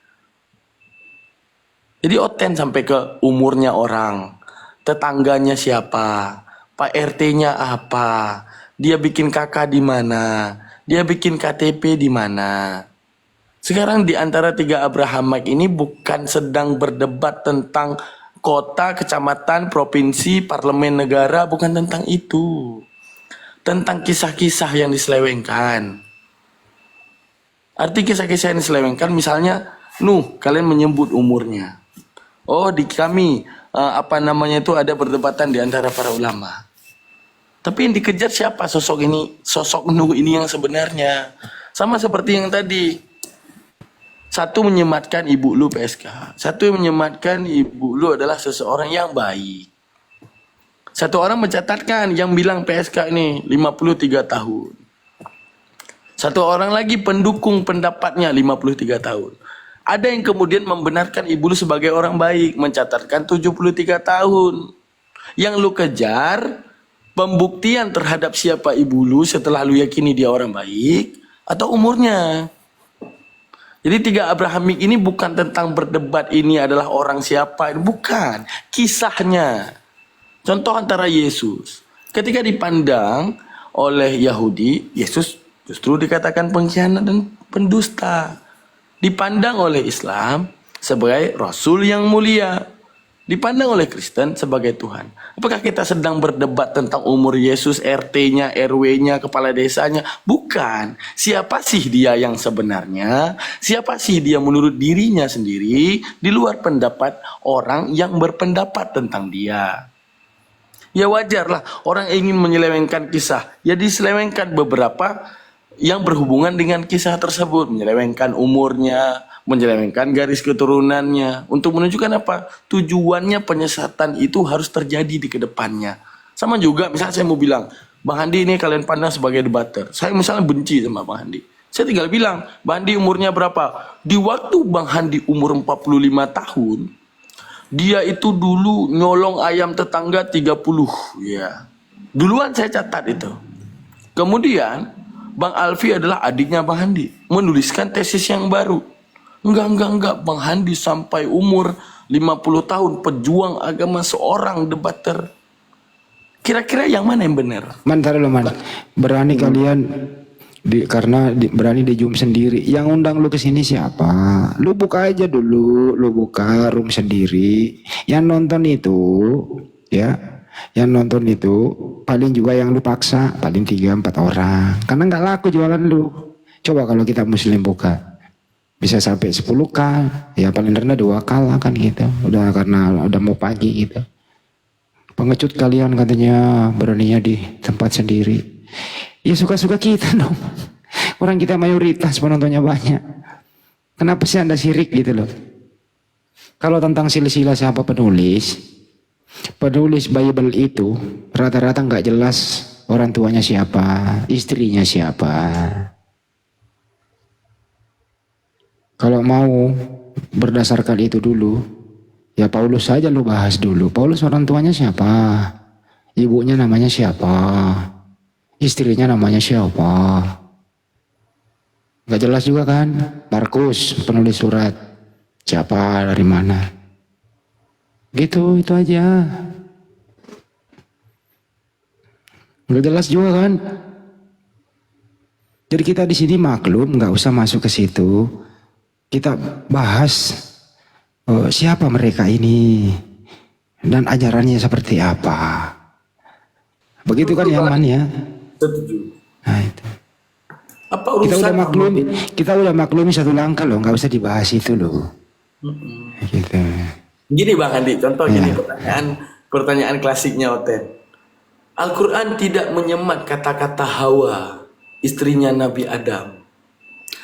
Jadi oten sampai ke umurnya orang, tetangganya siapa, Pak RT-nya apa, dia bikin KK di mana, dia bikin KTP di mana. Sekarang di antara tiga Abraham Mike ini bukan sedang berdebat tentang kota, kecamatan, provinsi, parlemen negara, bukan tentang itu. Tentang kisah-kisah yang diselewengkan. Arti kisah-kisah yang diselewengkan misalnya, Nuh, kalian menyebut umurnya. Oh, di kami itu ada perdebatan di antara para ulama. Tapi yang dikejar siapa sosok ini? Sosok Nuh ini yang sebenarnya. Sama seperti yang tadi. Satu menyematkan ibu lu PSK. Satu yang menyematkan ibu lu adalah seseorang yang baik. Satu orang mencatatkan yang bilang PSK ini 53 tahun. Satu orang lagi pendukung pendapatnya 53 tahun. Ada yang kemudian membenarkan ibu lu sebagai orang baik, mencatatkan 73 tahun. Yang lu kejar pembuktian terhadap siapa ibu lu setelah lu yakini dia orang baik atau umurnya. Jadi tiga Abrahamik ini bukan tentang berdebat ini adalah orang siapa, bukan, kisahnya. Contoh antara Yesus, ketika dipandang oleh Yahudi, Yesus justru dikatakan pengkhianat dan pendusta. Dipandang oleh Islam sebagai Rasul yang mulia. Dipandang oleh Kristen sebagai Tuhan. Apakah kita sedang berdebat tentang umur Yesus, RT-nya, RW-nya, kepala desanya? Bukan. Siapa sih dia yang sebenarnya? Siapa sih dia menurut dirinya sendiri di luar pendapat orang yang berpendapat tentang dia? Ya wajarlah orang ingin menyelewengkan kisah. Ya diselewengkan beberapa yang berhubungan dengan kisah tersebut, menyelewengkan umurnya, menyelewengkan garis keturunannya, untuk menunjukkan apa? Tujuannya penyesatan itu harus terjadi di kedepannya. Sama juga, misalnya saya mau bilang, Bang Handi ini kalian pandang sebagai debater. Saya misalnya benci sama Bang Handi. Saya tinggal bilang, Bang Handi umurnya berapa? Di waktu Bang Handi umur 45 tahun, dia itu dulu nyolong ayam tetangga 30. Ya. Duluan saya catat itu. Kemudian, Bang Alfi adalah adiknya Bang Handi, menuliskan tesis yang baru. Enggak, Bang Handi sampai umur 50 tahun pejuang agama seorang debater. Kira-kira yang mana yang benar? Mantar lo man, berani kalian berani di Zoom sendiri. Yang undang lu ke sini siapa? Lu buka aja dulu, lu buka room sendiri. Yang nonton itu ya Yang nonton itu paling juga yang lu paksa paling 3-4 orang. Karena nggak laku jualan lu. Coba kalau kita muslim buka bisa sampai 10K, ya paling rendah 2K lah kan gitu. Udah karena udah mau pagi gitu. Pengecut kalian katanya beraninya di tempat sendiri. Ya suka-suka kita dong. Orang kita mayoritas penontonnya banyak. Kenapa sih Anda sirik gitu loh? Kalau tentang silsilah siapa penulis Bible itu rata-rata nggak jelas orang tuanya siapa, istrinya siapa. Kalau mau berdasarkan itu dulu, ya Paulus saja lu bahas dulu. Paulus orang tuanya siapa? Ibunya namanya siapa? Istrinya namanya siapa? Gak jelas juga kan? Markus penulis surat. Siapa, dari mana? Gitu, itu aja. Gak jelas juga kan? Jadi kita di sini maklum, nggak usah masuk ke situ. Kita bahas siapa mereka ini dan ajarannya seperti apa. Begitu kan Yaman ya? Setuju. Nah itu. Apa Kita udah maklumi satu langkah loh, nggak usah dibahas itu loh. Gitu. Gini Bang Andi, contoh gini pertanyaan klasiknya Oten. Al-Quran tidak menyemat kata-kata Hawa, istrinya Nabi Adam.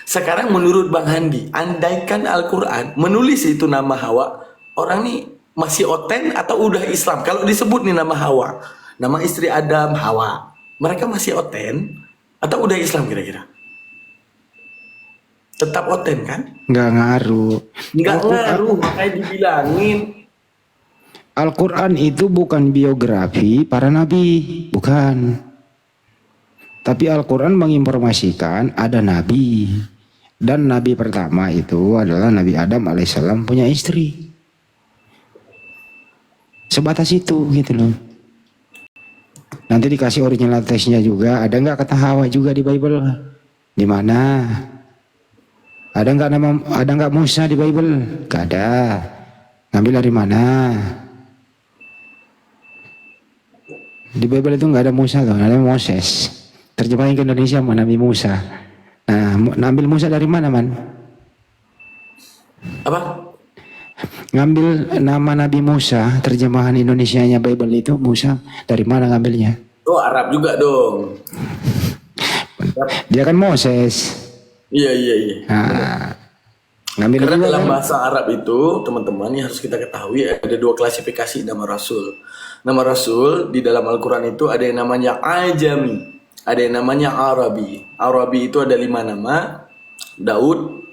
Sekarang menurut Bang Handi, andaikan Al-Quran menulis itu nama Hawa, orang nih masih Oten atau udah Islam? Kalau disebut nih nama Hawa, nama istri Adam Hawa, mereka masih Oten atau udah Islam kira-kira? Tetap Oten kan? Nggak ngaruh. Nggak ngaruh, makanya dibilangin. Al-Quran itu bukan biografi para nabi, bukan. Tapi Al-Quran menginformasikan ada nabi. Dan nabi pertama itu adalah Nabi Adam alaihissalam punya istri. Sebatas itu gitu loh. Nanti dikasih original teksnya juga. Ada nggak kata Hawa juga di Bible? Di mana? Ada nggak Musa di Bible? Gak ada. Ngambil dari mana? Di Bible itu nggak ada Musa loh, ada Moses. Terjemahin ke Indonesia mana Nabi Musa. Nah, ngambil Musa dari mana man? Apa? Ngambil nama Nabi Musa, terjemahan Indonesianya Bible itu Musa dari mana ngambilnya? Oh Arab juga dong. Dia kan Moses. Iya. Nah, ngambil karena juga dalam kan? bahasa Arab itu teman-teman yang harus kita ketahui ada 2 klasifikasi nama Rasul. Nama Rasul di dalam Al-Quran itu ada yang namanya Ajami, ada yang namanya Arabi. Arabi itu ada 5 nama, Daud,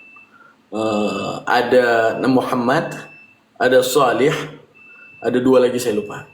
ada Muhammad, ada Salih, ada 2 lagi saya lupa.